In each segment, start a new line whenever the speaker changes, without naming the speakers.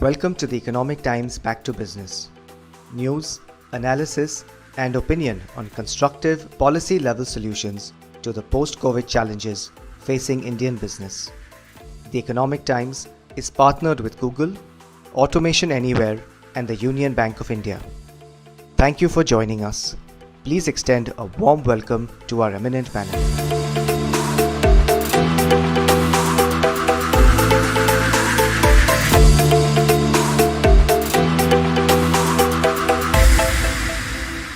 Welcome to the Economic Times Back to Business. News, analysis, and opinion on constructive policy-level solutions to the post-COVID challenges facing Indian business. The Economic Times is partnered with Google, Automation Anywhere, and the Union Bank of India. Thank you for joining us. Please extend a warm welcome to our eminent panel.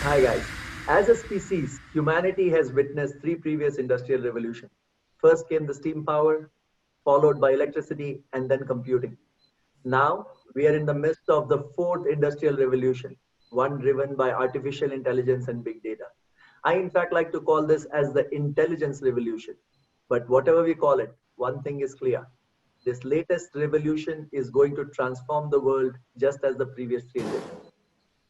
Hi guys. As a species, humanity has witnessed three previous industrial revolutions. First came the steam power, followed by electricity, and then computing. Now, we are in the midst of the fourth industrial revolution, one driven by artificial intelligence and big data. I in fact like to call this as the intelligence revolution. But whatever we call it, one thing is clear. This latest revolution is going to transform the world just as the previous three did.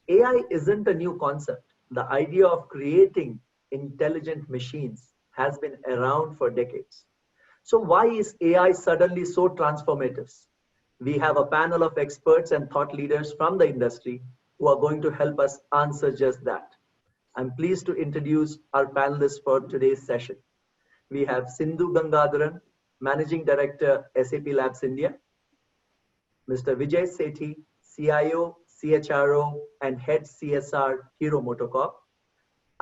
AI isn't a new concept. The idea of creating intelligent machines has been around for decades. So why is AI suddenly so transformative? We have a panel of experts and thought leaders from the industry who are going to help us answer just that. I'm pleased to introduce our panelists for today's session. We have Sindhu Gangadharan, Managing Director, SAP Labs India, Mr. Vijay Sethi, CIO, CHRO, and Head CSR, Hero MotoCorp,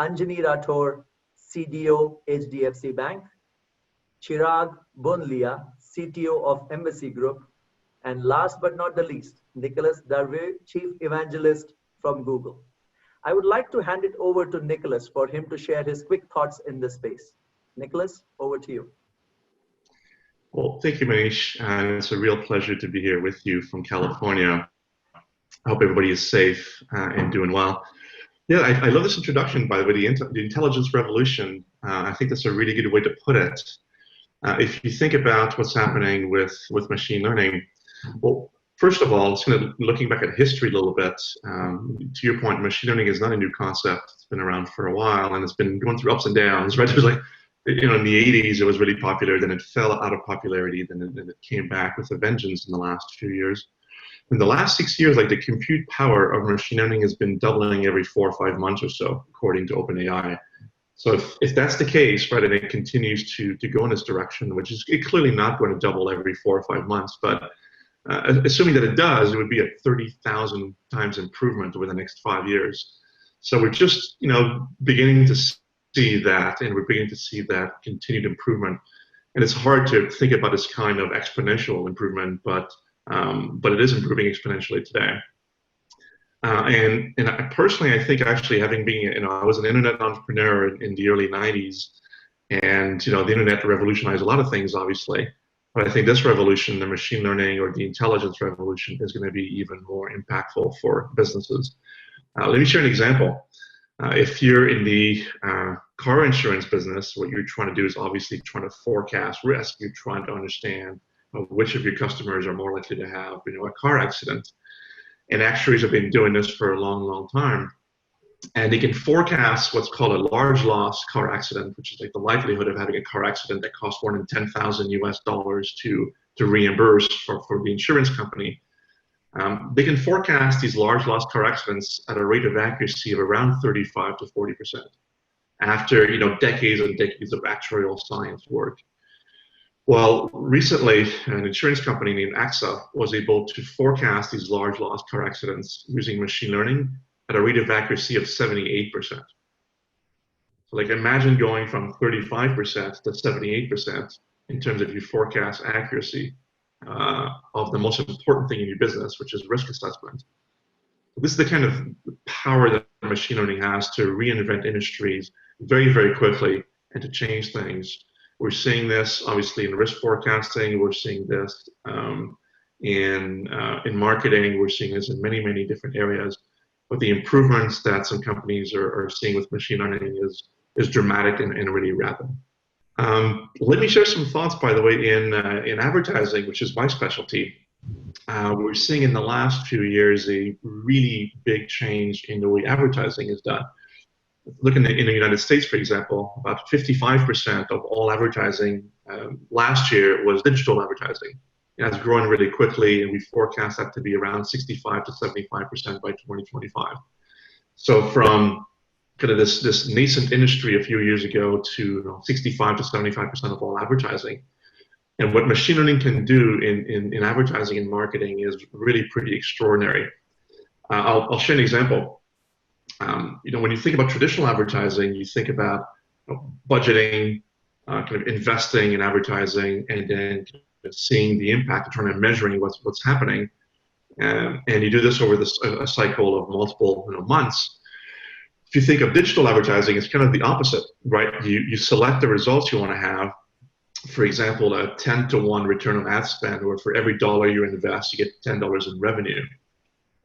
Anjani Rathore, CDO, HDFC Bank, Chirag Bonlia, CTO of Embassy Group, and last but not the least, Nicholas Darve, Chief Evangelist from Google. I would like to hand it over to Nicholas for him to share his quick thoughts in this space. Nicholas, over to you.
Well, thank you, Manish. It's a real pleasure to be here with you from California. I hope everybody is safe and doing well. Yeah, I love this introduction, by the way, the intelligence revolution. I think that's a really good way to put it. If you think about what's happening with machine learning, well, first of all, it's kind of looking back at history a little bit. To your point, machine learning is not a new concept. It's been around for a while, and it's been going through ups and downs, right? It was like, in the 80s, it was really popular, then it fell out of popularity, then it came back with a vengeance in the last few years. In the last 6 years, like the compute power of machine learning has been doubling every 4 or 5 months or so, according to OpenAI. So if that's the case, right, and it continues to go in this direction, which is clearly not going to double every 4 or 5 months, but assuming that it does, it would be a 30,000 times improvement over the next 5 years. So we're just, beginning to see that, and we're beginning to see that continued improvement. And it's hard to think about this kind of exponential improvement, but it is improving exponentially today. And I personally, I think actually having been, I was an internet entrepreneur in the early 90s, and the internet revolutionized a lot of things, obviously. But I think this revolution, the machine learning or the intelligence revolution, is going to be even more impactful for businesses. Let me share an example. If you're in the car insurance business, what you're trying to do is obviously trying to forecast risk. You're trying to understand which of your customers are more likely to have, a car accident. And actuaries have been doing this for a long, long time. And they can forecast what's called a large loss car accident, which is like the likelihood of having a car accident that costs more than $10,000 US to reimburse for the insurance company. They can forecast these large loss car accidents at a rate of accuracy of around 35 to 40% after decades and decades of actuarial science work. Well, recently, an insurance company named AXA was able to forecast these large loss car accidents using machine learning at a rate of accuracy of 78%. So like imagine going from 35% to 78% in terms of your forecast accuracy of the most important thing in your business, which is risk assessment. This is the kind of power that machine learning has to reinvent industries very, very quickly and to change things. We're seeing this obviously in risk forecasting. We're seeing this in marketing. We're seeing this in many, many different areas. But the improvements that some companies are seeing with machine learning is dramatic and really rapid. Let me share some thoughts, by the way, in advertising, which is my specialty. We're seeing in the last few years a really big change in the way advertising is done. look in the United States, for example, about 55% of all advertising last year was digital advertising. It has grown really quickly, and we forecast that to be around 65 to 75% by 2025. So from kind of this nascent industry a few years ago to 65 to 75% of all advertising. And what machine learning can do in advertising and marketing is really pretty extraordinary. I'll share an example. When you think about traditional advertising, you think about budgeting, kind of investing in advertising, and then seeing the impact and trying to measuring what's happening. And you do this over a cycle of multiple months. If you think of digital advertising, it's kind of the opposite, right? You select the results you want to have. For example, a 10-to-1 return on ad spend, or for every dollar you invest, you get $10 in revenue.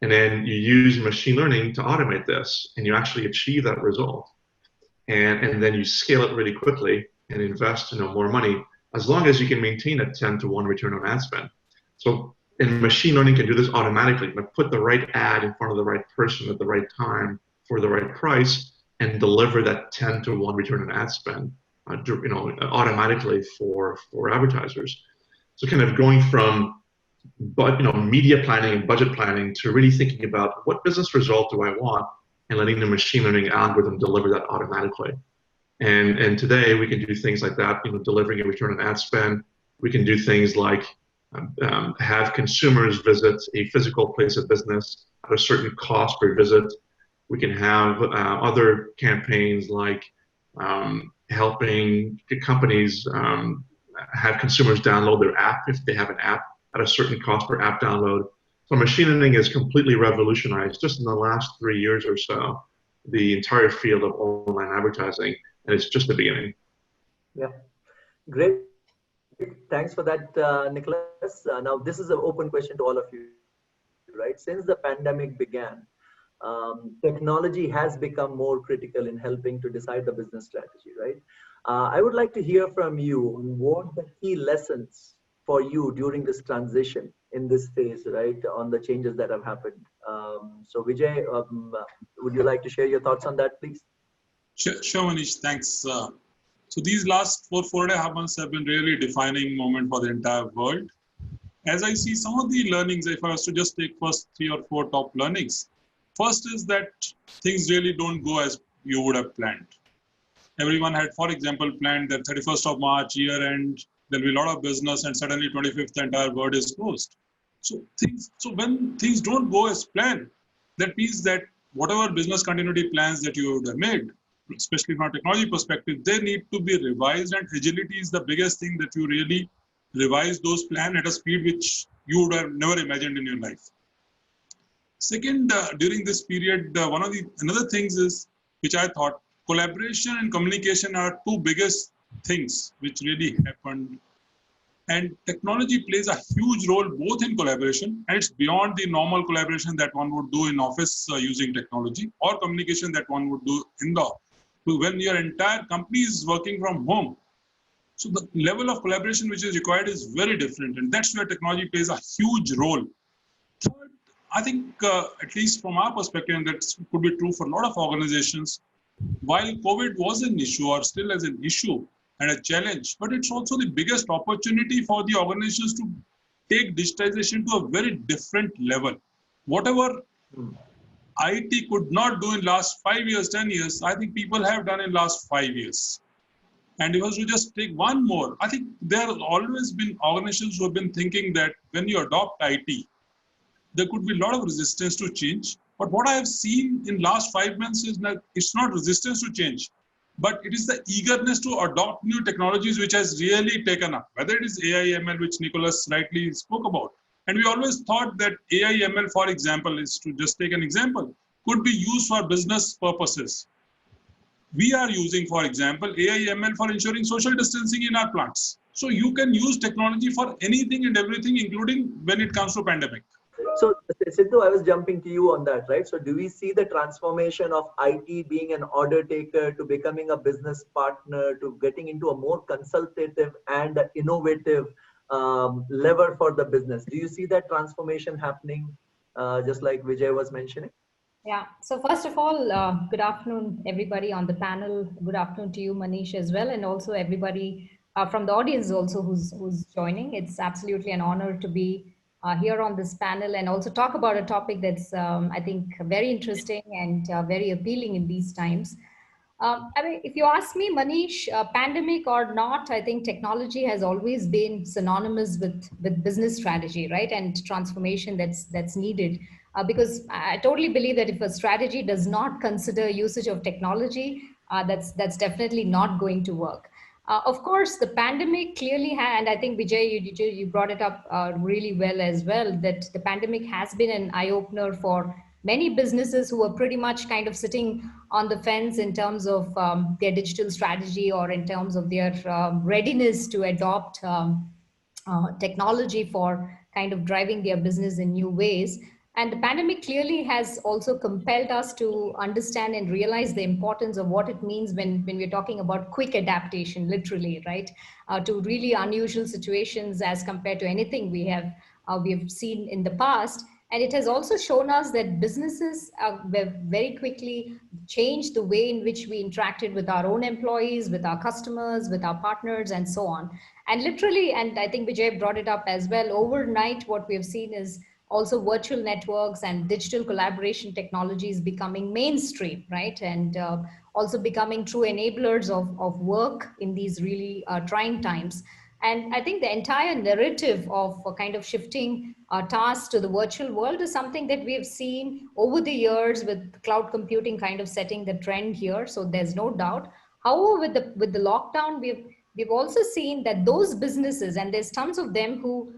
And then you use machine learning to automate this, and you actually achieve that result. And then you scale it really quickly and invest more money, as long as you can maintain a 10-to-1 return on ad spend. So, and machine learning can do this automatically. Put the right ad in front of the right person at the right time for the right price, and deliver that 10-to-1 return on ad spend, automatically for advertisers. So, kind of going from media planning and budget planning to really thinking about what business result do I want, and letting the machine learning algorithm deliver that automatically. And today we can do things like that, delivering a return on ad spend. We can do things like have consumers visit a physical place of business at a certain cost per visit. We can have other campaigns like helping companies have consumers download their app if they have an app at a certain cost per app download. So machine learning has completely revolutionized, just in the last 3 years or so, the entire field of online advertising, and it's just the beginning.
Yeah, great. Thanks for that, Nicholas. Now, this is an open question to all of you, right? Since the pandemic began, technology has become more critical in helping to decide the business strategy, right? I would like to hear from you what the key lessons for you during this transition in this phase, right, on the changes that have happened. So Vijay, would you like to share your thoughts on that, please?
Sure, Manish, thanks. So these last four and a half months have been really defining moment for the entire world. As I see some of the learnings, if I was to just take first 3 or 4 top learnings, first is that things really don't go as you would have planned. Everyone had, for example, planned that 31st of March, year end, there'll be a lot of business, and suddenly 25th, the entire world is closed. So when things don't go as planned, that means that whatever business continuity plans that you would have made, especially from a technology perspective, they need to be revised, and agility is the biggest thing that you really revise those plans at a speed which you would have never imagined in your life. Second, during this period, one of the another things is, which I thought, collaboration and communication are 2 biggest things which really happened. And technology plays a huge role both in collaboration, and it's beyond the normal collaboration that one would do in office using technology, or communication that one would do in the when your entire company is working from home. So the level of collaboration which is required is very different, and that's where technology plays a huge role. Third, I think, at least from our perspective, and that could be true for a lot of organizations, while COVID was an issue or still as an issue and a challenge, but it's also the biggest opportunity for the organizations to take digitization to a very different level. Whatever IT could not do in last 5 years, 10 years, I think people have done in last 5 years. And if I was to just take one more, I think there have always been organizations who have been thinking that when you adopt IT, there could be a lot of resistance to change. But what I have seen in last 5 months is that it's not resistance to change, but it is the eagerness to adopt new technologies which has really taken up, whether it is AI, ML, which Nicholas rightly spoke about. And we always thought that AI, ML, for example, is to just take an example, could be used for business purposes. We are using, for example, AI, ML for ensuring social distancing in our plants. So you can use technology for anything and everything, including when it comes to pandemic.
So Sidhu, I was jumping to you on that, right? So do we see the transformation of IT being an order taker to becoming a business partner to getting into a more consultative and innovative lever for the business? Do you see that transformation happening, just like Vijay was mentioning?
Yeah. So first of all, good afternoon, everybody on the panel. Good afternoon to you, Manish, as well, and also everybody from the audience also who's joining. It's absolutely an honor to be here on this panel and also talk about a topic that's I think very interesting and very appealing in these times. I mean, if you ask me, Manish, pandemic or not, I think technology has always been synonymous with business strategy, right, and transformation that's needed. Because I totally believe that if a strategy does not consider usage of technology, that's definitely not going to work. Of course, the pandemic clearly had, and I think Vijay, you brought it up really well as well, that the pandemic has been an eye opener for many businesses who are pretty much kind of sitting on the fence in terms of their digital strategy or in terms of their readiness to adopt technology for kind of driving their business in new ways. And the pandemic clearly has also compelled us to understand and realize the importance of what it means when we're talking about quick adaptation, literally, right, to really unusual situations as compared to anything we have seen in the past. And it has also shown us that businesses have very quickly changed the way in which we interacted with our own employees, with our customers, with our partners, and so on. And literally, and I think Vijay brought it up as well, overnight, what we have seen is also virtual networks and digital collaboration technologies becoming mainstream, right? And also becoming true enablers of work in these really trying times. And I think the entire narrative of kind of shifting tasks to the virtual world is something that we have seen over the years with cloud computing kind of setting the trend here. So there's no doubt. However, with the lockdown, we've also seen that those businesses, and there's tons of them who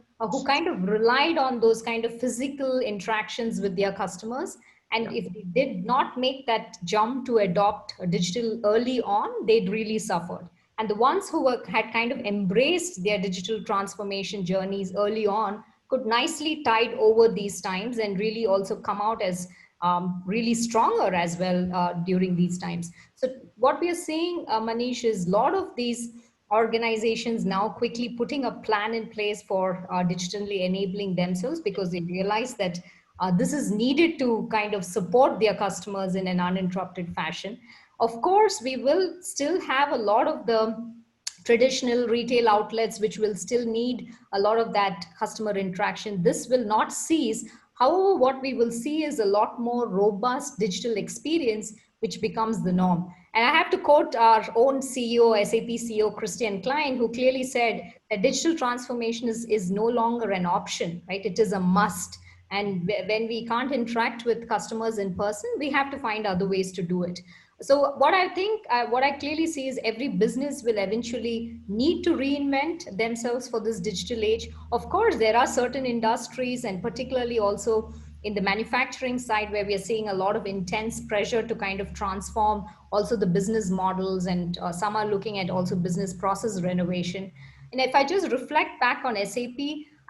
kind of relied on those kind of physical interactions with their customers. And if they did not make that jump to adopt digital early on, they'd really suffered. And the ones who had kind of embraced their digital transformation journeys early on could nicely tide over these times and really also come out as really stronger as well during these times. So what we are seeing, Manish, is a lot of these organizations now quickly putting a plan in place for digitally enabling themselves because they realize that this is needed to kind of support their customers in an uninterrupted fashion. Of course, we will still have a lot of the traditional retail outlets which will still need a lot of that customer interaction. This will not cease. However, what we will see is a lot more robust digital experience which becomes the norm. And I have to quote our own CEO, SAP CEO Christian Klein, who clearly said that digital transformation is no longer an option, right? It is a must. And when we can't interact with customers in person, we have to find other ways to do it. So what I think, what I clearly see is every business will eventually need to reinvent themselves for this digital age. Of course, there are certain industries, and particularly also in the manufacturing side, where we are seeing a lot of intense pressure to kind of transform also the business models, and some are looking at also business process renovation. And if I just reflect back on SAP,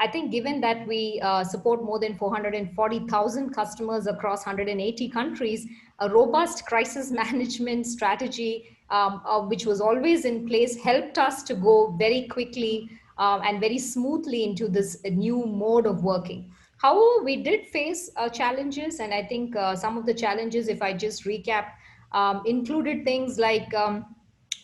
I think given that we support more than 440,000 customers across 180 countries, a robust crisis management strategy, which was always in place, helped us to go very quickly and very smoothly into this new mode of working. However, we did face challenges, and I think some of the challenges, if I just recap, included things like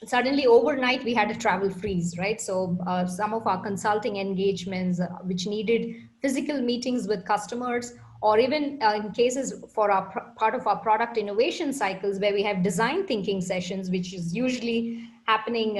suddenly overnight we had a travel freeze, right? So some of our consulting engagements which needed physical meetings with customers, or even in cases for our part of our product innovation cycles where we have design thinking sessions, which is usually happening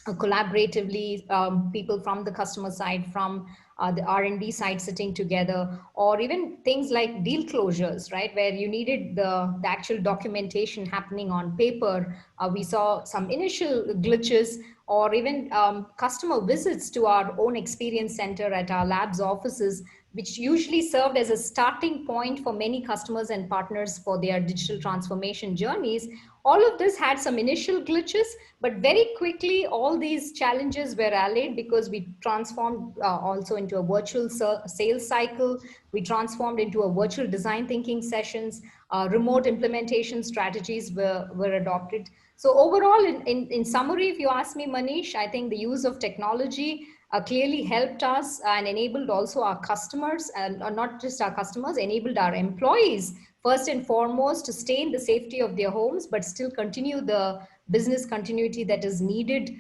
collaboratively, people from the customer side, from the R&D side sitting together, or even things like deal closures, right, where you needed the actual documentation happening on paper. We saw some initial glitches, or even customer visits to our own experience center at our labs offices, which usually served as a starting point for many customers and partners for their digital transformation journeys. All of this had some initial glitches, but very quickly all these challenges were allayed because we transformed also into a virtual sales cycle. We transformed into a virtual design thinking sessions. Remote implementation strategies were adopted. So overall, in summary, if you ask me, Manish, I think the use of technology clearly helped us and enabled also our customers, and not just our customers, enabled our employees first and foremost to stay in the safety of their homes, but still continue the business continuity that is needed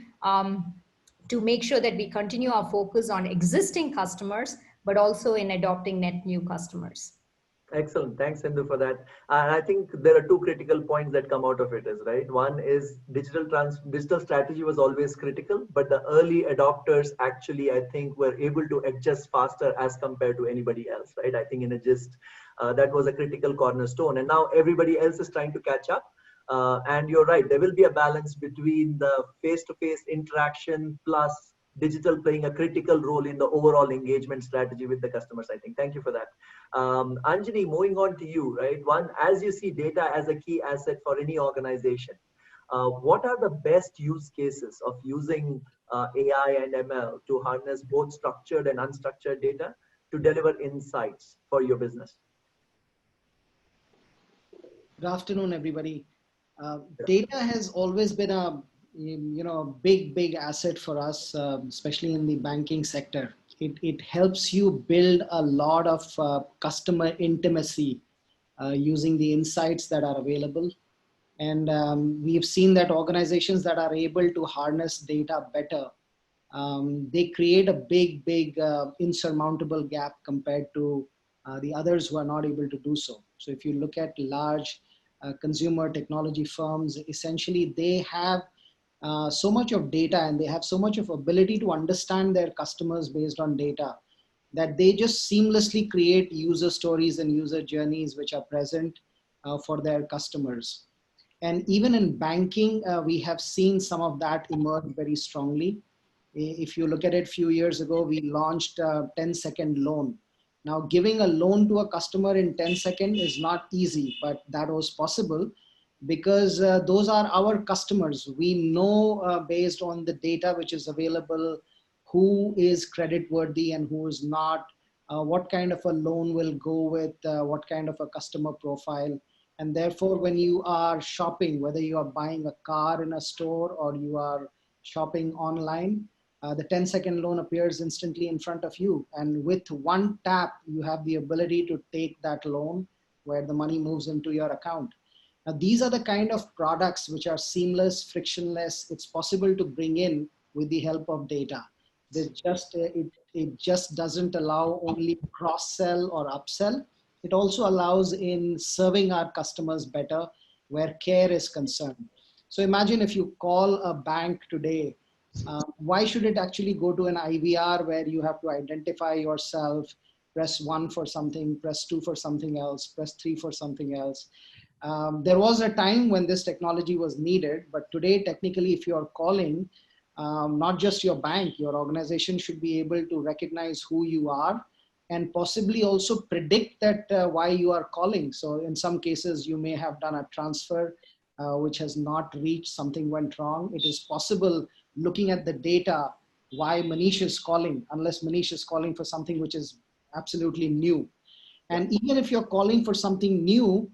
to make sure that we continue our focus on existing customers, but also in adopting net new customers.
Excellent. Thanks, Sindhu, for that. And I think there are two critical points that come out of it, is right. One is digital strategy was always critical, but the early adopters actually, I think, were able to adjust faster as compared to anybody else, right? I think in a gist, that was a critical cornerstone. And now everybody else is trying to catch up. And you're right, there will be a balance between the face-to-face interaction plus digital playing a critical role in the overall engagement strategy with the customers, I think. Thank you for that. Anjali, moving on to you, right? One, as you see data as a key asset for any organization, what are the best use cases of using AI and ML to harness both structured and unstructured data to deliver insights for your business?
Good afternoon, everybody. Data has always been a big asset for us, especially in the banking sector. It helps you build a lot of customer intimacy using the insights that are available. And we've seen that organizations that are able to harness data better, they create a big insurmountable gap compared to the others who are not able to do so. So if you look at large consumer technology firms, essentially they have so much of data and they have so much of ability to understand their customers based on data that they just seamlessly create user stories and user journeys which are present for their customers. And even in banking, we have seen some of that emerge very strongly. If you look at it, a few years ago, we launched a 10-second loan. Now, giving a loan to a customer in 10 seconds is not easy, but that was possible because those are our customers. We know based on the data which is available, who is creditworthy and who is not, what kind of a loan will go with what kind of a customer profile. And therefore, when you are shopping, whether you are buying a car in a store or you are shopping online, the 10-second loan appears instantly in front of you. And with one tap, you have the ability to take that loan where the money moves into your account. Now, these are the kind of products which are seamless, frictionless. It's possible to bring in with the help of data. It just doesn't allow only cross-sell or upsell. It also allows in serving our customers better where care is concerned. So imagine if you call a bank today, why should it actually go to an IVR where you have to identify yourself, press 1 for something, press 2 for something else, press 3 for something else. There was a time when this technology was needed, but today, technically, if you're calling, not just your bank, your organization should be able to recognize who you are and possibly also predict that why you are calling. So in some cases, you may have done a transfer which has not reached, something went wrong. It is possible, looking at the data, why Manish is calling, unless Manish is calling for something which is absolutely new. And even if you're calling for something new,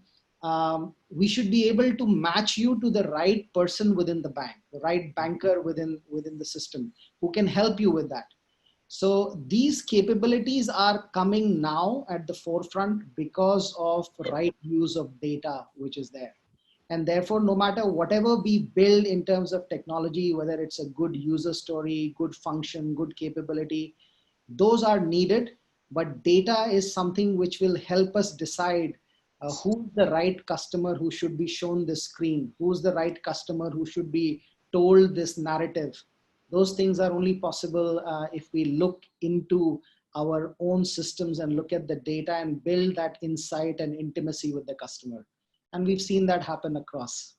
we should be able to match you to the right person within the bank, the right banker within the system who can help you with that. So these capabilities are coming now at the forefront because of right use of data, which is there. And therefore, no matter whatever we build in terms of technology, whether it's a good user story, good function, good capability, those are needed. But data is something which will help us decide who's the right customer who should be shown this screen, who's the right customer who should be told this narrative. Those things are only possible if we look into our own systems and look at the data and build that insight and intimacy with the customer. And we've seen that happen across.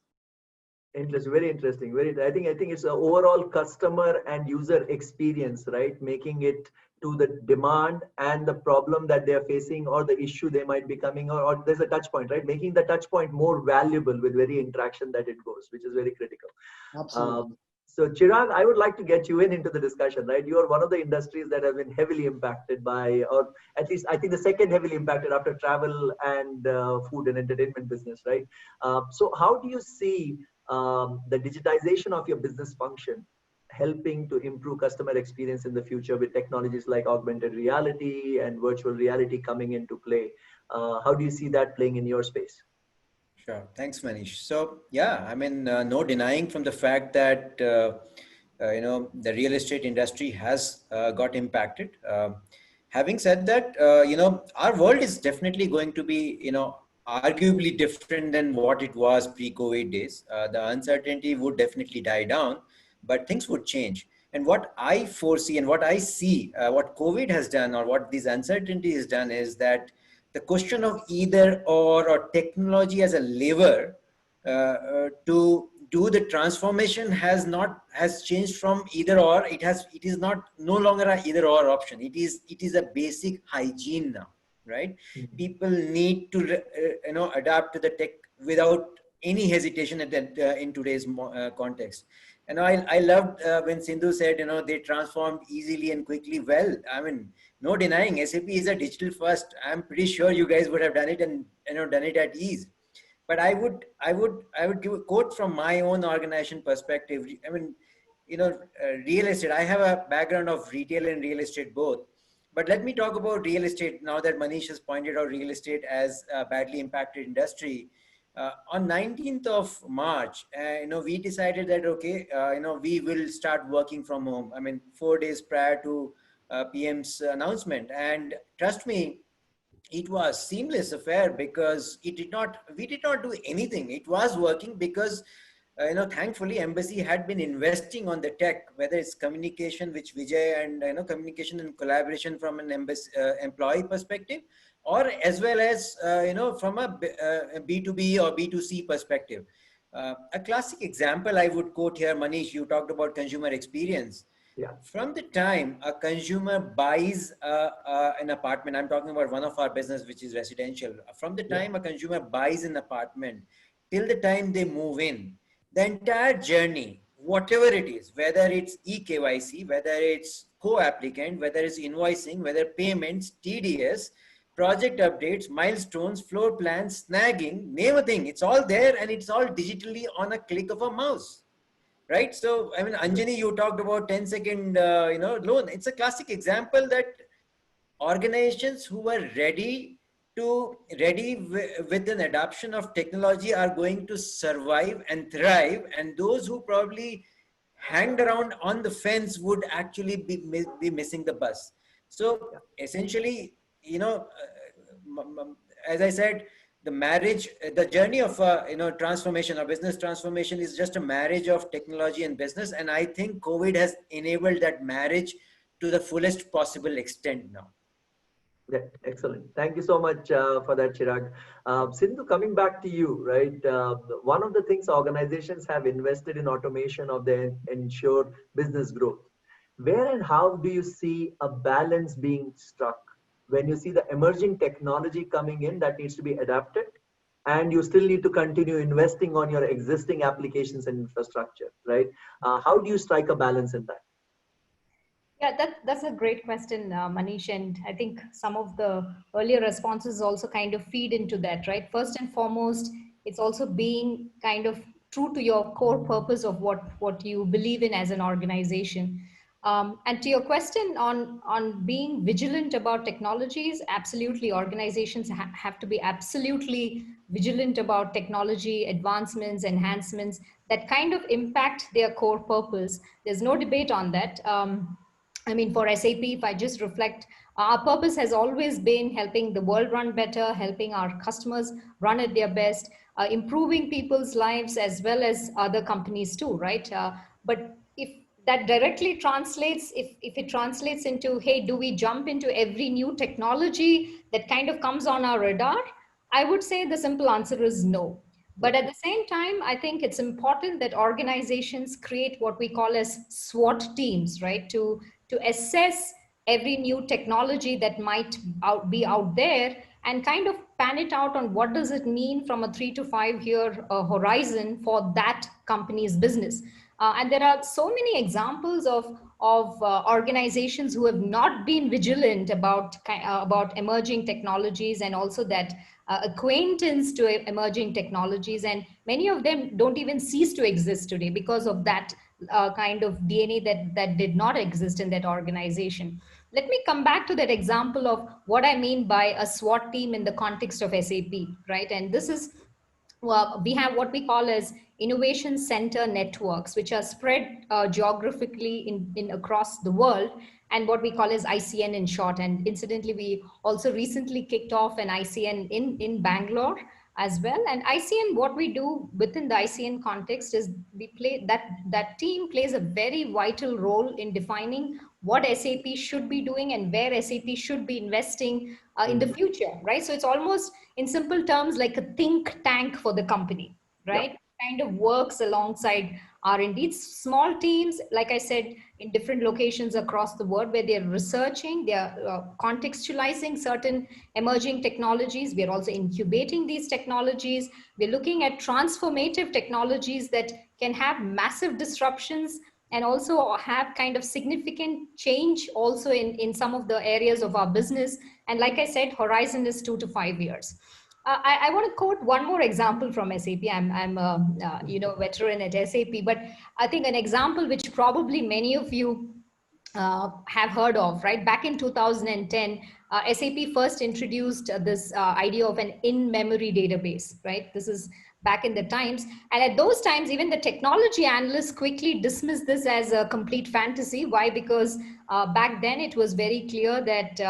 Interesting, very interesting. I think it's an overall customer and user experience, right? Making it to the demand and the problem that they are facing or the issue they might be coming, or there's a touch point, right? Making the touch point more valuable with very interaction that it goes, which is very critical.
Absolutely.
So Chirag, I would like to get you into the discussion, right? You are one of the industries that have been heavily impacted by, or at least I think the second heavily impacted after travel and food and entertainment business, right? So how do you see the digitization of your business function helping to improve customer experience in the future with technologies like augmented reality and virtual reality coming into play? How do you see that playing in your space?
Sure. Thanks, Manish. So, yeah, I mean, no denying from the fact that, the real estate industry has got impacted. Having said that, our world is definitely going to be, arguably different than what it was pre-COVID days. The uncertainty would definitely die down, but things would change. And what I foresee and what I see, what COVID has done or what this uncertainty has done is that the question of either or technology as a lever to do the transformation has changed from either or. It is not no longer a either or option. It is a basic hygiene now, right?
Mhm.
People need to adapt to the tech without any hesitation in today's context. And I loved when Sindhu said, they transformed easily and quickly. Well, I mean, no denying SAP is a digital first. I'm pretty sure you guys would have done it and done it at ease. But I would give a quote from my own organization perspective. I mean, real estate. I have a background of retail and real estate both. But let me talk about real estate now that Manish has pointed out real estate as a badly impacted industry. On 19th of March, we decided that, okay, we will start working from home. I mean, 4 days prior to PM's announcement. And trust me, it was seamless affair because we did not do anything. It was working because thankfully embassy had been investing on the tech, whether it's communication, which Vijay and communication and collaboration from an embassy employee perspective, or as well as from a B2B or B2C perspective. A classic example I would quote here, Manish, you talked about consumer experience.
Yeah.
From the time a consumer buys an apartment, I'm talking about one of our business, which is residential. From the time a consumer buys an apartment till the time they move in, the entire journey, whatever it is, whether it's eKYC, whether it's co-applicant, whether it's invoicing, whether payments, TDS, project updates, milestones, floor plans, snagging, name a thing, it's all there and it's all digitally on a click of a mouse. Right. So, I mean, Anjani, you talked about 10-second, loan. It's a classic example that organizations who are ready with an adoption of technology are going to survive and thrive. And those who probably hanged around on the fence would actually be missing the bus. So essentially, as I said, the journey of transformation or business transformation is just a marriage of technology and business. And I think COVID has enabled that marriage to the fullest possible extent now.
Yeah, excellent. Thank you so much for that, Chirag. Sindhu, coming back to you, right? One of the things organizations have invested in automation of their ensure business growth. Where and how do you see a balance being struck when you see the emerging technology coming in that needs to be adapted, and you still need to continue investing on your existing applications and infrastructure, right? How do you strike a balance in that?
Yeah, that's a great question, Manish. And I think some of the earlier responses also kind of feed into that, right? First and foremost, it's also being kind of true to your core purpose of what you believe in as an organization. And to your question on being vigilant about technologies, absolutely, organizations have to be absolutely vigilant about technology advancements, enhancements that kind of impact their core purpose. There's no debate on that. I mean, for SAP, if I just reflect, our purpose has always been helping the world run better, helping our customers run at their best, improving people's lives as well as other companies too, right? But if that directly translates, if it translates into, hey, do we jump into every new technology that kind of comes on our radar? I would say the simple answer is no. But at the same time, I think it's important that organizations create what we call as SWOT teams, right? To assess every new technology that might be out there and kind of pan it out on what does it mean from a 3 to 5 year horizon for that company's business. And there are so many examples of organizations who have not been vigilant about emerging technologies and also that acquaintance to emerging technologies, and many of them don't even cease to exist today because of that kind of DNA that did not exist in that organization. let me come back to that example of what I mean by a SWAT team in the context of SAP, right? And this is, well, we have what we call as innovation center networks, which are spread geographically in across the world, and what we call as ICN in short. And incidentally, we also recently kicked off an ICN in Bangalore as well. And ICN, what we do within the ICN context is we play that team plays a very vital role in defining what SAP should be doing and where SAP should be investing in the future, right? So it's almost in simple terms like a think tank for the company, right?
Yeah.
Kind of works alongside R&D. It's small teams, like I said, in different locations across the world where they're researching, they're contextualizing certain emerging technologies. We're also incubating these technologies. We're looking at transformative technologies that can have massive disruptions and also have kind of significant change also in some of the areas of our business. And like I said, horizon is 2 to 5 years. I want to quote one more example from SAP. I'm a veteran at SAP, but I think an example which probably many of you have heard of, right? Back in 2010, SAP first introduced this idea of an in-memory database, right? This is back in the times. And at those times, even the technology analysts quickly dismissed this as a complete fantasy. Why? Because back then it was very clear that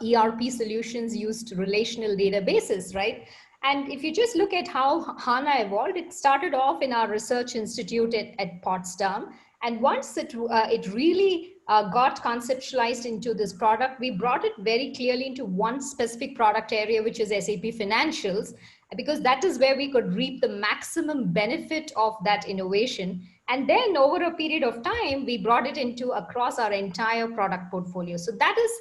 ERP solutions used relational databases, right? And if you just look at how HANA evolved, it started off in our research institute at Potsdam. And once it really got conceptualized into this product, we brought it very clearly into one specific product area, which is SAP Financials, because that is where we could reap the maximum benefit of that innovation. And then over a period of time, we brought it into across our entire product portfolio. So that is,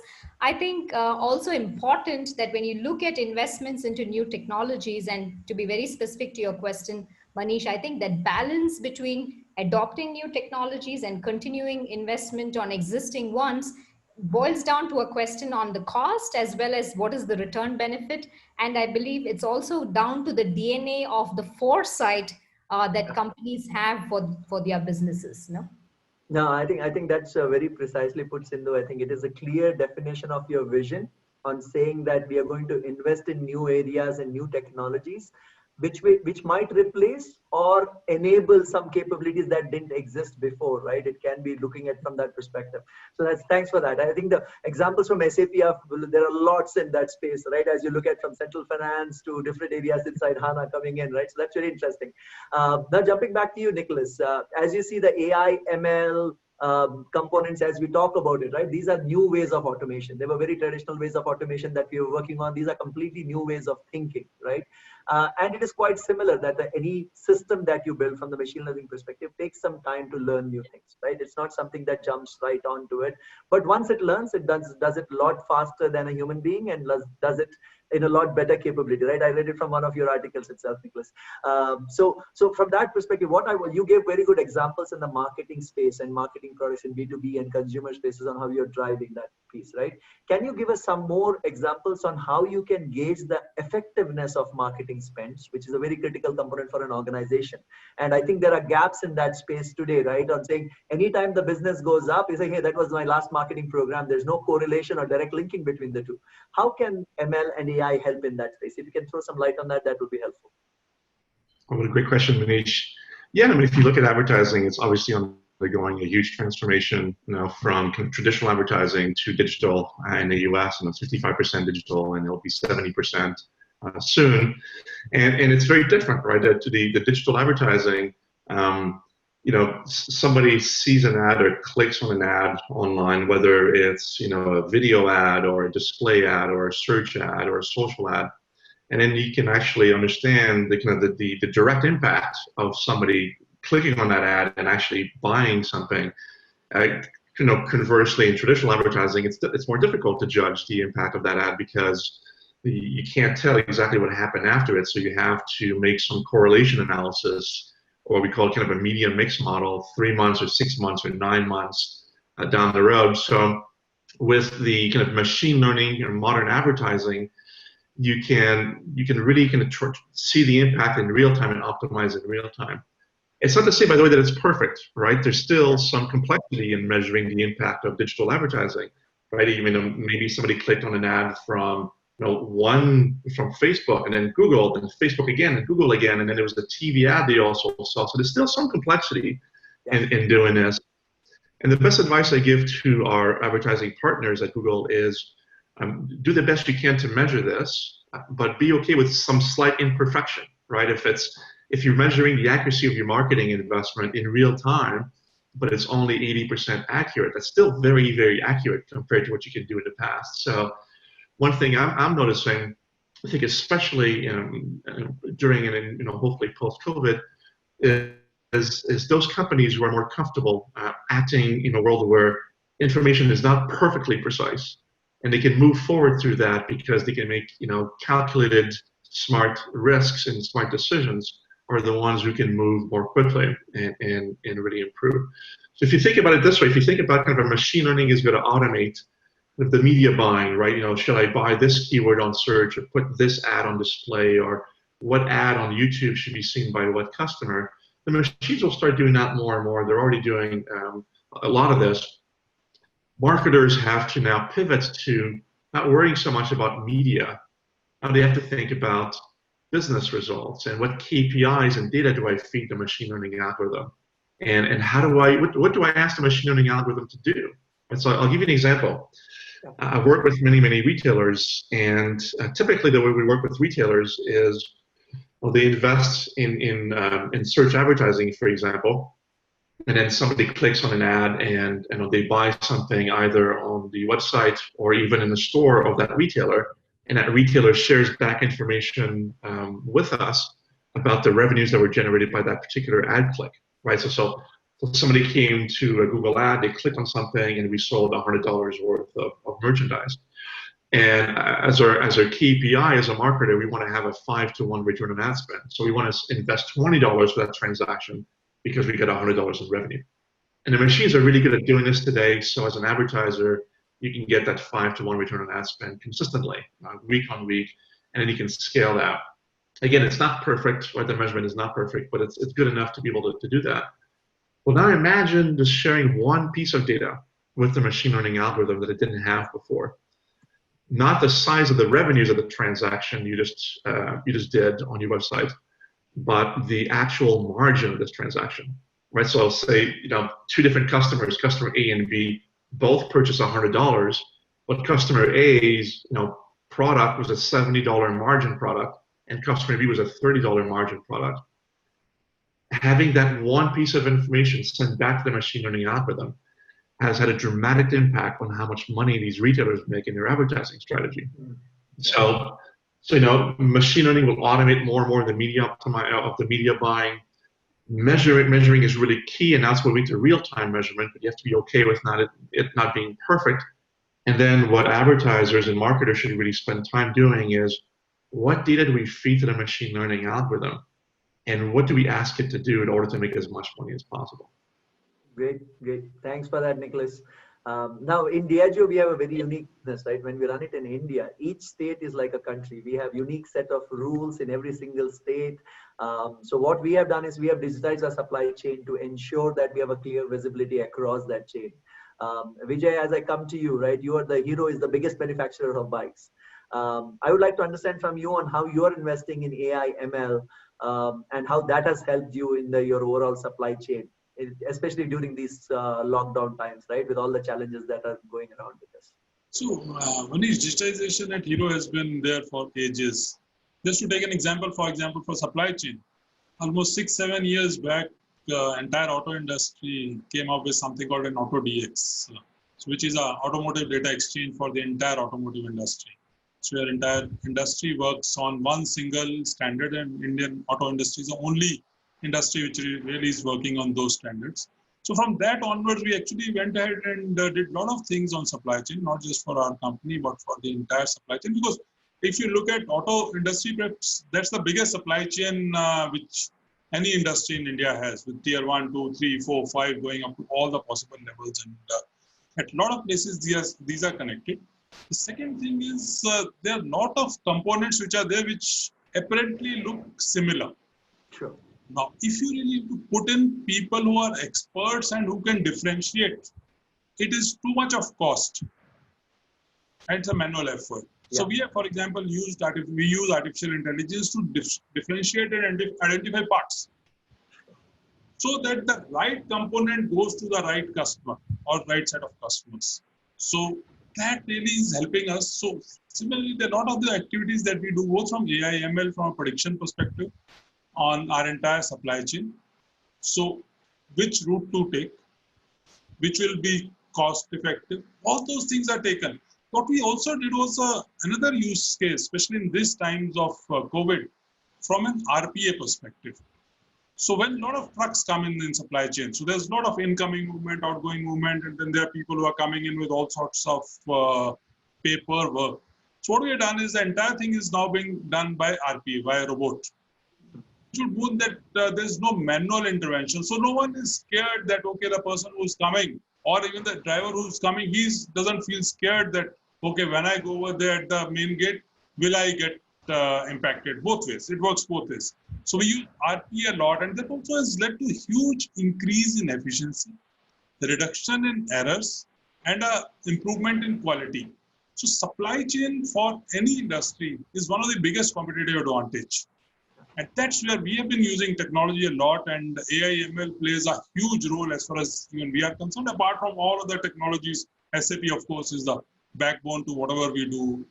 I think, also important that when you look at investments into new technologies, and to be very specific to your question, Manish, I think that balance between adopting new technologies and continuing investment on existing ones boils down to a question on the cost as well as what is the return benefit. And I believe it's also down to the DNA of the foresight that companies have for their businesses. No?
No, I think that's very precisely put, Sindhu. I think it is a clear definition of your vision on saying that we are going to invest in new areas and new technologies, which might replace or enable some capabilities that didn't exist before, right? It can be looking at from that perspective. So that's, thanks for that. I think the examples from SAP there are lots in that space, right? As you look at from central finance to different areas inside HANA coming in, right? So that's very interesting. Now jumping back to you, Nicholas, as you see the AI, ML, components as we talk about it, right? These are new ways of automation. They were very traditional ways of automation that we were working on. These are completely new ways of thinking, right? And it is quite similar that any system that you build from the machine learning perspective takes some time to learn new things, right? It's not something that jumps right onto it. But once it learns, it does it a lot faster than a human being and does it in a lot better capability, right? I read it from one of your articles itself, Nicholas. So from that perspective, you gave very good examples in the marketing space and marketing products in B2B and consumer spaces on how you're driving that piece, right? Can you give us some more examples on how you can gauge the effectiveness of marketing spends, which is a very critical component for an organization? And I think there are gaps in that space today, right? On saying anytime the business goes up, you say, hey, that was my last marketing program. There's no correlation or direct linking between the two. How can ML and AI help in that space? If you can throw some light on that, that would be helpful.
Oh, what a great question, Manish. Yeah, I mean, if you look at advertising, it's obviously undergoing a huge transformation, from traditional advertising to digital in the US, and it's 55% digital, and it'll be 70% soon. And it's very different, right? To the digital advertising, somebody sees an ad or clicks on an ad online, whether it's, a video ad or a display ad or a search ad or a social ad. And then you can actually understand the direct impact of somebody clicking on that ad and actually buying something. Conversely, in traditional advertising, it's more difficult to judge the impact of that ad because you can't tell exactly what happened after it. So you have to make some correlation analysis, or we call it kind of a media mix model, 3 months or 6 months or 9 months down the road. So with the kind of machine learning and modern advertising, you can really see the impact in real time and optimize in real time. It's not to say, by the way, that it's perfect, right? There's still some complexity in measuring the impact of digital advertising, right? Even maybe somebody clicked on an ad from, one from Facebook and then Google, then Facebook again and Google again, and then there was a TV ad they also saw. So there's still some complexity in doing this. And the best advice I give to our advertising partners at Google is do the best you can to measure this, but be okay with some slight imperfection, right? If you're measuring the accuracy of your marketing investment in real time, but it's only 80% accurate, that's still very, very accurate compared to what you can do in the past. So one thing I'm noticing, I think especially during and hopefully post-COVID, is those companies who are more comfortable acting in a world where information is not perfectly precise, and they can move forward through that because they can make calculated, smart risks and smart decisions, are the ones who can move more quickly and really improve. So if you think about it this way, if you think about kind of a machine learning is going to automate the media buying, right? Should I buy this keyword on search or put this ad on display, or what ad on YouTube should be seen by what customer? The machines will start doing that more and more. They're already doing a lot of this. Marketers have to now pivot to not worrying so much about media. Now they have to think about business results and what KPIs and data do I feed the machine learning algorithm, and how do what do I ask the machine learning algorithm to do? And so I'll give you an example. I've worked with many retailers, and typically the way we work with retailers is, they invest in search advertising, for example, and then somebody clicks on an ad and they buy something either on the website or even in the store of that retailer, and that retailer shares back information with us about the revenues that were generated by that particular ad click, right? So somebody came to a Google ad, they clicked on something, and we sold $100 worth of merchandise. And as our KPI as a marketer, we want to have a 5-to-1 return on ad spend. So we want to invest $20 for that transaction because we get $100 in revenue. And the machines are really good at doing this today. So as an advertiser, you can get that 5-to-1 return on ad spend consistently, week on week, and then you can scale that. Again, it's not perfect, or the measurement is not perfect, but it's good enough to be able to do that. Well, now imagine just sharing one piece of data with the machine learning algorithm that it didn't have before. Not the size of the revenues of the transaction you just did on your website, but the actual margin of this transaction, right? So I'll say, two different customers, customer A and B, both purchase $100, but customer A's, product was a $70 margin product, and customer B was a $30 margin product. Having that one piece of information sent back to the machine learning algorithm has had a dramatic impact on how much money these retailers make in their advertising strategy. So machine learning will automate more and more of the media buying. Measuring is really key, and that's what we do real-time measurement, but you have to be okay with it not being perfect. And then what advertisers and marketers should really spend time doing is, what data do we feed to the machine learning algorithm, and what do we ask it to do in order to make as much money as possible?
Great. Thanks for that, Nicholas. Now in Diageo, we have a very unique business, right? When we run it in India, each state is like a country. We have unique set of rules in every single state. So what we have done is we have digitized our supply chain to ensure that we have a clear visibility across that chain. Vijay, as I come to you, right? You are the Hero is the biggest manufacturer of bikes. I would like to understand from you on how you are investing in AI, ML, and how that has helped you in your overall supply chain, especially during these lockdown times, right? With all the challenges that are going around with us.
So, Manish, digitization at Hero has been there for ages. Just to take an example, for supply chain, almost 6-7 years back, the entire auto industry came up with something called an AutoDX, which is an automotive data exchange for the entire automotive industry. So your entire industry works on one single standard, and Indian auto industry is the only industry which really is working on those standards. So from that onwards, we actually went ahead and did a lot of things on supply chain, not just for our company, but for the entire supply chain. Because if you look at auto industry, perhaps that's the biggest supply chain which any industry in India has, with tier 1, 2, 3, 4, 5 going up to all the possible levels. And at a lot of places, these are connected. The second thing is there are a lot of components which are there which apparently look similar.
Sure.
Now, if you really need to put in people who are experts and who can differentiate, it is too much of cost and it's a manual effort. So we have, for example, we use artificial intelligence to differentiate and identify parts so that the right component goes to the right customer or right set of customers. So that really is helping us. So similarly, there are a lot of the activities that we do both from AI, ML, from a prediction perspective on our entire supply chain. So which route to take, which will be cost effective, all those things are taken. What we also did was another use case, especially in these times of COVID, from an RPA perspective. So when a lot of trucks come in supply chain, so there's a lot of incoming movement, outgoing movement, and then there are people who are coming in with all sorts of paperwork. So what we have done is the entire thing is now being done by RPA, by a robot. Should mean that there's no manual intervention. So no one is scared that, okay, the person who's coming or even the driver who's coming, doesn't feel scared that, okay, when I go over there at the main gate, will I get impacted? Both ways. It works both ways. So we use RPA a lot, and that also has led to a huge increase in efficiency, the reduction in errors, and improvement in quality. So supply chain for any industry is one of the biggest competitive advantage. And that's where we have been using technology a lot, and AI ML plays a huge role as far as even we are concerned. Apart from all other technologies, SAP, of course, is the backbone to whatever we do.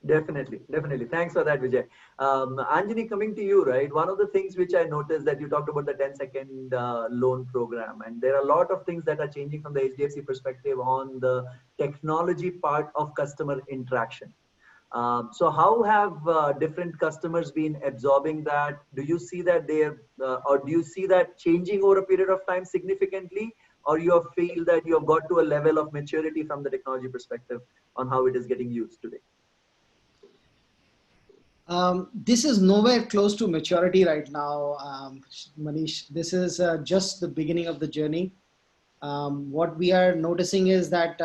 Definitely. Thanks for that, Vijay. Anjani, coming to you, right? One of the things which I noticed that you talked about the 10-second loan program, and there are a lot of things that are changing from the HDFC perspective on the technology part of customer interaction. So how have different customers been absorbing that? Do you see that or do you see that changing over a period of time significantly, or you feel that you have got to a level of maturity from the technology perspective on how it is getting used today?
This is nowhere close to maturity right now, Manish. This is just the beginning of the journey. What we are noticing is that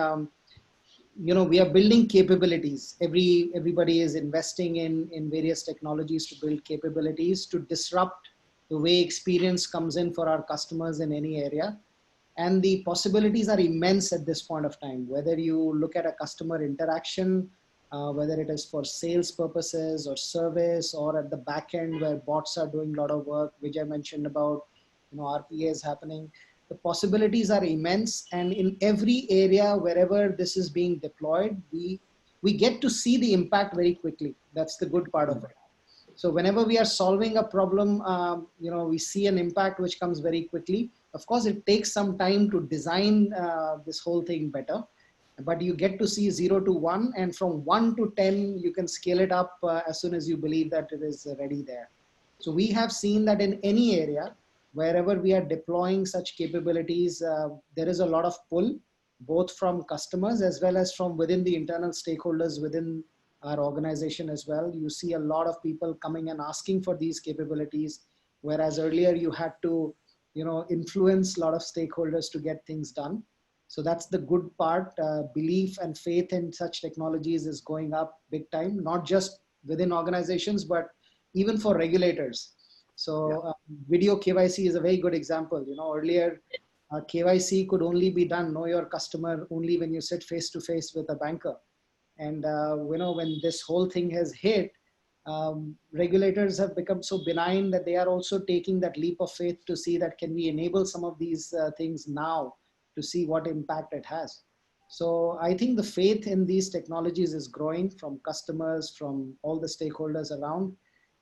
we are building capabilities. Everybody is investing in various technologies to build capabilities to disrupt the way experience comes in for our customers in any area. And the possibilities are immense at this point of time, whether you look at a customer interaction, whether it is for sales purposes or service, or at the back end where bots are doing a lot of work, which I mentioned about, RPA is happening. The possibilities are immense, and in every area, wherever this is being deployed, we get to see the impact very quickly. That's the good part of it. So whenever we are solving a problem, we see an impact which comes very quickly. Of course, it takes some time to design this whole thing better, but you get to see 0 to 1, and from 1 to 10, you can scale it up as soon as you believe that it is ready there. So we have seen that in any area, wherever we are deploying such capabilities, there is a lot of pull, both from customers as well as from within the internal stakeholders within our organization as well. You see a lot of people coming and asking for these capabilities, whereas earlier you had to, influence a lot of stakeholders to get things done. So that's the good part. Belief and faith in such technologies is going up big time, not just within organizations, but even for regulators. So video KYC is a very good example. Earlier KYC could only be done, know your customer, only when you sit face to face with a banker. And when this whole thing has hit, regulators have become so benign that they are also taking that leap of faith to see that can we enable some of these things now to see what impact it has. So I think the faith in these technologies is growing from customers, from all the stakeholders around.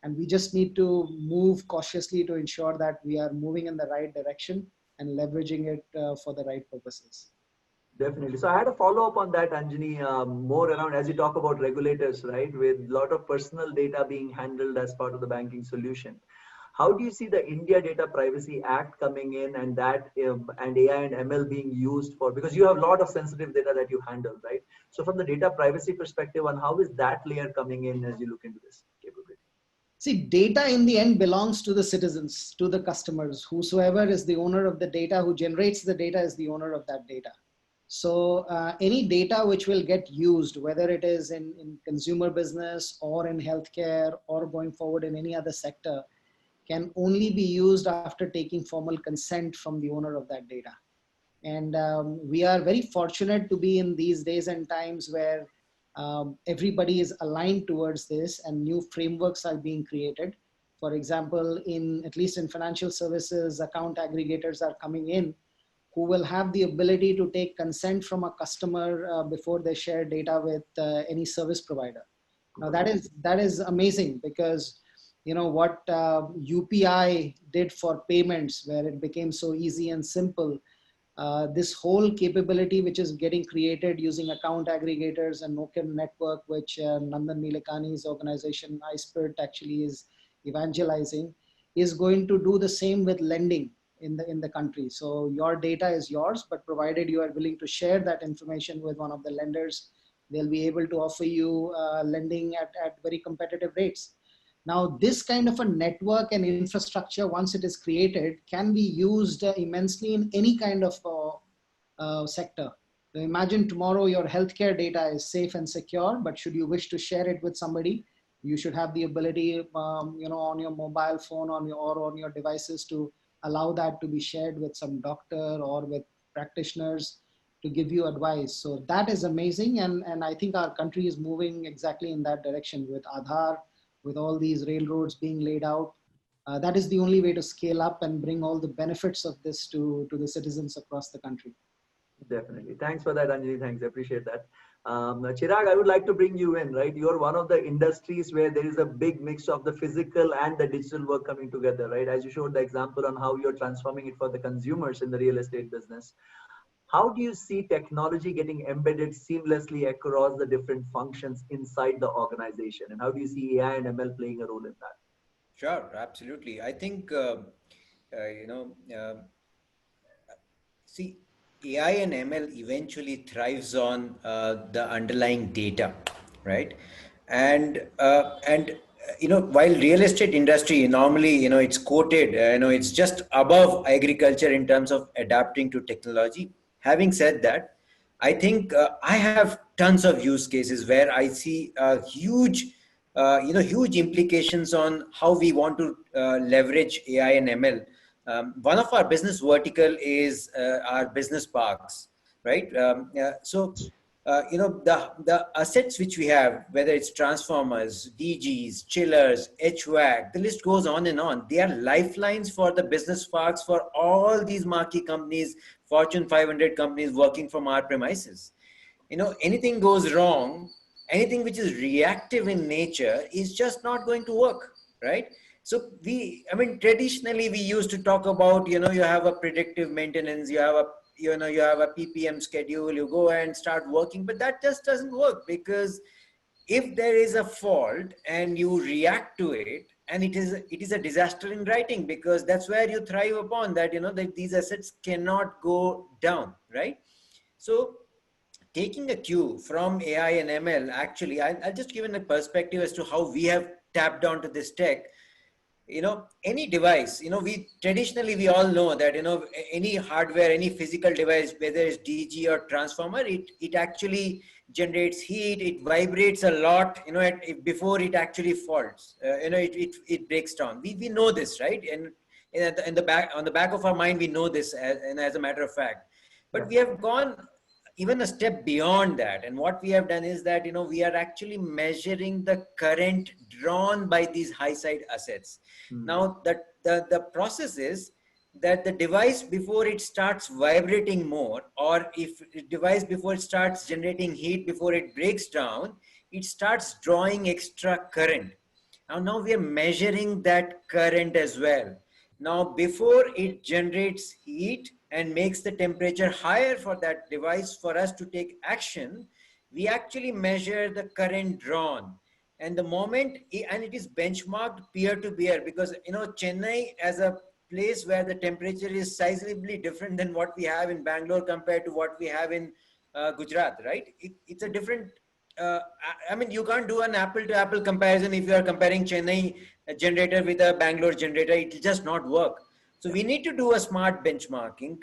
And we just need to move cautiously to ensure that we are moving in the right direction and leveraging it for the right purposes.
Definitely. So I had a follow-up on that, Anjani, more around as you talk about regulators, right, with a lot of personal data being handled as part of the banking solution. How do you see the India Data Privacy Act coming in, and that and AI and ML being used for, because you have a lot of sensitive data that you handle, right? So from the data privacy perspective, and how is that layer coming in as you look into this capability?
See, data in the end belongs to the citizens, to the customers. Whosoever is the owner of the data, who generates the data, is the owner of that data. So any data which will get used, whether it is in consumer business or in healthcare or going forward in any other sector, can only be used after taking formal consent from the owner of that data. And we are very fortunate to be in these days and times where everybody is aligned towards this and new frameworks are being created. For example, at least in financial services, account aggregators are coming in who will have the ability to take consent from a customer before they share data with any service provider. Now that is amazing, because what UPI did for payments, where it became so easy and simple. This whole capability which is getting created using account aggregators and Nokia network, which Nandan Nilekani's organization iSpirit actually is evangelizing, is going to do the same with lending in the country. So your data is yours, but provided you are willing to share that information with one of the lenders, they'll be able to offer you lending at very competitive rates. Now, this kind of a network and infrastructure, once it is created, can be used immensely in any kind of sector. So imagine tomorrow your healthcare data is safe and secure, but should you wish to share it with somebody, you should have the ability, on your mobile phone or on your devices to allow that to be shared with some doctor or with practitioners to give you advice. So that is amazing. And I think our country is moving exactly in that direction with Aadhaar, with all these railroads being laid out. That is the only way to scale up and bring all the benefits of this to the citizens across the country.
Definitely. Thanks for that, Anjali. Thanks. I appreciate that. Chirag, I would like to bring you in, right? You're one of the industries where there is a big mix of the physical and the digital work coming together, right? As you showed the example on how you're transforming it for the consumers in the real estate business. How do you see technology getting embedded seamlessly across the different functions inside the organization? And how do you see AI and ML playing a role in that?
Sure, absolutely. I think, see, AI and ML eventually thrives on the underlying data, right? And while real estate industry normally, it's quoted, it's just above agriculture in terms of adapting to technology. Having said that, I think I have tons of use cases where I see huge implications on how we want to leverage AI and ML. One of our business vertical is our business parks, right? The assets which we have, whether it's transformers, DGs, chillers, HVAC, the list goes on and on. They are lifelines for the business parks for all these marquee companies, Fortune 500 companies working from our premises. Anything goes wrong, anything which is reactive in nature is just not going to work, right? So traditionally we used to talk about, you have a predictive maintenance, you have a PPM schedule, you go and start working, but that just doesn't work, because if there is a fault and you react to it, and it is a disaster in writing, because that's where you thrive upon that, that these assets cannot go down, right? So taking a cue from AI and ML, actually, I'll just give a perspective as to how we have tapped onto this tech. Any device, we traditionally all know that, any hardware, any physical device, whether it's DG or transformer, it actually generates heat, it vibrates a lot, before it actually faults, it breaks down. We know this, right? And on the back of our mind, we know this as a matter of fact. But we have gone even a step beyond that. And what we have done is that, we are actually measuring the current drawn by these high side assets. Now, the process is that the device, before it starts vibrating more, or if the device, before it starts generating heat, before it breaks down, it starts drawing extra current. Now we are measuring that current as well. Now, before it generates heat and makes the temperature higher for that device for us to take action, we actually measure the current drawn. And the moment, and it is benchmarked peer to peer, because, Chennai as a place where the temperature is sizably different than what we have in Bangalore compared to what we have in Gujarat, right? It's a different, you can't do an apple to apple comparison if you are comparing Chennai generator with a Bangalore generator. It will just not work. So we need to do a smart benchmarking,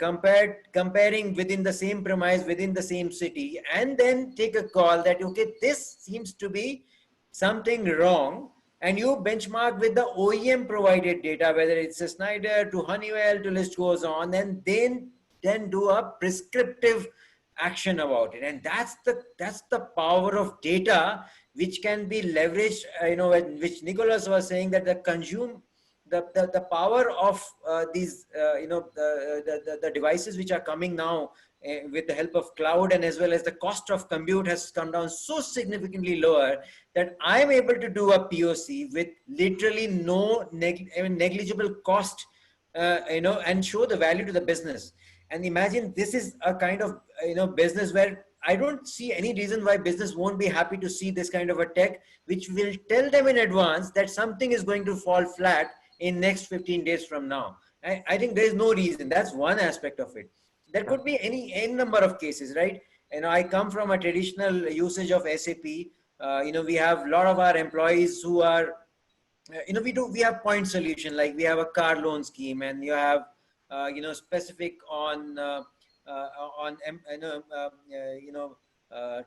comparing within the same premise, within the same city, and then take a call that, okay, this seems to be something wrong, and you benchmark with the OEM provided data, whether it's a Schneider to Honeywell to list goes on, and then do a prescriptive action about it. And that's the power of data, which can be leveraged, which Nicholas was saying, that the power of these the devices which are coming now with the help of cloud, and as well as the cost of compute has come down so significantly lower, that I'm able to do a POC with literally no negligible cost, and show the value to the business. And imagine, this is a kind of business where I don't see any reason why business won't be happy to see this kind of a tech, which will tell them in advance that something is going to fall flat in next 15 days from now. I think there is no reason. That's one aspect of it. There could be any number of cases, right? I come from a traditional usage of SAP. We have a lot of our employees who are, we have point solution, like we have a car loan scheme, and you have, specific on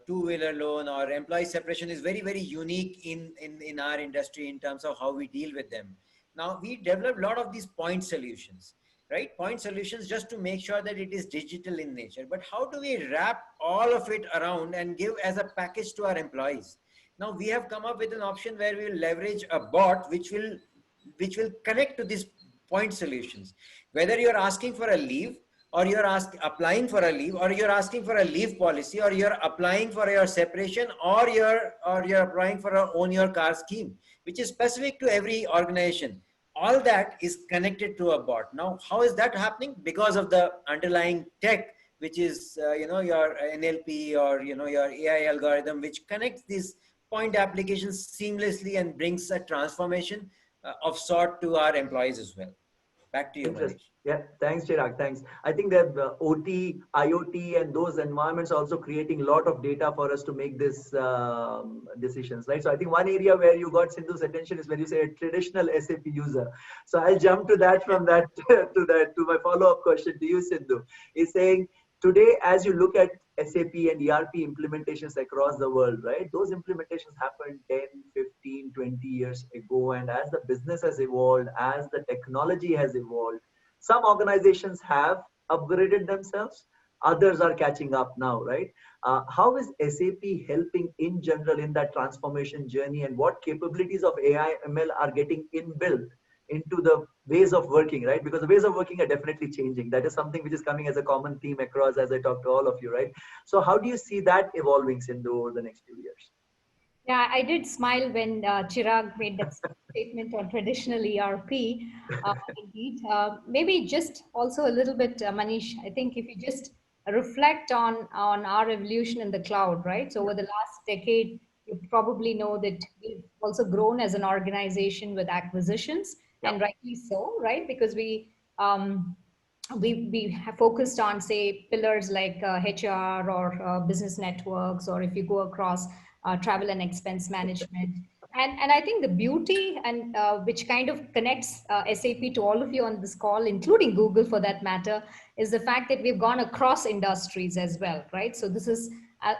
two-wheeler loan, or employee separation is very, very unique in our industry in terms of how we deal with them. Now, we develop a lot of these point solutions, right? Point solutions just to make sure that it is digital in nature. But how do we wrap all of it around and give as a package to our employees? Now, we have come up with an option where we will leverage a bot which will connect to these point solutions. Whether you're asking for a leave, or you're applying for a leave, or you're asking for a leave policy, or you're applying for your separation, or you're applying for a own your car scheme, which is specific to every organization. All that is connected to a bot. Now, how is that happening? Because of the underlying tech, which is your NLP, or your AI algorithm, which connects these point applications seamlessly and brings a transformation of sort to our employees as well. Back to you, Manish.
Yeah, thanks, Chirag. Thanks. I think that OT, IoT, and those environments are also creating a lot of data for us to make this decisions, right? So I think one area where you got Sindhu's attention is when you say a traditional SAP user. So I'll jump to that from that to my follow-up question to you, Sindhu. Is saying, today, as you look at SAP and ERP implementations across the world, right? Those implementations happened 10, 15, 20 years ago. And as the business has evolved, as the technology has evolved, some organizations have upgraded themselves. Others are catching up now, right? How is SAP helping in general in that transformation journey, and what capabilities of AI, ML are getting inbuilt into the ways of working, right? Because the ways of working are definitely changing. That is something which is coming as a common theme across as I talk to all of you, right? So how do you see that evolving, Sindhu, over the next few years?
Yeah, I did smile when Chirag made that statement on traditional ERP. Indeed, maybe just also a little bit, Manish. I think if you just reflect on our evolution in the cloud, right? So over the last decade, you probably know that we've also grown as an organization with acquisitions, and rightly so, right? Because we have focused on, say, pillars like HR, or business networks, or if you go across travel and expense management. And I think the beauty, and which kind of connects SAP to all of you on this call, including Google for that matter, is the fact that we've gone across industries as well, right? So this is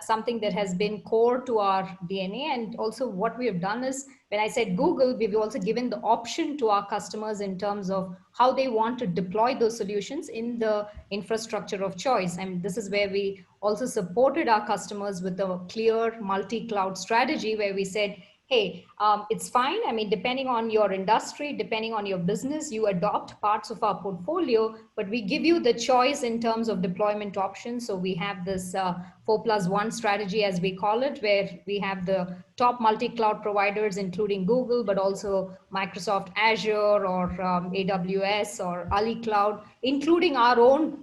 something that has been core to our DNA. And also what we have done is, when I said Google, we've also given the option to our customers in terms of how they want to deploy those solutions in the infrastructure of choice. And this is where we also supported our customers with a clear multi-cloud strategy, where we said, hey, it's fine. I mean, depending on your industry, depending on your business, you adopt parts of our portfolio, but we give you the choice in terms of deployment options. So we have this 4+1 strategy, as we call it, where we have the top multi-cloud providers, including Google, but also Microsoft Azure, or AWS, or Ali Cloud, including our own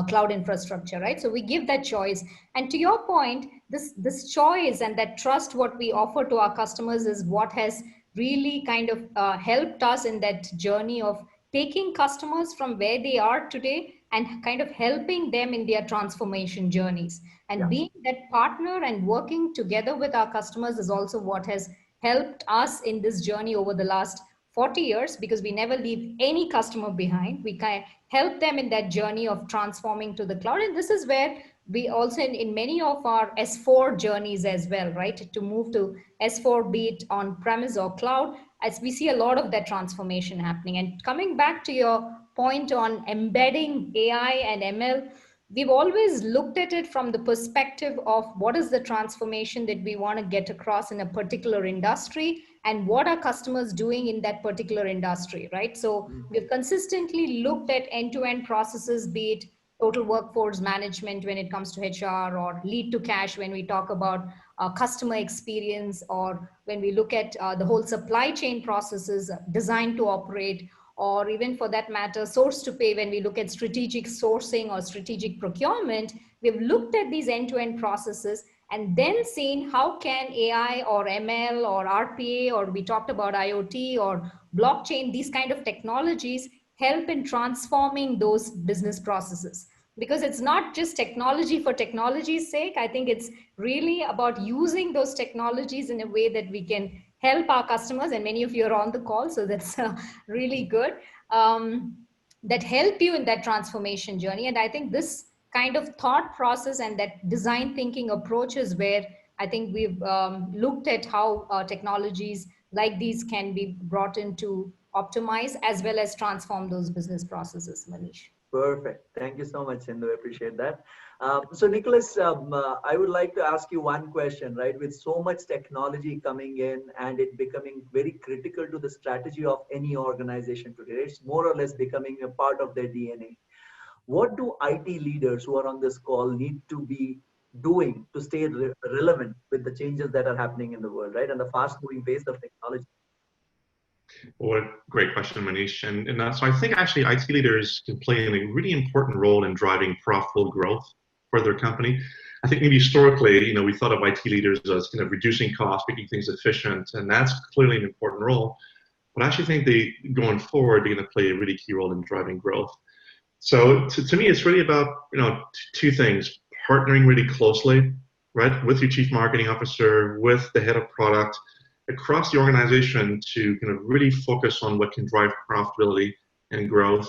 cloud infrastructure, right? So we give that choice. And to your point, this choice and that trust, what we offer to our customers, is what has really kind of helped us in that journey of taking customers from where they are today and kind of helping them in their transformation journeys. And being that partner and working together with our customers is also what has helped us in this journey over the last 40 years, because we never leave any customer behind. We kind of help them in that journey of transforming to the cloud. And this is where we also in many of our S4 journeys as well, right? To move to S4, be it on premise or cloud, as we see a lot of that transformation happening. And coming back to your point on embedding AI and ML, we've always looked at it from the perspective of what is the transformation that we want to get across in a particular industry and what are customers doing in that particular industry, right? So we've consistently looked at end-to-end processes, be it total workforce management when it comes to HR, or lead to cash when we talk about customer experience, or when we look at the whole supply chain processes designed to operate, or even for that matter, source to pay, when we look at strategic sourcing or strategic procurement. We've looked at these end-to-end processes and then seen how can AI or ML or RPA, or we talked about IoT or blockchain, these kind of technologies help in transforming those business processes. Because it's not just technology for technology's sake. I think it's really about using those technologies in a way that we can help our customers, and many of you are on the call, so that's really good, that help you in that transformation journey. And I think this kind of thought process and that design thinking approach is where I think we've looked at how technologies like these can be brought in to optimize as well as transform those business processes, Manish.
Perfect. Thank you so much, Sindhu. I appreciate that. So, Nicholas, I would like to ask you one question, right? With so much technology coming in and it becoming very critical to the strategy of any organization today, it's more or less becoming a part of their DNA. What do IT leaders who are on this call need to be doing to stay relevant with the changes that are happening in the world, right? And the fast moving pace of technology?
What a great question, Manish. And so I think actually IT leaders can play a really important role in driving profitable growth for their company. I think maybe historically, we thought of IT leaders as kind of reducing costs, making things efficient, and that's clearly an important role. But I actually think going forward, they're going to play a really key role in driving growth. So to me, it's really about two things: partnering really closely, right, with your chief marketing officer, with the head of product, across the organization to kind of really focus on what can drive profitability and growth.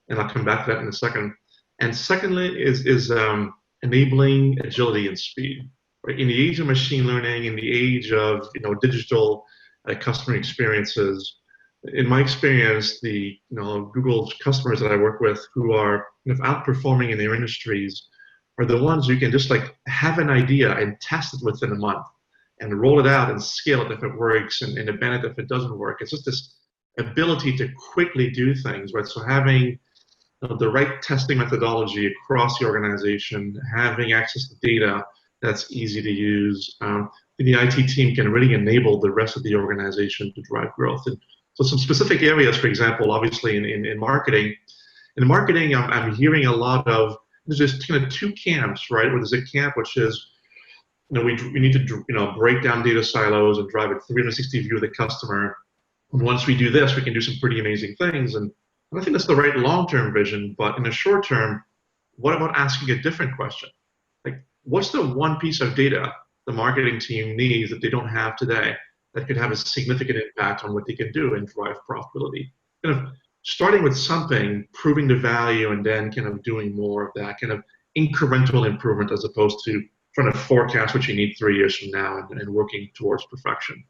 And I'll come back to that in a second. And secondly is enabling agility and speed. Right? In the age of machine learning, in the age of digital customer experiences, in my experience, the Google customers that I work with who are kind of outperforming in their industries are the ones who can just like have an idea and test it within a month and roll it out and scale it if it works and abandon it if it doesn't work. It's just this ability to quickly do things, right? So having the right testing methodology across the organization, having access to data that's easy to use, the IT team can really enable the rest of the organization to drive growth. And so some specific areas, for example, obviously in marketing. In marketing, I'm hearing a lot of, there's just kind of two camps, right? Where there's a camp which is, we need to break down data silos and drive a 360 view of the customer. And once we do this, we can do some pretty amazing things. And I think that's the right long-term vision. But in the short term, what about asking a different question? Like, what's the one piece of data the marketing team needs that they don't have today that could have a significant impact on what they can do and drive profitability? Kind of starting with something, proving the value, and then kind of doing more of that kind of incremental improvement as opposed to trying to forecast what you need 3 years from now and working towards perfection.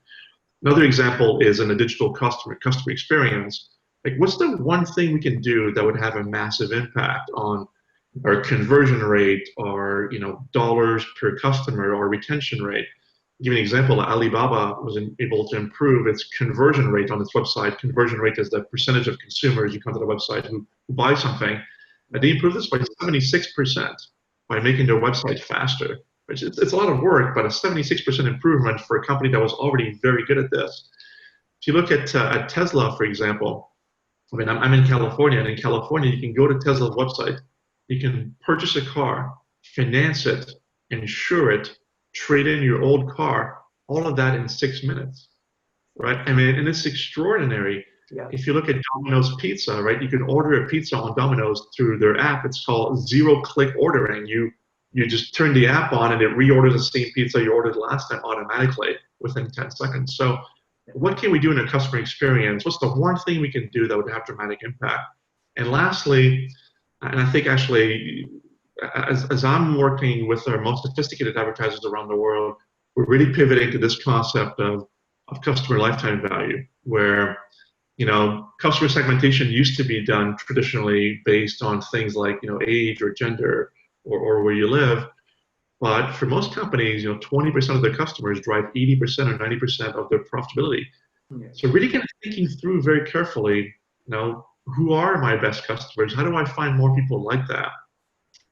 Another example is in the digital customer experience. Like, what's the one thing we can do that would have a massive impact on our conversion rate, or dollars per customer, or retention rate? I'll give you an example. Alibaba was able to improve its conversion rate on its website. Conversion rate is the percentage of consumers who come to the website who buy something. And they improved this by 76% by making their website faster. It's a lot of work, but a 76% improvement for a company that was already very good at this. If you look at Tesla, for example, I mean, I'm in California, and in California, you can go to Tesla's website, you can purchase a car, finance it, insure it, trade in your old car, all of that in 6 minutes, right? I mean, and it's extraordinary. Yeah. If you look at Domino's Pizza, right, you can order a pizza on Domino's through their app. It's called zero-click ordering. You just turn the app on and it reorders the same pizza you ordered last time automatically within 10 seconds. So what can we do in a customer experience? What's the one thing we can do that would have dramatic impact? And lastly, and I think actually as I'm working with our most sophisticated advertisers around the world, we're really pivoting to this concept of customer lifetime value, where customer segmentation used to be done traditionally based on things like age or gender or where you live. But for most companies, 20% of their customers drive 80% or 90% of their profitability.
Yeah.
So really kind of thinking through very carefully, who are my best customers? How do I find more people like that?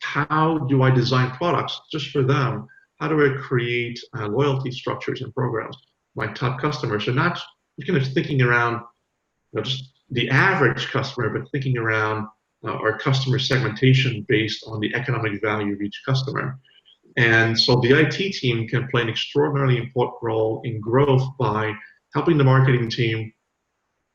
How do I design products just for them? How do I create loyalty structures and programs for my top customers? So not just kind of thinking around just the average customer, but thinking around our customer segmentation based on the economic value of each customer. And so the IT team can play an extraordinarily important role in growth by helping the marketing team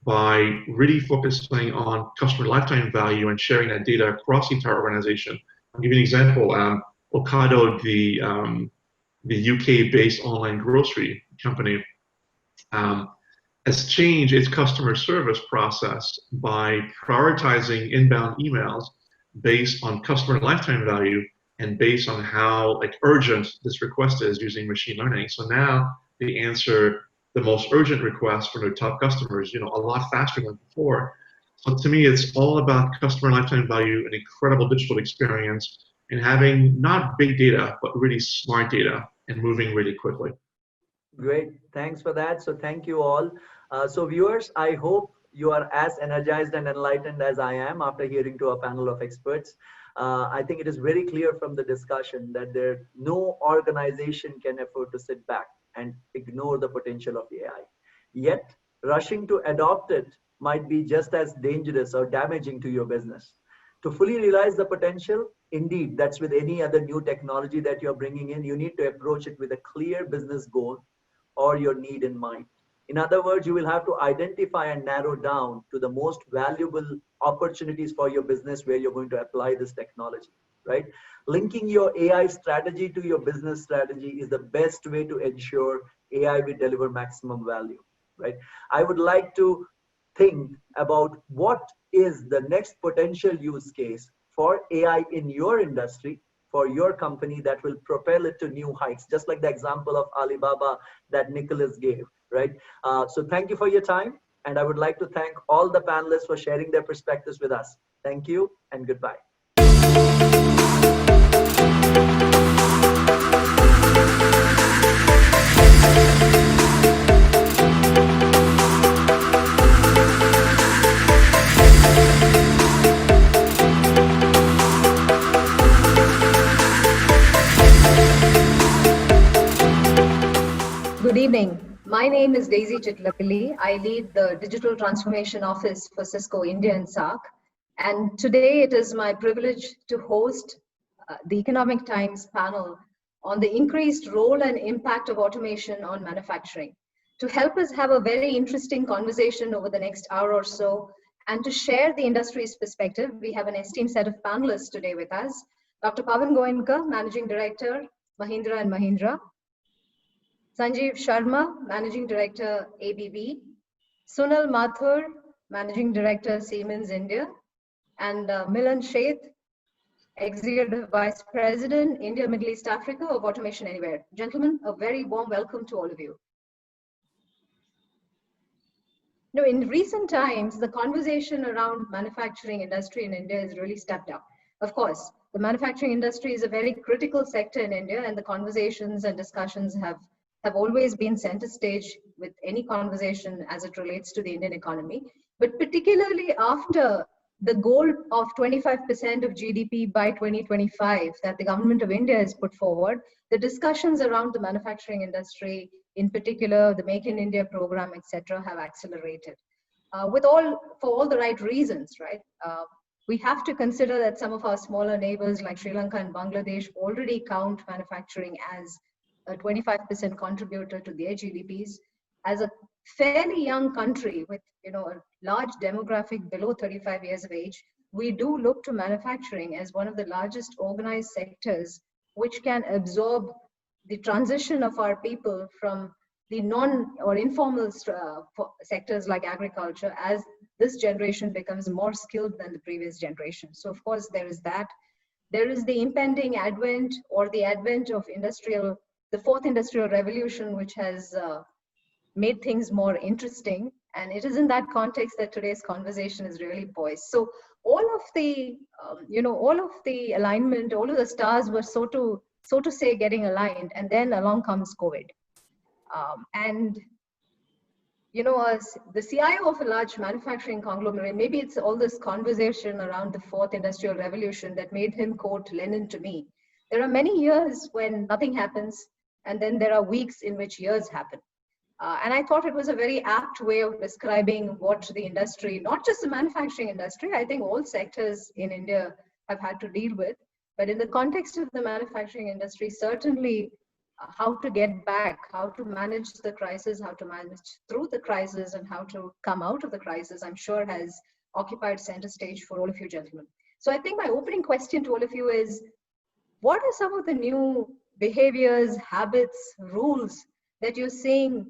by really focusing on customer lifetime value and sharing that data across the entire organization. I'll give you an example. Ocado, the UK-based online grocery company, has changed its customer service process by prioritizing inbound emails based on customer lifetime value and based on how urgent this request is using machine learning. So now they answer the most urgent requests from their top customers, a lot faster than before. So to me, it's all about customer lifetime value, an incredible digital experience, and having not big data, but really smart data and moving really quickly.
Great, thanks for that. So thank you all. So viewers, I hope you are as energized and enlightened as I am after hearing to a panel of experts. I think it is very clear from the discussion that no organization can afford to sit back and ignore the potential of AI. Yet, rushing to adopt it might be just as dangerous or damaging to your business. To fully realize the potential, indeed, that's with any other new technology that you're bringing in, you need to approach it with a clear business goal or your need in mind. In other words, you will have to identify and narrow down to the most valuable opportunities for your business where you're going to apply this technology, right? Linking your AI strategy to your business strategy is the best way to ensure AI will deliver maximum value, right? I would like to think about what is the next potential use case for AI in your industry, for your company, that will propel it to new heights, just like the example of Alibaba that Nicholas gave, right? So thank you for your time. And I would like to thank all the panelists for sharing their perspectives with us. Thank you and goodbye.
Good evening. My name is Daisy Chitlapilli. I lead the Digital Transformation Office for Cisco India and SAARC. And today it is my privilege to host the Economic Times panel on the increased role and impact of automation on manufacturing. To help us have a very interesting conversation over the next hour or so, and to share the industry's perspective, we have an esteemed set of panelists today with us. Dr. Pavan Goenka, Managing Director, Mahindra & Mahindra. Sanjeev Sharma, Managing Director, ABB, Sunal Mathur, Managing Director, Siemens India, and Milan Sheth, Executive Vice President, India, Middle East, Africa of Automation Anywhere. Gentlemen, a very warm welcome to all of you. Now, in recent times, the conversation around manufacturing industry in India has really stepped up. Of course, the manufacturing industry is a very critical sector in India, and the conversations and discussions have always been center stage with any conversation as it relates to the Indian economy. But particularly after the goal of 25% of GDP by 2025 that the government of India has put forward, the discussions around the manufacturing industry, in particular the Make in India program, etc., have accelerated. For all the right reasons, right? We have to consider that some of our smaller neighbors like Sri Lanka and Bangladesh already count manufacturing as a 25% contributor to their GDPs. As a fairly young country with a large demographic below 35 years of age, we do look to manufacturing as one of the largest organized sectors which can absorb the transition of our people from the non or informal sectors like agriculture as this generation becomes more skilled than the previous generation. So of course there is that. there is the impending advent or the advent of the fourth industrial revolution, which has made things more interesting. And it is in that context that today's conversation is really poised. So all of the, all of the alignment, all of the stars were so to say getting aligned, and then along comes COVID. And as the CIO of a large manufacturing conglomerate, maybe it's all this conversation around the fourth industrial revolution that made him quote Lenin to me. There are many years when nothing happens, and then there are weeks in which years happen. And I thought it was a very apt way of describing what the industry, not just the manufacturing industry, I think all sectors in India have had to deal with. But in the context of the manufacturing industry, certainly how to get back, how to manage the crisis, how to manage through the crisis, and how to come out of the crisis, I'm sure has occupied center stage for all of you gentlemen. So I think my opening question to all of you is, what are some of the new behaviors, habits, rules that you're seeing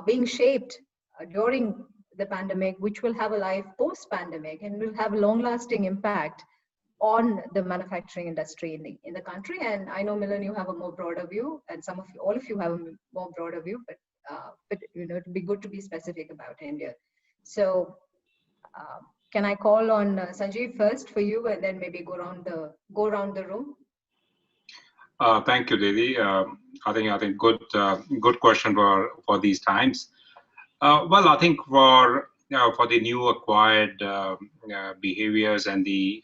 being shaped during the pandemic, which will have a life post-pandemic and will have a long-lasting impact on the manufacturing industry in the country? And I know, Milan, you have a more broader view, and all of you have a more broader view, but it'd be good to be specific about India. So can I call on Sanjeev first for you, and then maybe go around the room?
Thank you, Lily. I think good question for these times. Well, I think for the new acquired behaviors and the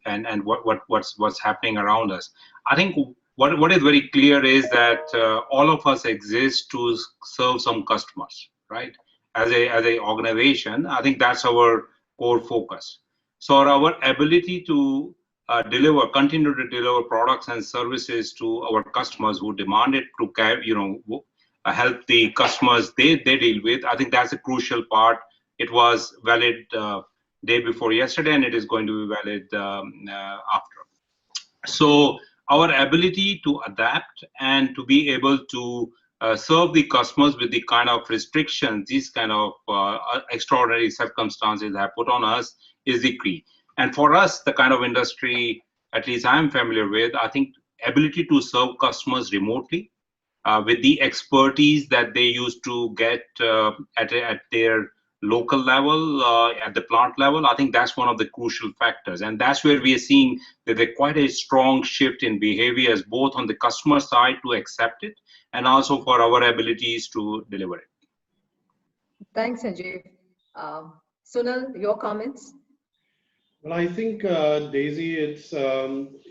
and what's happening around us, I think what is very clear is that all of us exist to serve some customers, right? As a organization, I think that's our core focus. So our ability to continue to deliver products and services to our customers who demand it, to help the customers they deal with, I think that's a crucial part. It was valid day before yesterday, and it is going to be valid after. So our ability to adapt and to be able to serve the customers with the kind of restrictions, these kind of extraordinary circumstances have put on us is the key. And for us, the kind of industry, at least I'm familiar with, I think ability to serve customers remotely with the expertise that they used to get at their local level, at the plant level, I think that's one of the crucial factors. And that's where we are seeing that there's quite a strong shift in behaviors, both on the customer side to accept it, and also for our abilities to deliver it.
Thanks, Sanjeev. Sunal, your comments?
Well, I think, Daisy, it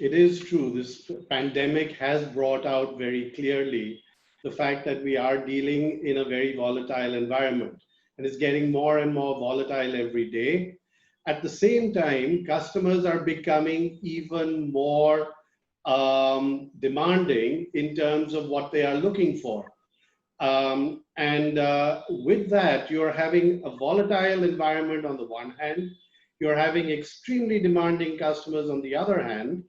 is true. This pandemic has brought out very clearly the fact that we are dealing in a very volatile environment, and it's getting more and more volatile every day. At the same time, customers are becoming even more demanding in terms of what they are looking for. With that, you're having a volatile environment on the one hand, you're having extremely demanding customers on the other hand.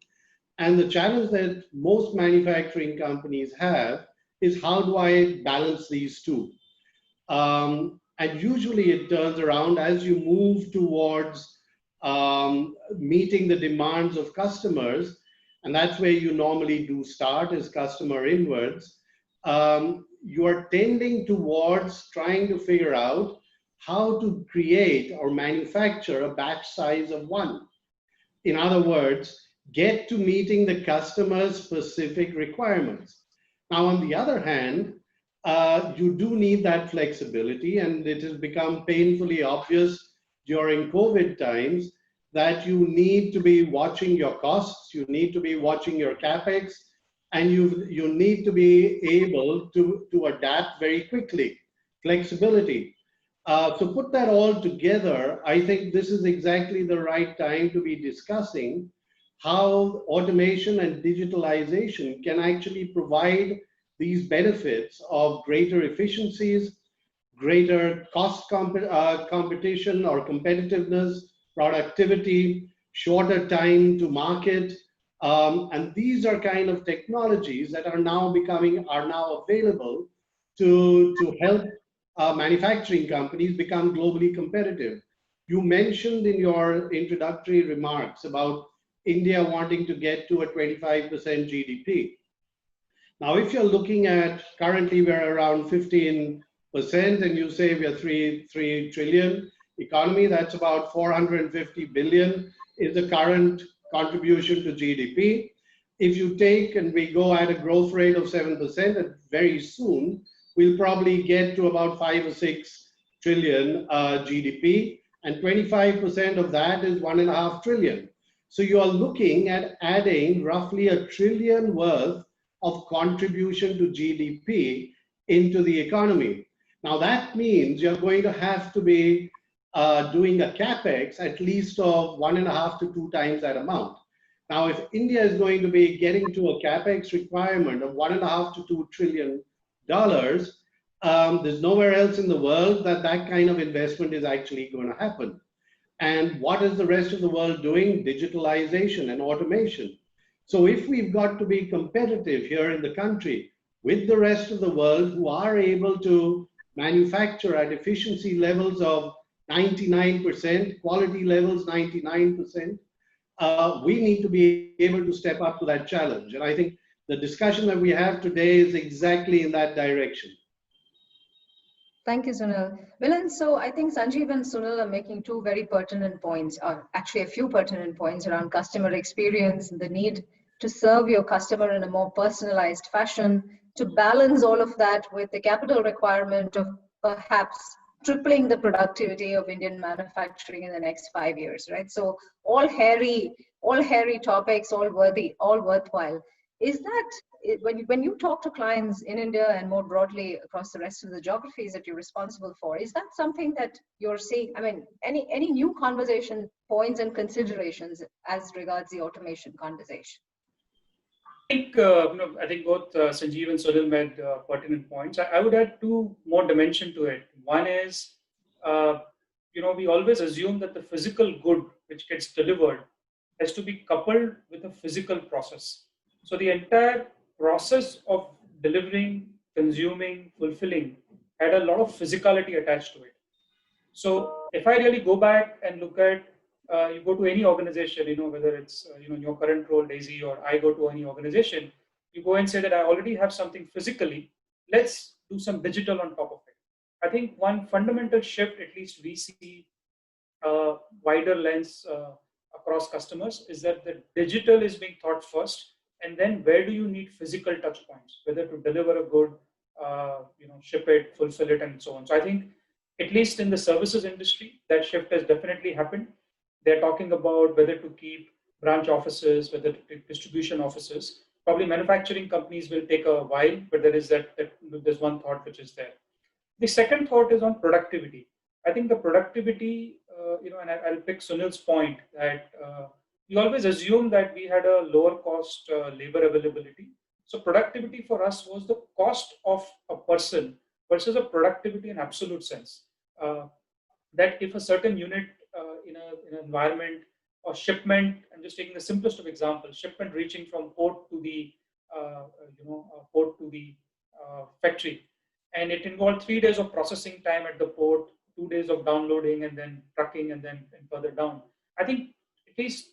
And the challenge that most manufacturing companies have is, how do I balance these two? And usually it turns around as you move towards meeting the demands of customers. And that's where you normally do start, is customer inwards. You are tending towards trying to figure out how to create or manufacture a batch size of one. In other words, get to meeting the customer's specific requirements. Now, on the other hand, you do need that flexibility, and it has become painfully obvious during COVID times that you need to be watching your costs, you need to be watching your CapEx, and you need to be able to adapt very quickly. Flexibility. So put that all together, I think this is exactly the right time to be discussing how automation and digitalization can actually provide these benefits of greater efficiencies, greater cost competition or competitiveness, productivity, shorter time to market. And these are kind of technologies that are now available to help manufacturing companies become globally competitive. You mentioned in your introductory remarks about India wanting to get to a 25% GDP. Now, if you're looking at currently we're around 15%, and you say we're 3 trillion economy, that's about 450 billion is the current contribution to GDP. If you take and we go at a growth rate of 7%, and very soon we'll probably get to about 5 or 6 trillion GDP, and 25% of that is 1.5 trillion. So you are looking at adding roughly $1 trillion worth of contribution to GDP into the economy. Now that means you're going to have to be doing a capex at least of 1.5 to 2 times that amount. Now, if India is going to be getting to a capex requirement of 1.5 to 2 trillion dollars, there's nowhere else in the world that that kind of investment is actually going to happen. And what is the rest of the world doing? Digitalization and automation. So if we've got to be competitive here in the country with the rest of the world who are able to manufacture at efficiency levels of 99%, quality levels 99%, we need to be able to step up to that challenge. And I think the discussion that we have today is exactly in that direction.
Thank you, Sunil. Villain, so I think Sanjeev and Sunil are making two very pertinent points, or actually a few pertinent points around customer experience, the need to serve your customer in a more personalized fashion, to balance all of that with the capital requirement of perhaps tripling the productivity of Indian manufacturing in the next 5 years, right? So all hairy topics, all worthwhile. Is that, when you talk to clients in India and more broadly across the rest of the geographies that you're responsible for, is that something that you're seeing? I mean, any new conversation points and considerations as regards the automation conversation?
I think both Sanjeev and Sunil made pertinent points. I would add two more dimensions to it. One is, we always assume that the physical good which gets delivered has to be coupled with a physical process. So the entire process of delivering, consuming, fulfilling had a lot of physicality attached to it. So if I really go back and look at, you go to any organization, whether it's in your current role, Daisy, or I go to any organization, you go and say that I already have something physically, let's do some digital on top of it. I think one fundamental shift, at least we see wider lens across customers, is that the digital is being thought first, and then where do you need physical touch points, whether to deliver a good, ship it, fulfill it, and so on. So I think, at least in the services industry, that shift has definitely happened. They're talking about whether to keep branch offices, whether to keep distribution offices. Probably manufacturing companies will take a while, but there's one thought which is there. The second thought is on productivity. I think the productivity, and I'll pick Sunil's point that we always assume that we had a lower cost labor availability. So productivity for us was the cost of a person versus a productivity in absolute sense. That if a certain unit in an environment or shipment, I'm just taking the simplest of examples, shipment reaching from port to the factory, and it involved 3 days of processing time at the port, 2 days of downloading, and then trucking, and then further down. I think at least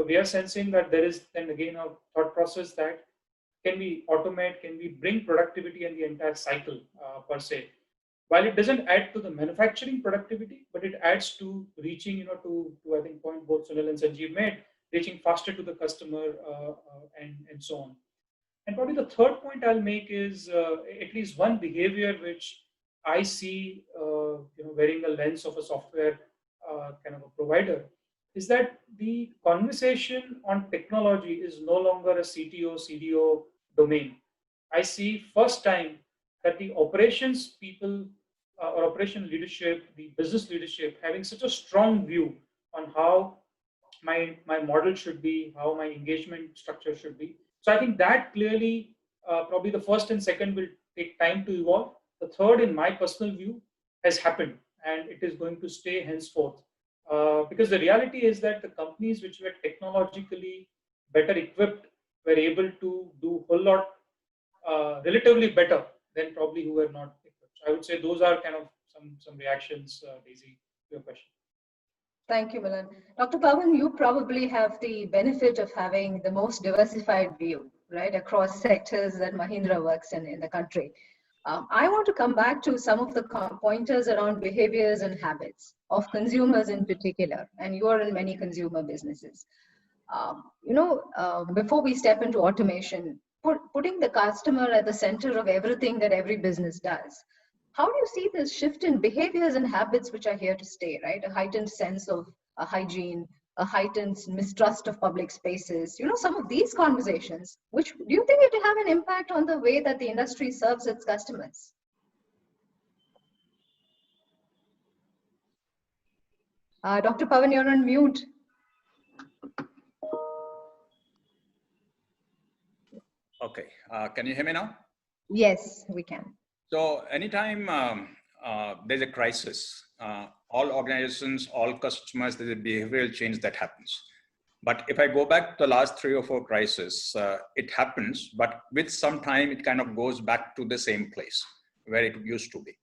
we are sensing that there is then again a thought process that can we automate, can we bring productivity in the entire cycle per se. While it doesn't add to the manufacturing productivity, but it adds to reaching, to I think point both Sunil and Sanjeev made, reaching faster to the customer and so on. And probably the third point I'll make is at least one behavior which I see, wearing the lens of a software kind of a provider, is that the conversation on technology is no longer a CTO, CDO domain. I see first time that the operations people or operation leadership, the business leadership, having such a strong view on how my model should be, how my engagement structure should be. So I think that clearly, probably the first and second will take time to evolve. The third, in my personal view, has happened, and it is going to stay henceforth. Because the reality is that the companies which were technologically better equipped were able to do a whole lot relatively better than probably who were not equipped. So I would say those are kind of some reactions, Daisy, to your question.
Thank you, Milan. Dr. Pawan, you probably have the benefit of having the most diversified view, right, across sectors that Mahindra works in the country. I want to come back to some of the pointers around behaviors and habits of consumers in particular, and you are in many consumer businesses. Before we step into automation, putting the customer at the center of everything that every business does. How do you see this shift in behaviors and habits which are here to stay, right? A heightened sense of hygiene, a heightened mistrust of public spaces, some of these conversations, which do you think it will have an impact on the way that the industry serves its customers? Dr. Pawan, you're on mute.
Okay, can you hear me now?
Yes, we can.
So anytime there's a crisis, all organizations, all customers, there's a behavioral change that happens. But if I go back to the last 3 or 4 crises, it happens, but with some time, it kind of goes back to the same place where it used to be.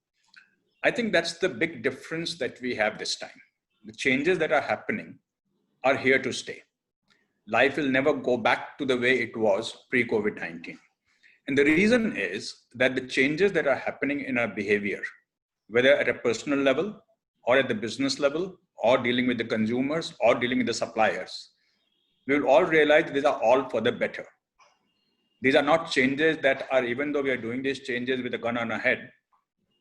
I think that's the big difference that we have this time. The changes that are happening are here to stay. Life will never go back to the way it was pre-COVID-19. And the reason is that the changes that are happening in our behavior, whether at a personal level or at the business level, or dealing with the consumers or dealing with the suppliers, we will all realize these are all for the better. These are not changes that are, even though we are doing these changes with a gun on our head,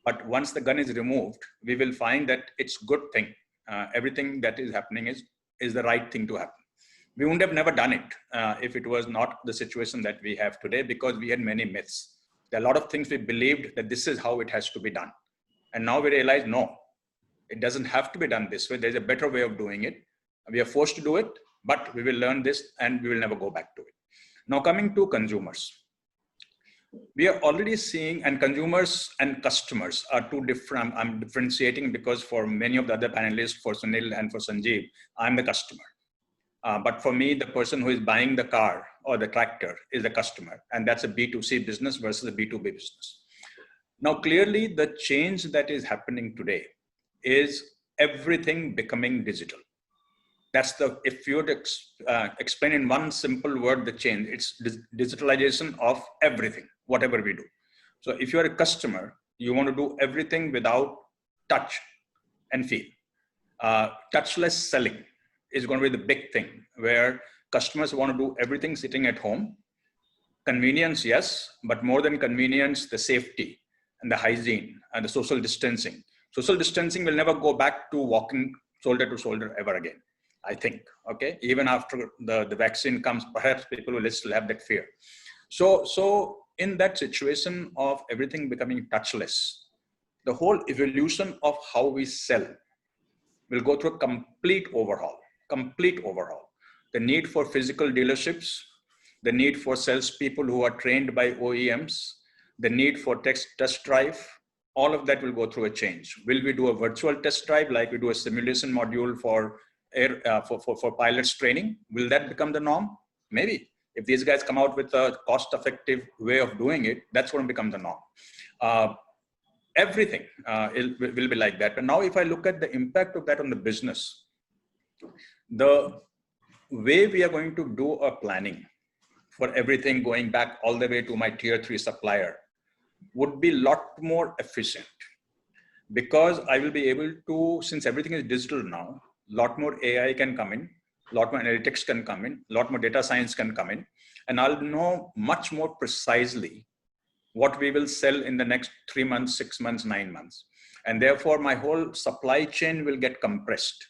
but once the gun is removed, we will find that it's a good thing. Everything that is happening is the right thing to happen. We wouldn't have never done it if it was not the situation that we have today, because we had many myths. There are a lot of things we believed that this is how it has to be done. And now we realize, no, it doesn't have to be done this way. There's a better way of doing it. We are forced to do it, but we will learn this and we will never go back to it. Now coming to consumers. We are already seeing, and consumers and customers are two different. I'm differentiating because for many of the other panelists, for Sunil and for Sanjeev, I'm the customer. But for me, the person who is buying the car or the tractor is the customer. And that's a B2C business versus a B2B business. Now, clearly the change that is happening today is everything becoming digital. That's if you were to explain in one simple word, the change, it's digitalization of everything, whatever we do. So if you're a customer, you want to do everything without touch and feel. Touchless selling is going to be the big thing, where customers want to do everything sitting at home. Convenience, yes, but more than convenience, the safety and the hygiene and the social distancing. Social distancing will never go back to walking shoulder to shoulder ever again, I think, okay? Even after the vaccine comes, perhaps people will still have that fear. So in that situation of everything becoming touchless, the whole evolution of how we sell will go through a complete overhaul. The need for physical dealerships, the need for salespeople who are trained by OEMs, the need for test drive, all of that will go through a change. Will we do a virtual test drive like we do a simulation module for pilots training? Will that become the norm? Maybe. If these guys come out with a cost-effective way of doing it, that's going to become the norm. Everything will be like that. But now if I look at the impact of that on the business, the way we are going to do our planning for everything going back all the way to my tier 3 supplier would be a lot more efficient, because I will be able to, since everything is digital now, a lot more AI can come in, a lot more analytics can come in, a lot more data science can come in, and I'll know much more precisely what we will sell in the next 3 months, 6 months, 9 months. And therefore my whole supply chain will get compressed.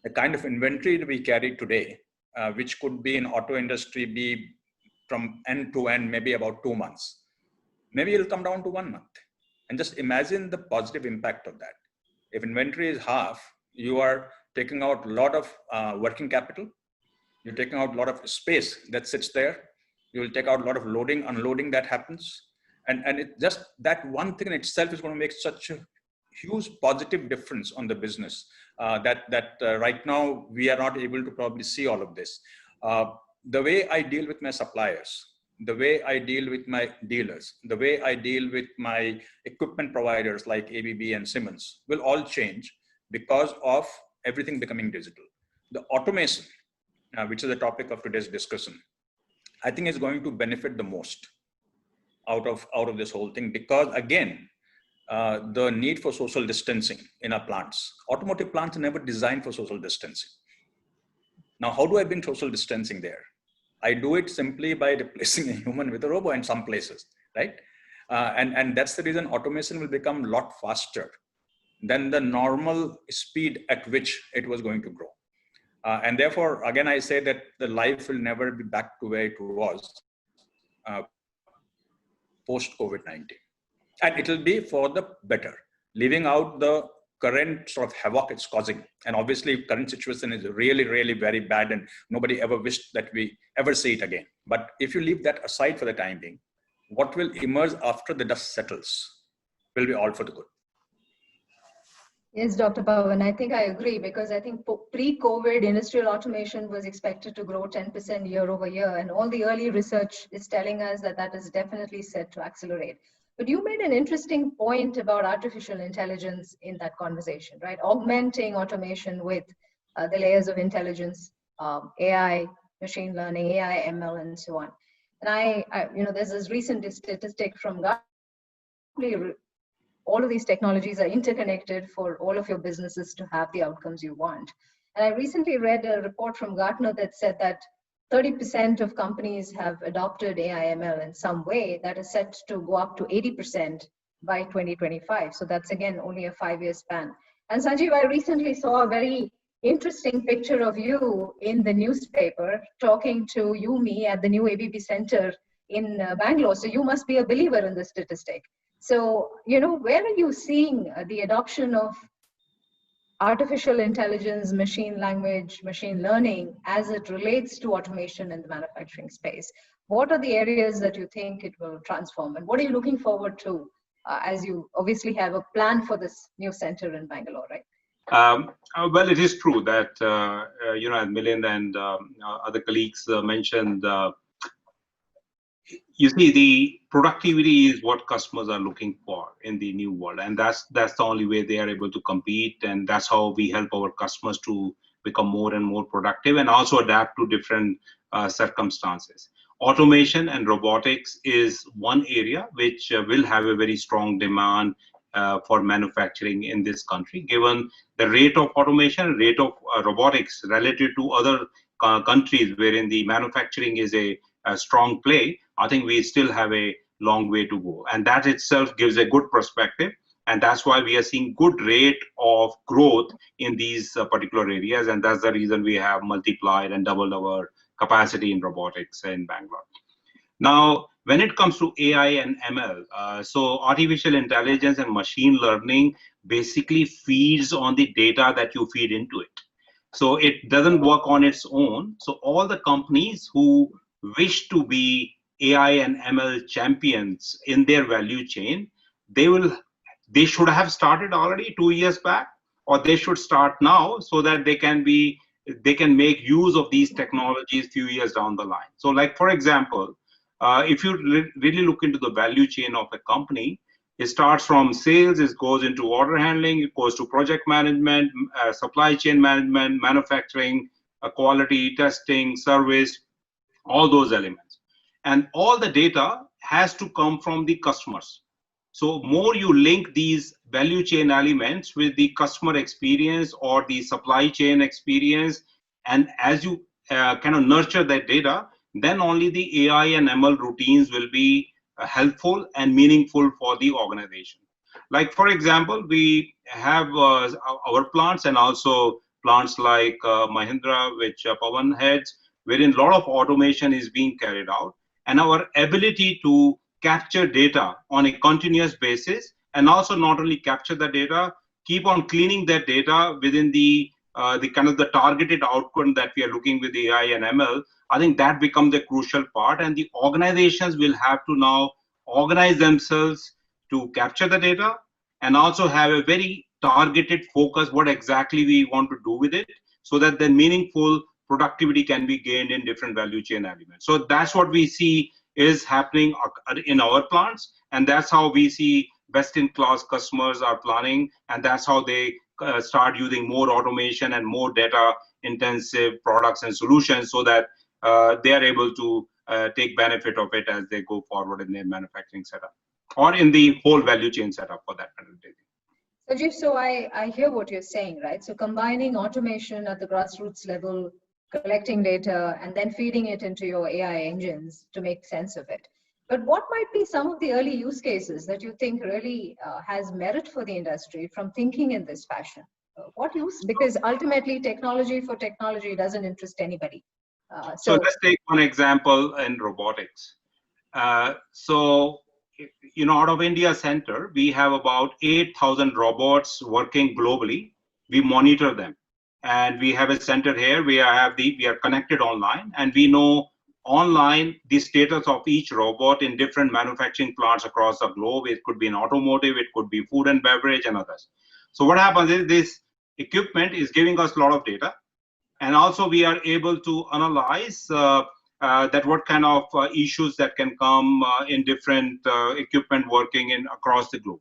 The kind of inventory that we carry today, which could be in auto industry, be from end to end, maybe about 2 months. Maybe it'll come down to 1 month. And just imagine the positive impact of that. If inventory is half, you are taking out a lot of working capital. You're taking out a lot of space that sits there. You will take out a lot of loading, unloading that happens. And it just, that one thing in itself is going to make such a huge positive difference on the business that right now we are not able to probably see all of this. The way I deal with my suppliers, the way I deal with my dealers, the way I deal with my equipment providers like ABB and Siemens will all change because of everything becoming digital. The automation, which is the topic of today's discussion, I think is going to benefit the most out of this whole thing, because again, the need for social distancing in our plants. Automotive plants are never designed for social distancing. Now, how do I bring social distancing there? I do it simply by replacing a human with a robot in some places, right? And that's the reason automation will become a lot faster than the normal speed at which it was going to grow. And therefore, again, I say that the life will never be back to where it was post-COVID-19. And it will be for the better, leaving out the current sort of havoc it's causing. And obviously, current situation is really, really very bad, and nobody ever wished that we ever see it again. But if you leave that aside for the time being, what will emerge after the dust settles will be all for the good.
Yes, Dr. Pawan, I think I agree, because I think pre-COVID industrial automation was expected to grow 10% year over year, and all the early research is telling us that that is definitely set to accelerate. But you made an interesting point about artificial intelligence in that conversation, right? Augmenting automation with the layers of intelligence, AI, machine learning, AI, ML, and so on. And I there's this recent statistic from Gartner. All of these technologies are interconnected for all of your businesses to have the outcomes you want. And I recently read a report from Gartner that said that 30% of companies have adopted AI/ML in some way. That is set to go up to 80% by 2025. So that's, again, only a 5-year span. And Sanjeev, I recently saw a very interesting picture of you in the newspaper talking to Yumi at the new ABB Center in Bangalore. So you must be a believer in this statistic. So, where are you seeing the adoption of artificial intelligence, machine language, machine learning as it relates to automation in the manufacturing space? What are the areas that you think it will transform? And what are you looking forward to as you obviously have a plan for this new center in Bangalore, right?
Well, it is true that, as Milind and other colleagues mentioned, you see, the productivity is what customers are looking for in the new world, and that's the only way they are able to compete, and that's how we help our customers to become more and more productive and also adapt to different circumstances. Automation and robotics is one area which will have a very strong demand for manufacturing in this country, given the rate of automation, rate of robotics relative to other countries wherein the manufacturing is a strong play. I think we still have a long way to go, and that itself gives a good perspective, and that's why we are seeing good rate of growth in these particular areas, and that's the reason we have multiplied and doubled our capacity in robotics in Bangalore. Now, when it comes to AI and ML, so artificial intelligence and machine learning basically feeds on the data that you feed into it. So it doesn't work on its own. So all the companies who wish to be AI and ML champions in their value chain, they should have started already 2 years back, or they should start now so that they can make use of these technologies few years down the line. So, like, for example, if you really look into the value chain of a company, it starts from sales, it goes into order handling, it goes to project management, supply chain management, manufacturing, quality, testing, service, all those elements. And all the data has to come from the customers. So more you link these value chain elements with the customer experience or the supply chain experience, and as you kind of nurture that data, then only the AI and ML routines will be helpful and meaningful for the organization. Like, for example, we have our plants and also plants like Mahindra, which Pawan heads, wherein a lot of automation is being carried out, and our ability to capture data on a continuous basis, and also not only capture the data, keep on cleaning that data within the kind of the targeted outcome that we are looking with AI and ML. I think that becomes a crucial part, and the organizations will have to now organize themselves to capture the data and also have a very targeted focus what exactly we want to do with it, so that the meaningful productivity can be gained in different value chain elements. So that's what we see is happening in our plants, and that's how we see best-in-class customers are planning, and that's how they start using more automation and more data intensive products and solutions so that they are able to take benefit of it as they go forward in their manufacturing setup or in the whole value chain setup for that matter.
Sanjeev, so I hear what you're saying, right? So combining automation at the grassroots level, collecting data, and then feeding it into your AI engines to make sense of it. But what might be some of the early use cases that you think really has merit for the industry from thinking in this fashion? What use? Because ultimately, technology for technology doesn't interest anybody.
So let's take one example in robotics. Out of India Center, we have about 8,000 robots working globally. We monitor them, and we have a center here. We are connected online, and we know online the status of each robot in different manufacturing plants across the globe. It could be in automotive, it could be food and beverage, and others. So what happens is this equipment is giving us a lot of data, and also we are able to analyze that what kind of issues that can come in different equipment working in across the globe.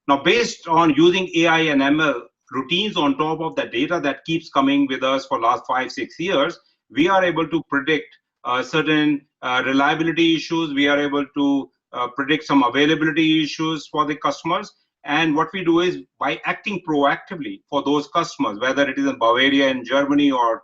Now, based on using AI and ML routines on top of the data that keeps coming with us for last 5-6 years, we are able to predict certain reliability issues. We are able to predict some availability issues for the customers. And what we do is by acting proactively for those customers, whether it is in Bavaria in Germany or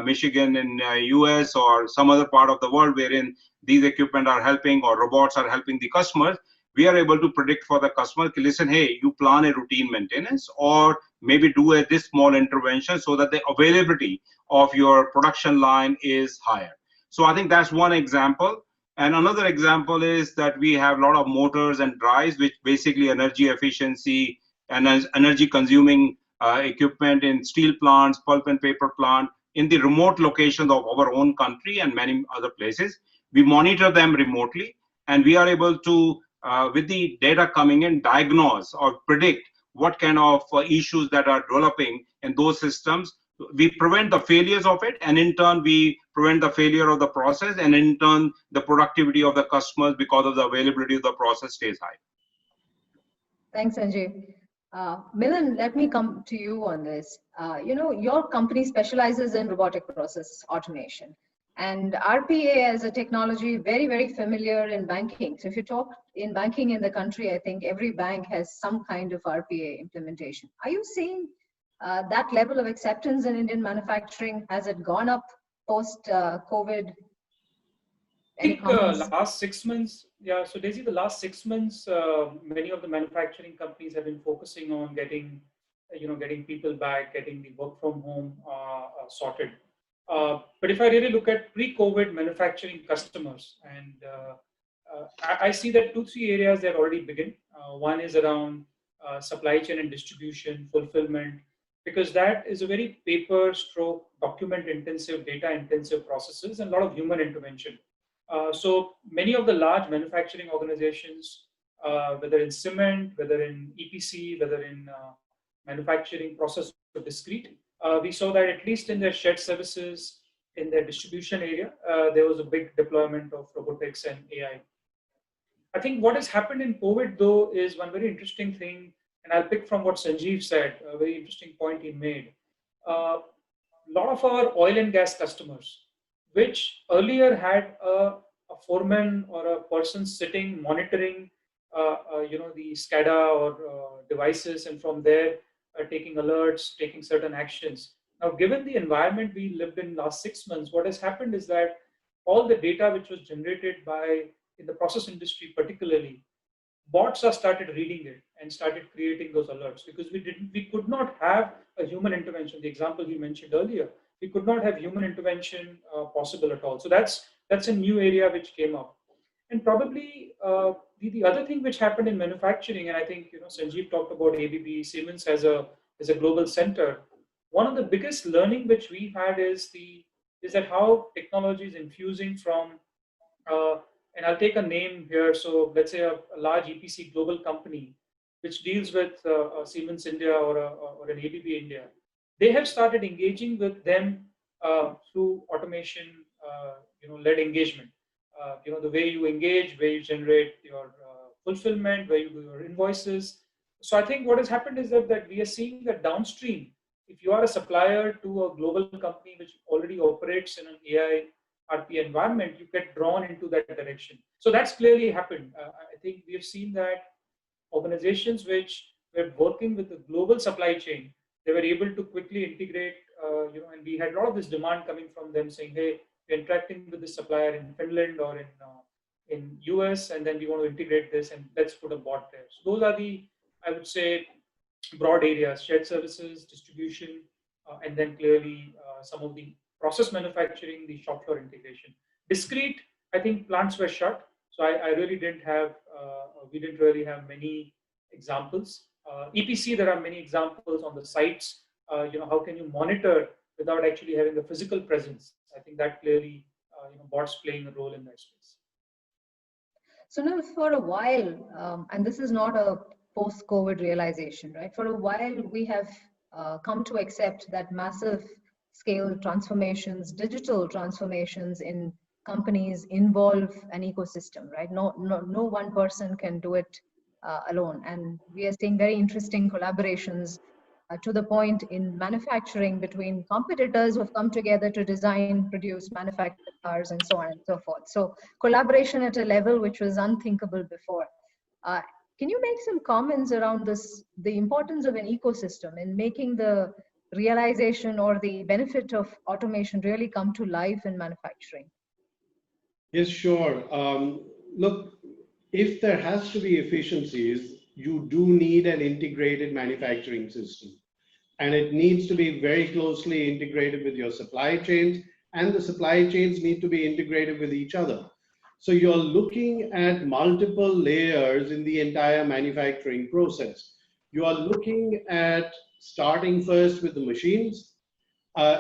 Michigan in US or some other part of the world wherein these equipment are helping or robots are helping the customers, we are able to predict for the customer, listen, hey, you plan a routine maintenance or maybe do this small intervention so that the availability of your production line is higher. So I think that's one example. And another example is that we have a lot of motors and drives, which basically energy efficiency and energy consuming equipment in steel plants, pulp and paper plant, in the remote locations of our own country and many other places. We monitor them remotely, and we are able to, with the data coming in, diagnose or predict what kind of issues that are developing in those systems. We prevent the failures of it, and in turn, we prevent the failure of the process, and in turn, the productivity of the customers because of the availability of the process stays high.
Thanks, Sanjay. Milan, let me come to you on this. Your company specializes in robotic process automation, and RPA as a technology very, very familiar in banking. So if you talk in banking in the country, I think every bank has some kind of RPA implementation. Are you seeing that level of acceptance in Indian manufacturing? Has it gone up post-COVID?
I think last 6 months, yeah. So Daisy, the last 6 months, many of the manufacturing companies have been focusing on getting people back, getting the work from home sorted. But if I really look at pre-COVID manufacturing customers, and I see that 2-3 areas that already begin. One is around supply chain and distribution, fulfillment, because that is a very paper stroke, document intensive, data intensive processes and a lot of human intervention. So many of the large manufacturing organizations, whether in cement, whether in EPC, whether in manufacturing process or discrete, we saw that at least in their shared services, in their distribution area, there was a big deployment of robotics and AI. I think what has happened in COVID, though, is one very interesting thing, and I'll pick from what Sanjeev said, a very interesting point he made. A lot of our oil and gas customers, which earlier had a foreman or a person sitting monitoring, the SCADA or devices, and from there taking alerts, taking certain actions. Now, given the environment we lived in last 6 months, what has happened is that all the data which was generated in the process industry, particularly, bots are started reading it and started creating those alerts because we could not have a human intervention. The example you mentioned earlier, we could not have human intervention possible at all. So that's a new area which came up. And probably the other thing which happened in manufacturing, and I think Sanjeev talked about ABB, Siemens as a global center. One of the biggest learning which we've had is that how technology is infusing from, and I'll take a name here. So let's say a large EPC global company which deals with Siemens India or an ABB India. They have started engaging with them through automation, led engagement. The way you engage, where you generate your fulfillment, where you do your invoices, So I think what has happened is that we are seeing that downstream, if you are a supplier to a global company which already operates in an AI RP environment, you get drawn into that direction. So that's clearly happened. I think we have seen that organizations which were working with the global supply chain, they were able to quickly integrate, and we had a lot of this demand coming from them saying, hey, we're interacting with this supplier in Finland or in US, and then we want to integrate this and let's put a bot there. So those are the, I would say, broad areas: shared services, distribution, and then clearly some of the process manufacturing, the shop floor integration. Discrete, I think plants were shut, so I really didn't have, we didn't really have many examples. EPC, there are many examples on the sites. How can you monitor without actually having a physical presence? I think that clearly, bots playing a role in that space.
So now for a while, and this is not a post-COVID realization, right? For a while, we have come to accept that massive scale transformations, digital transformations in companies involve an ecosystem, right? No one person can do it alone. And we are seeing very interesting collaborations to the point in manufacturing between competitors who have come together to design, produce, manufacture cars, and so on and so forth. So collaboration at a level which was unthinkable before. Can you make some comments around this, the importance of an ecosystem in making the realization or the benefit of automation really come to life in manufacturing?
Yes, sure. Look, if there has to be efficiencies, you do need an integrated manufacturing system. And it needs to be very closely integrated with your supply chains, and the supply chains need to be integrated with each other. So you're looking at multiple layers in the entire manufacturing process. You are looking at starting first with the machines.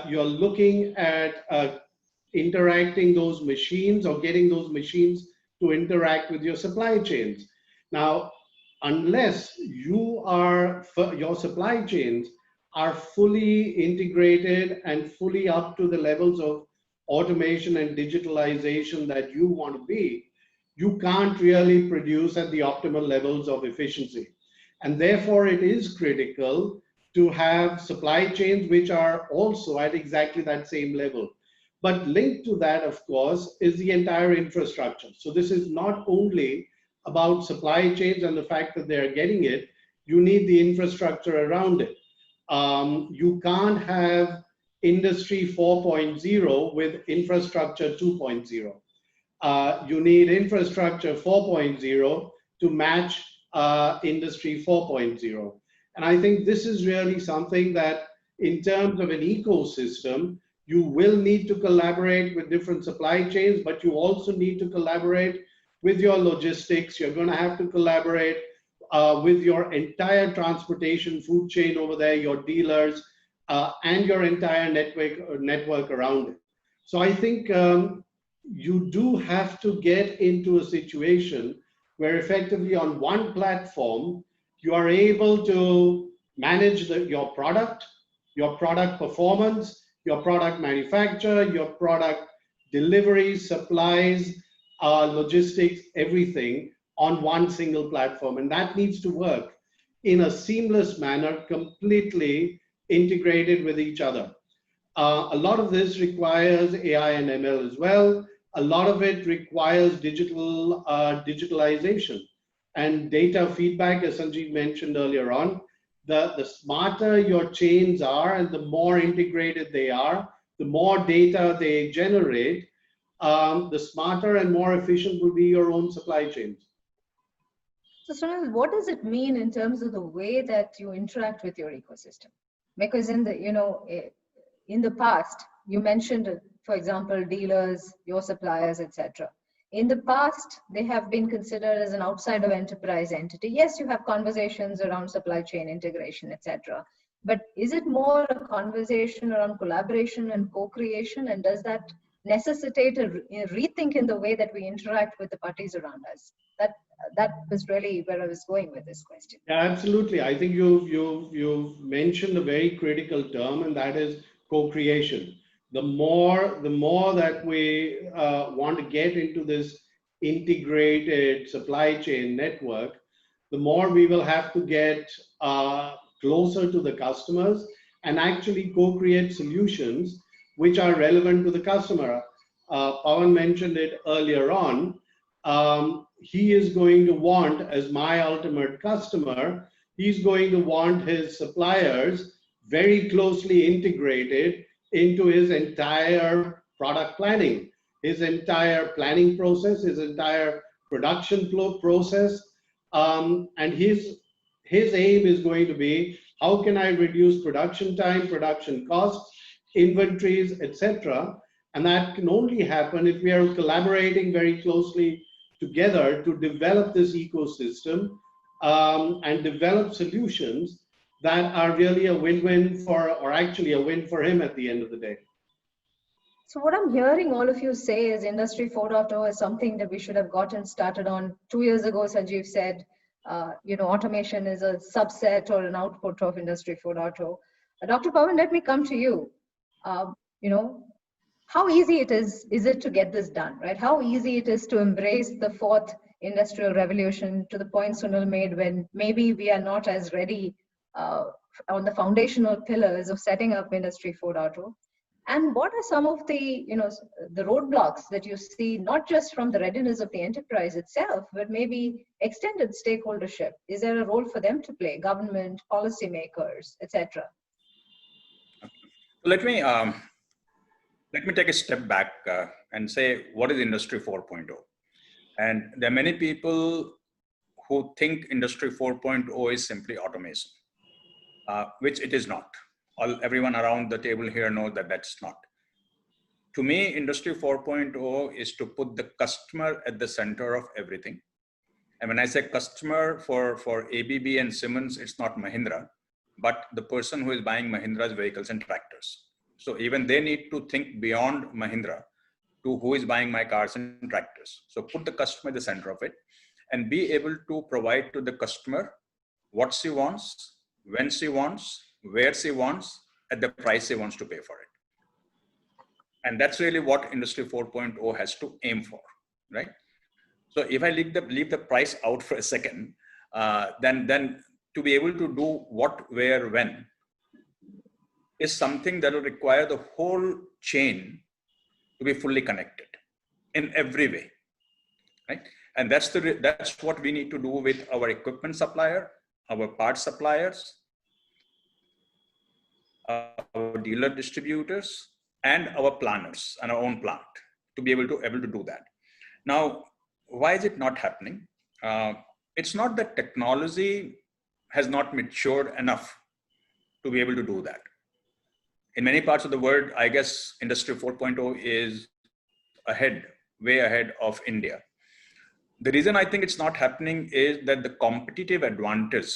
You're looking at interacting those machines or getting those machines to interact with your supply chains. Now, unless your supply chains are fully integrated and fully up to the levels of automation and digitalization that you want to be, you can't really produce at the optimal levels of efficiency. And therefore, it is critical to have supply chains which are also at exactly that same level. But linked to that, of course, is the entire infrastructure. So this is not only about supply chains and the fact that they're getting it, you need the infrastructure around it. You can't have Industry 4.0 with infrastructure 2.0. You need infrastructure 4.0 to match Industry 4.0. And I think this is really something that, in terms of an ecosystem, you will need to collaborate with different supply chains, but you also need to collaborate with your logistics. You're going to have to collaborate with your entire transportation food chain over there, your dealers, and your entire network around it. So I think you do have to get into a situation where effectively on one platform, you are able to manage your product performance, your product manufacture, your product delivery, supplies, logistics, everything on one single platform. And that needs to work in a seamless manner, completely integrated with each other. A lot of this requires AI and ML as well. A lot of it requires digitalization and data feedback, as Sanjeev mentioned earlier on. The smarter your chains are and the more integrated they are, the more data they generate, the smarter and more efficient will be your own supply chains.
So Sunil, what does it mean in terms of the way that you interact with your ecosystem? Because in the past, you mentioned, for example, dealers, your suppliers, etc. In the past, they have been considered as an outside of enterprise entity. Yes, you have conversations around supply chain integration, etc. But is it more a conversation around collaboration and co-creation? And does that necessitate a rethink in the way that we interact with the parties around us? That was really where I was going with this question.
Yeah, absolutely. I think you've mentioned a very critical term, and that is co-creation. The more that we want to get into this integrated supply chain network, the more we will have to get closer to the customers and actually co-create solutions which are relevant to the customer. Pawan mentioned it earlier on. He is going to want, as my ultimate customer, he's going to want his suppliers very closely integrated into his entire product planning, his entire planning process, his entire production flow process. And his aim is going to be, how can I reduce production time, production costs, inventories, etc. And that can only happen if we are collaborating very closely together to develop this ecosystem and develop solutions that are really a win-win for, or actually a win for him at the end of the day.
So what I'm hearing all of you say is Industry 4.0 is something that we should have gotten started on 2 years ago. Sanjeev said, automation is a subset or an output of Industry 4.0. Dr. Pawan, let me come to you. How easy it is it to get this done, right? How easy it is to embrace the fourth industrial revolution, to the point Sunil made, when maybe we are not as ready on the foundational pillars of setting up Industry 4.0. And what are some of the, the roadblocks that you see, not just from the readiness of the enterprise itself, but maybe extended stakeholdership? Is there a role for them to play, government, policymakers, etc.?
Let me take a step back and say, what is Industry 4.0? And there are many people who think Industry 4.0 is simply automation, which it is not. Everyone around the table here knows that that's not. To me, Industry 4.0 is to put the customer at the center of everything. And when I say customer for ABB and Siemens, it's not Mahindra, but the person who is buying Mahindra's vehicles and tractors. So even they need to think beyond Mahindra to who is buying my cars and tractors. So put the customer at the center of it and be able to provide to the customer what she wants, when she wants, where she wants, at the price she wants to pay for it. And that's really what Industry 4.0 has to aim for, right? So if I leave the price out for a second, then to be able to do what, where, when is something that will require the whole chain to be fully connected in every way, right? And that's what we need to do with our equipment supplier, our parts suppliers, our dealer distributors, and our planners and our own plant to be able to do that. Now, why is it not happening? It's not that technology has not matured enough to be able to do that. In many parts of the world, I guess Industry 4.0 is way ahead of India. The reason I think it's not happening is that the competitive advantage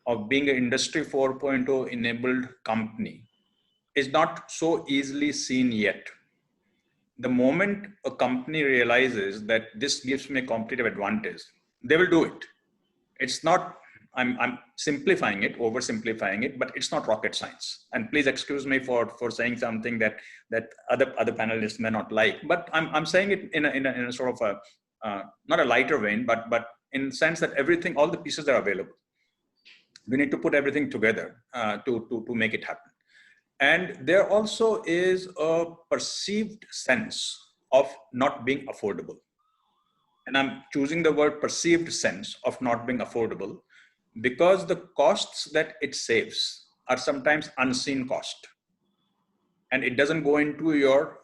of being an Industry 4.0 enabled company is not so easily seen yet. The moment a company realizes that this gives me a competitive advantage, they will do it. It's not, I'm simplifying it, oversimplifying it, but it's not rocket science. And please excuse me for saying something that other panelists may not like, but I'm saying it in a sort of not a lighter vein, but in the sense that everything, all the pieces are available. We need to put everything together to make it happen. And there also is a perceived sense of not being affordable. And I'm choosing the word perceived sense of not being affordable because the costs that it saves are sometimes unseen cost. And it doesn't go into your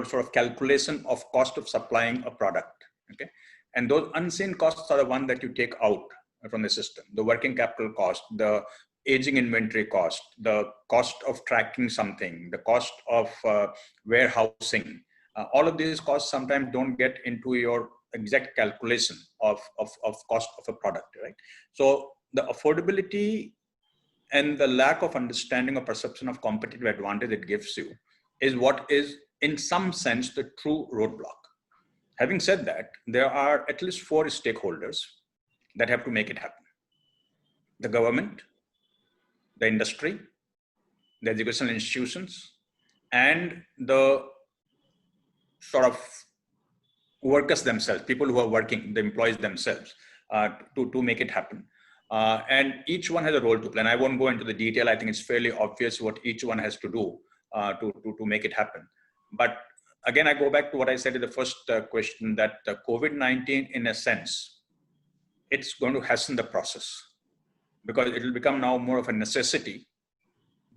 sort of calculation of cost of supplying a product, okay? And those unseen costs are the one that you take out from the system. The working capital cost, the aging inventory cost, the cost of tracking something, the cost of warehousing. All of these costs sometimes don't get into your exact calculation of cost of a product, right? So the affordability and the lack of understanding or perception of competitive advantage it gives you is what is, in some sense, the true roadblock. Having said that, there are at least 4 stakeholders that have to make it happen. The government, the industry, the educational institutions, and the sort of workers themselves, people who are working, the employees themselves. to make it happen. And each one has a role to play. And I won't go into the detail. I think it's fairly obvious what each one has to do to make it happen. But again, I go back to what I said in the first question, that COVID-19, in a sense, it's going to hasten the process, because it will become now more of a necessity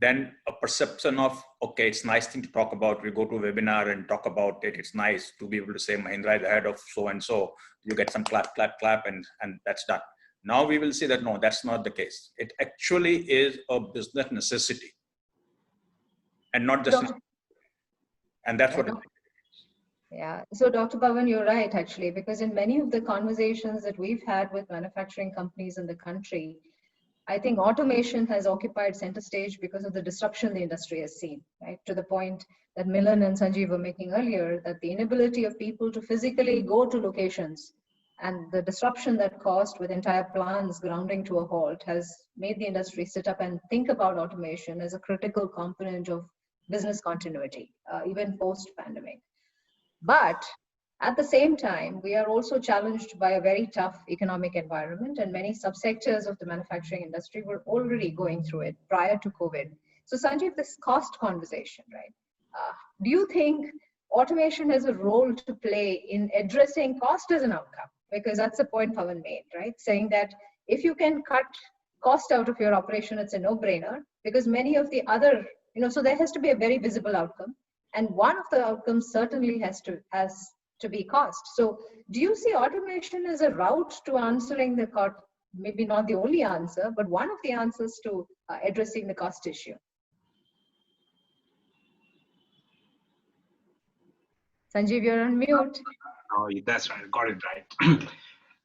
than a perception of, okay, it's a nice thing to talk about. We go to a webinar and talk about it. It's nice to be able to say Mahindra is ahead of so-and-so. You get some clap, clap, clap, and that's done. Now we will see that, no, that's not the case. It actually is a business necessity and not just, and that's what it is.
Yeah, so Dr. Pavan, you're right, actually, because in many of the conversations that we've had with manufacturing companies in the country, I think automation has occupied center stage because of the disruption the industry has seen, right? To the point that Milan and Sanjeev were making earlier, that the inability of people to physically go to locations and the disruption that caused with entire plants grounding to a halt has made the industry sit up and think about automation as a critical component of business continuity, even post-pandemic. But at the same time, we are also challenged by a very tough economic environment, and many subsectors of the manufacturing industry were already going through it prior to COVID. So Sanjeev, this cost conversation, right? Do you think automation has a role to play in addressing cost as an outcome? Because that's the point Pavan made, right? Saying that if you can cut cost out of your operation, it's a no-brainer, because many of the other, so there has to be a very visible outcome. And one of the outcomes certainly has to be cost. So do you see automation as a route to answering the cost, maybe not the only answer, but one of the answers to addressing the cost issue? Sanjeev, you're on mute.
Oh, that's right. Got it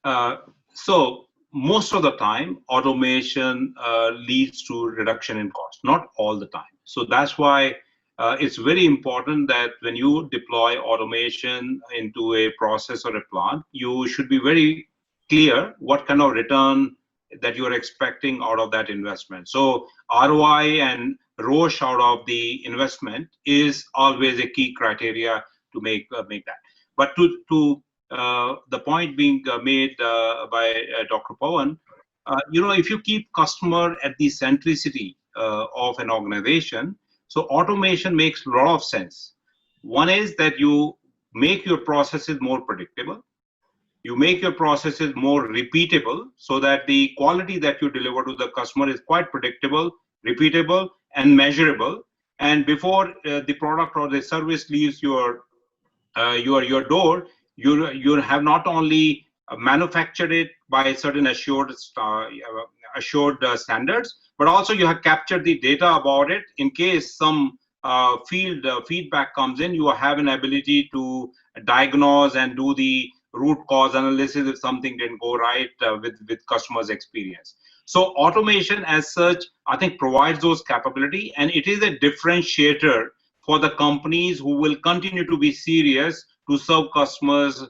right. So most of the time, automation leads to reduction in cost. Not all the time. So that's why it's very important that when you deploy automation into a process or a plant, you should be very clear what kind of return that you're expecting out of that investment. So ROI and ROAS out of the investment is always a key criteria to make that. But to the point being made by Dr. Pavan, if you keep customer at the centricity of an organization, so automation makes a lot of sense. One is that you make your processes more predictable. You make your processes more repeatable so that the quality that you deliver to the customer is quite predictable, repeatable, and measurable. And before the product or the service leaves your door, you have not only manufactured it by certain assured standards, but also you have captured the data about it. In case some feedback comes in, you have an ability to diagnose and do the root cause analysis if something didn't go right with customers' experience. So automation as such, I think, provides those capability, and it is a differentiator for the companies who will continue to be serious to serve customers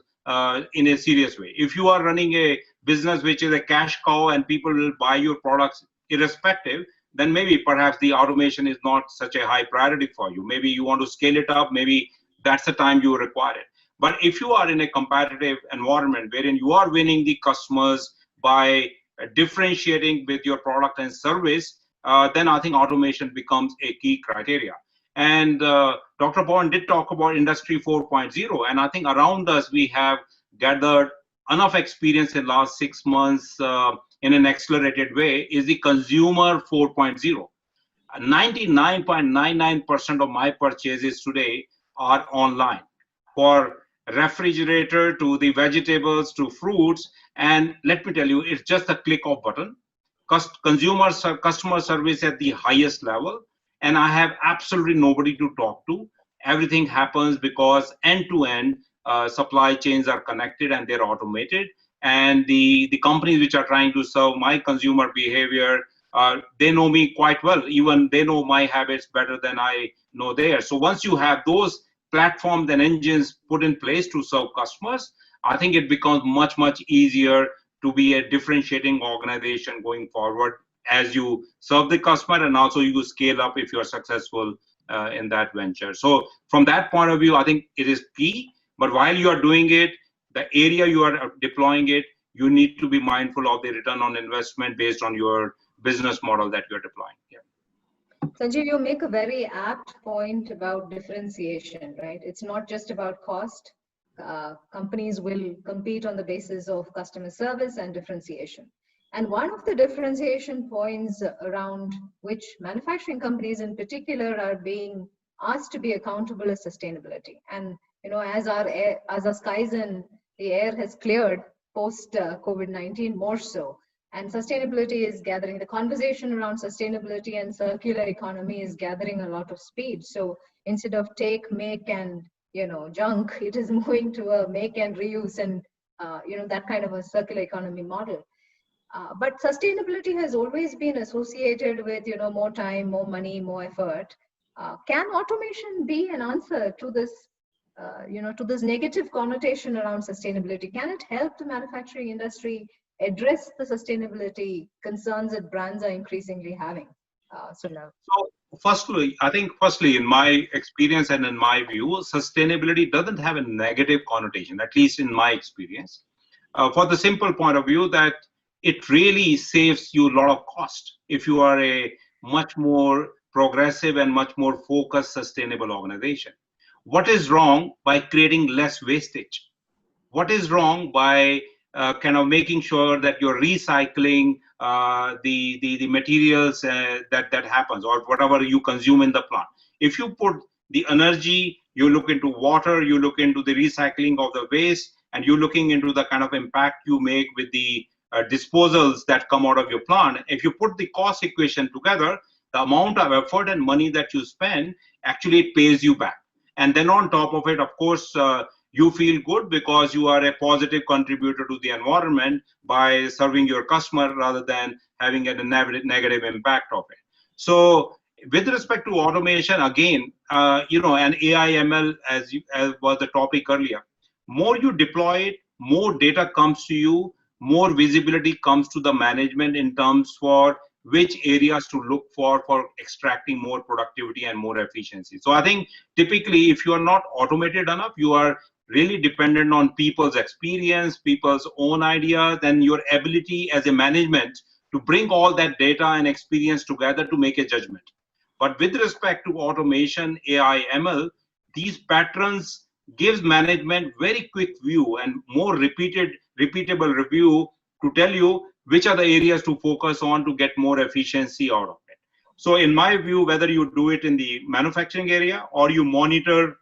in a serious way. If you are running a business which is a cash cow and people will buy your products irrespective, then maybe perhaps the automation is not such a high priority for you. Maybe you want to scale it up, maybe that's the time you require it. But if you are in a competitive environment wherein you are winning the customers by differentiating with your product and service, then I think automation becomes a key criteria. And Dr. Pavan did talk about Industry 4.0, and I think around us we have gathered enough experience in the last 6 months in an accelerated way is the Consumer 4.0. 99.99% of my purchases today are online, for refrigerator to the vegetables to fruits, and let me tell you, it's just a click of button. Customer service at the highest level, and I have absolutely nobody to talk to. Everything happens because end-to-end supply chains are connected and they're automated, and the companies which are trying to serve my consumer behavior, they know me quite well. Even they know my habits better than I know theirs. So once you have those platforms and engines put in place to serve customers, I think it becomes much, much easier to be a differentiating organization going forward as you serve the customer, and also you scale up if you're successful in that venture. So from that point of view, I think it is key. But while you are doing it, the area you are deploying it, you need to be mindful of the return on investment based on your business model that you're deploying. Yeah.
Sanjeev, you make a very apt point about differentiation, right? It's not just about cost. Companies will compete on the basis of customer service and differentiation. And one of the differentiation points around which manufacturing companies in particular are being asked to be accountable is sustainability. And as our skies and the air has cleared post COVID-19 more so, and sustainability is gathering, the conversation around sustainability and circular economy is gathering a lot of speed. So instead of take, make, and junk, it is moving to a make and reuse and that kind of a circular economy model. But sustainability has always been associated with more time, more money, more effort. Can automation be an answer to this to this negative connotation around sustainability? Can it help the manufacturing industry address the sustainability concerns that brands are increasingly having? Sunil.
So firstly, in my experience and in my view, sustainability doesn't have a negative connotation, at least in my experience, for the simple point of view that it really saves you a lot of cost if you are a much more progressive and much more focused sustainable organization. What is wrong by creating less wastage? What is wrong by kind of making sure that you're recycling the materials that happens, or whatever you consume in the plant? If you put the energy, you look into water, you look into the recycling of the waste, and you're looking into the kind of impact you make with the disposals that come out of your plant. If you put the cost equation together, the amount of effort and money that you spend, actually it pays you back. And then on top of it, of course, you feel good because you are a positive contributor to the environment by serving your customer rather than having a negative impact of it. So with respect to automation, again, and AI ML, as was the topic earlier, more you deploy it, more data comes to you, more visibility comes to the management in terms for which areas to look for extracting more productivity and more efficiency. So I think typically if you are not automated enough, you are really dependent on people's experience, people's own ideas, and your ability as a management to bring all that data and experience together to make a judgment. But with respect to automation, AI, ML, these patterns gives management very quick view and more repeatable review to tell you which are the areas to focus on to get more efficiency out of it. So in my view, whether you do it in the manufacturing area or you monitor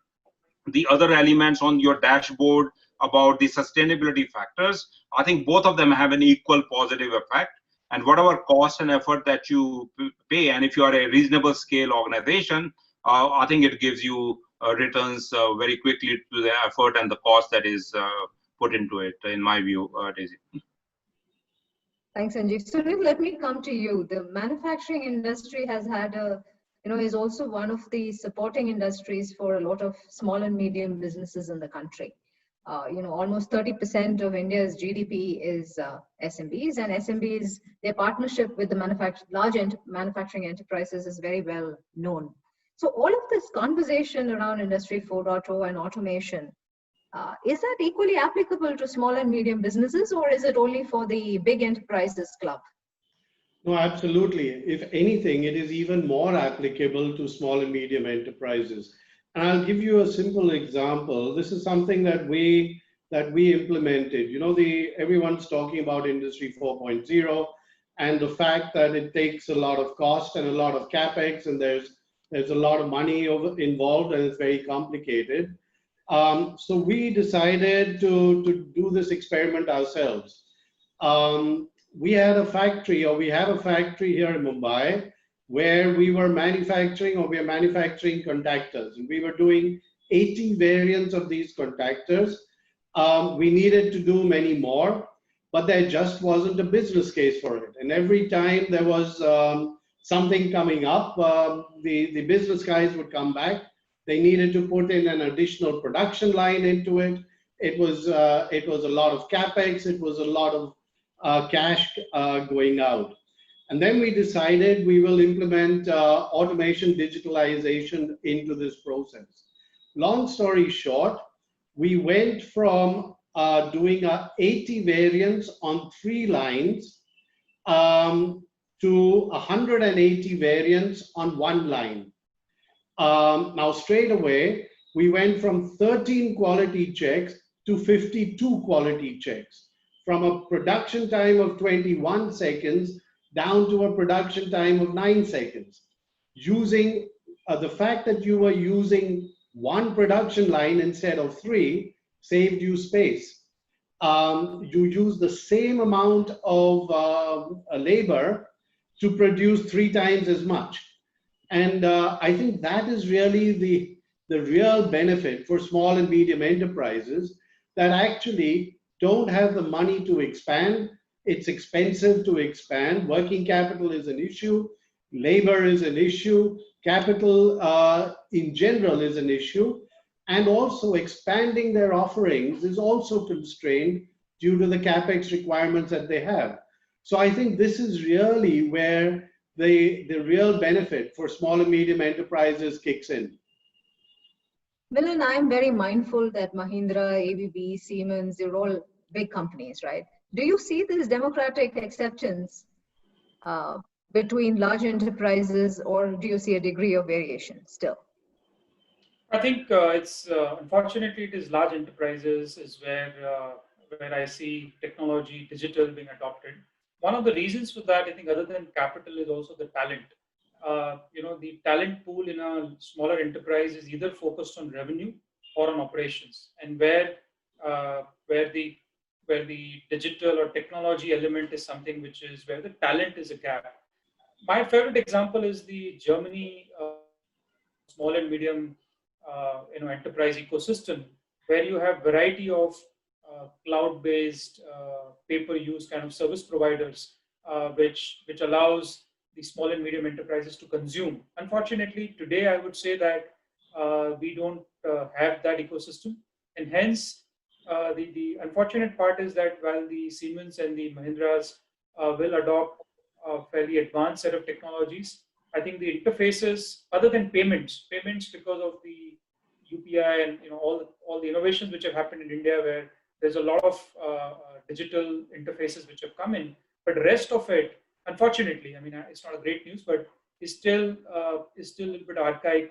the other elements on your dashboard about the sustainability factors, I think both of them have an equal positive effect. And whatever cost and effort that you pay, and if you are a reasonable scale organization, I think it gives you returns very quickly to the effort and the cost that is put into it, in my view, Daisy.
Thanks, Sanjeev. Sunil, let me come to you. The manufacturing industry has had is also one of the supporting industries for a lot of small and medium businesses in the country. Almost 30% of India's GDP is SMBs, and SMBs, their partnership with the large manufacturing enterprises is very well known. So all of this conversation around Industry 4.0 and automation, is that equally applicable to small and medium businesses, or is it only for the big enterprises club?
No, absolutely. If anything, it is even more applicable to small and medium enterprises. And I'll give you a simple example. This is something that we implemented. Everyone's talking about Industry 4.0 and the fact that it takes a lot of cost and a lot of capex, and there's a lot of money involved, and it's very complicated. So we decided to do this experiment ourselves. We have a factory here in Mumbai where we are manufacturing contactors, and we were doing 80 variants of these contactors. We needed to do many more, but there just wasn't a business case for it. And every time there was something coming up, the business guys would come back. They needed to put in an additional production line into it. It was a lot of capex. It was a lot of cash going out. And then we decided we will implement automation, digitalization into this process. Long story short, we went from doing 80 variants on 3 lines to 180 variants on 1 line. Now, straight away, we went from 13 quality checks to 52 quality checks, from a production time of 21 seconds down to a production time of 9 seconds. Using the fact that you were using 1 production line instead of 3 saved you space. You use the same amount of labor to produce 3 times as much. And I think that is really the real benefit for small and medium enterprises that actually don't have the money to expand. It's expensive to expand. Working capital is an issue. Labor is an issue. Capital in general is an issue. And also expanding their offerings is also constrained due to the CapEx requirements that they have. So I think this is really where the real benefit for small and medium enterprises kicks in.
Milan, I'm very mindful that Mahindra, ABB, Siemens, they're all big companies, right? Do you see this democratic acceptance between large enterprises, or do you see a degree of variation still?
I think it's unfortunately it is large enterprises is where I see technology, digital being adopted. One of the reasons for that, I think, other than capital, is also the talent. The talent pool in a smaller enterprise is either focused on revenue or on operations, and where the digital or technology element is something which is where the talent is a gap. My favorite example is the Germany small and medium enterprise ecosystem, where you have variety of cloud-based pay-per-use kind of service providers, which allows the small and medium enterprises to consume. Unfortunately, today I would say that we don't have that ecosystem, and hence the unfortunate part is that while the Siemens and the Mahindras will adopt a fairly advanced set of technologies, I think the interfaces, other than payments because of the UPI and all the innovations which have happened in India, where there's a lot of digital interfaces which have come in, but the rest of it, unfortunately, I mean, it's not a great news, but is still a little bit archaic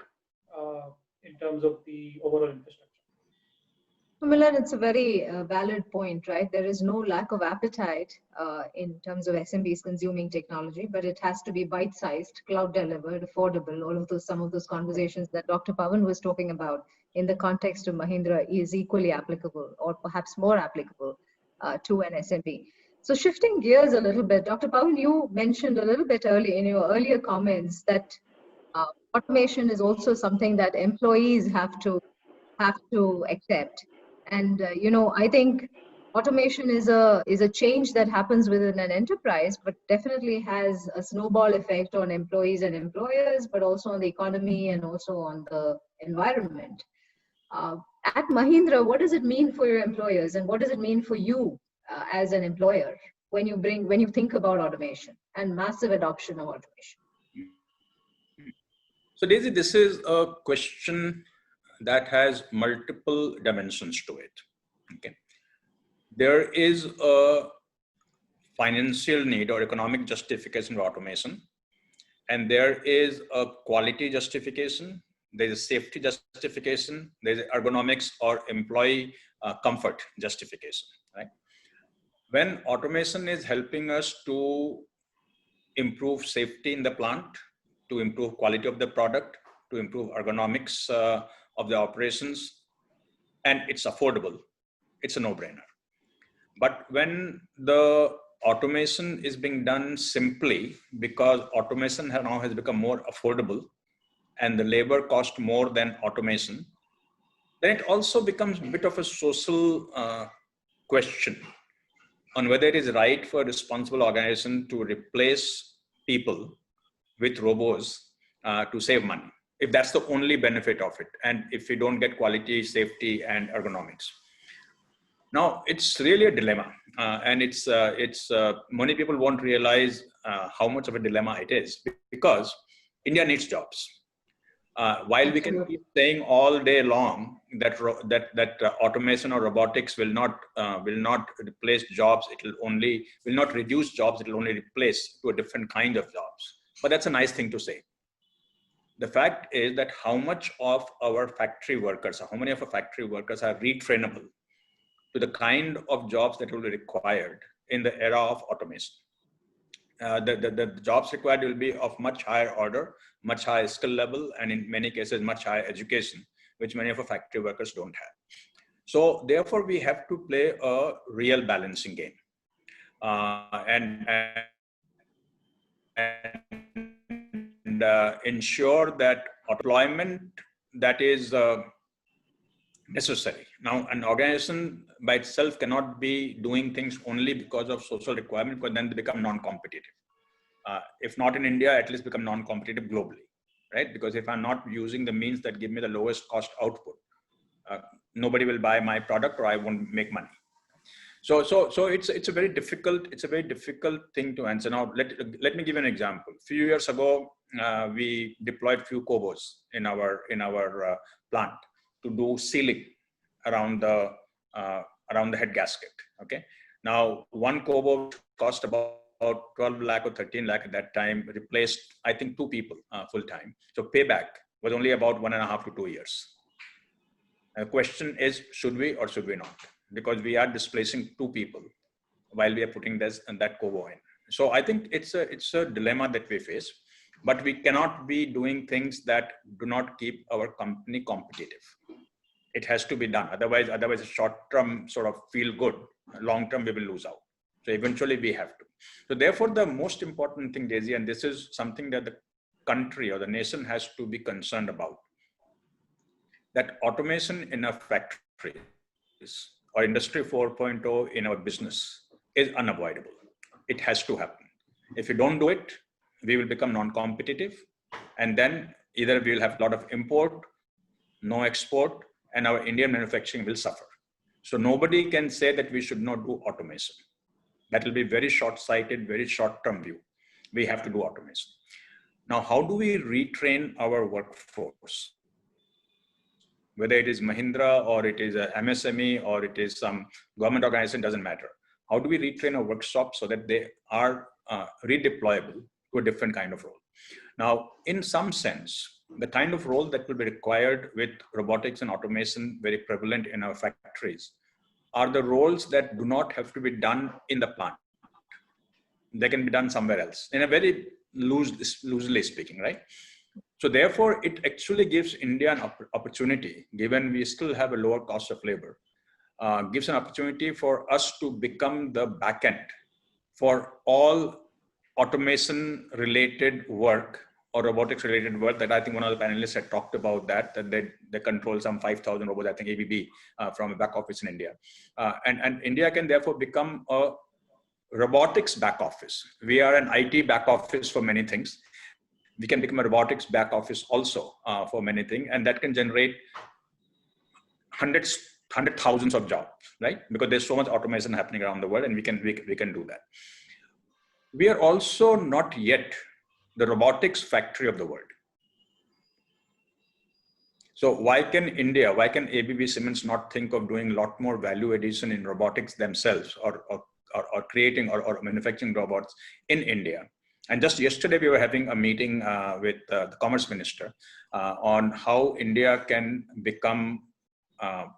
in terms of the overall infrastructure.
Milan, it's a very valid point, right? There is no lack of appetite in terms of SMBs consuming technology, but it has to be bite-sized, cloud-delivered, affordable. Some of those conversations that Dr. Pawan was talking about in the context of Mahindra is equally applicable, or perhaps more applicable to an SMB. So shifting gears a little bit, Dr. Pawan, you mentioned a little bit earlier in your earlier comments that automation is also something that employees have to accept. And I think automation is a change that happens within an enterprise, but definitely has a snowball effect on employees and employers, but also on the economy and also on the environment. At Mahindra, what does it mean for your employers, and what does it mean for you as an employer when you think about automation and massive adoption of automation?
So Daisy, this is a question that has multiple dimensions to it. Okay, there is a financial need or economic justification for automation, and there is a quality justification, there is a safety justification, there is ergonomics or employee comfort justification. Right? When automation is helping us to improve safety in the plant, to improve quality of the product, to improve ergonomics of the operations, and it's affordable, it's a no-brainer. But when the automation is being done simply because automation now has become more affordable and the labor cost more than automation, then it also becomes a bit of a social question on whether it is right for a responsible organization to replace people with robots to save money, if that's the only benefit of it, and if you don't get quality, safety, and ergonomics. Now, it's really a dilemma, and it's many people won't realize how much of a dilemma it is, because India needs jobs. While we can keep saying all day long that automation or robotics will not replace jobs. Will not reduce jobs. It will only replace to a different kind of jobs. But that's a nice thing to say. The fact is that how much of our factory workers, how many of our factory workers are retrainable to the kind of jobs that will be required in the era of automation. The jobs required will be of much higher order, much higher skill level, and in many cases, much higher education, which many of our factory workers don't have. So therefore, we have to play a real balancing game. And ensure that employment that is necessary. Now, an organization by itself cannot be doing things only because of social requirement, because then they become non-competitive. If not in India, at least become non-competitive globally, right? Because if I'm not using the means that give me the lowest cost output, nobody will buy my product or I won't make money. So it's a very difficult thing to answer. Now, let me give an example. A few years ago, we deployed few Cobos in our plant to do sealing around the head gasket. Okay. Now, one Cobo cost about 12 lakh or 13 lakh at that time, replaced, I think, 2 people full time. So payback was only about 1.5 to 2 years. The question is, should we or should we not? Because we are displacing 2 people while we are putting this and that Cobo in. So I think it's a dilemma that we face, but we cannot be doing things that do not keep our company competitive. It has to be done. Otherwise a short-term sort of feel good, long-term we will lose out. So eventually we have to. So therefore the most important thing, Daisy, and this is something that the country or the nation has to be concerned about, that automation in a factory or Industry 4.0 in our business is unavoidable. It has to happen. If you don't do it, we will become non-competitive, and then either we will have a lot of import, no export, and our Indian manufacturing will suffer. So nobody can say that we should not do automation. That will be very short-sighted, very short-term view. We have to do automation. Now, how do we retrain our workforce? Whether it is Mahindra or it is a MSME or it is some government organization, doesn't matter. How do we retrain our workshops so that they are redeployable to a different kind of role? Now, in some sense, the kind of role that will be required with robotics and automation very prevalent in our factories are the roles that do not have to be done in the plant. They can be done somewhere else, in a very loosely speaking, right? So therefore, it actually gives India an opportunity, given we still have a lower cost of labor, gives an opportunity for us to become the backend for all automation related work or robotics related work that I think one of the panelists had talked about that they control some 5,000 robots, I think ABB from a back office in India. And India can therefore become a robotics back office. We are an IT back office for many things. We can become a robotics back office also for many things, and that can generate hundreds, thousands of jobs, right? Because there's so much automation happening around the world, and we can do that. We are also not yet the robotics factory of the world. So why can ABB Siemens not think of doing a lot more value addition in robotics themselves, or creating or manufacturing robots in India? And just yesterday, we were having a meeting with the Commerce Minister on how India can become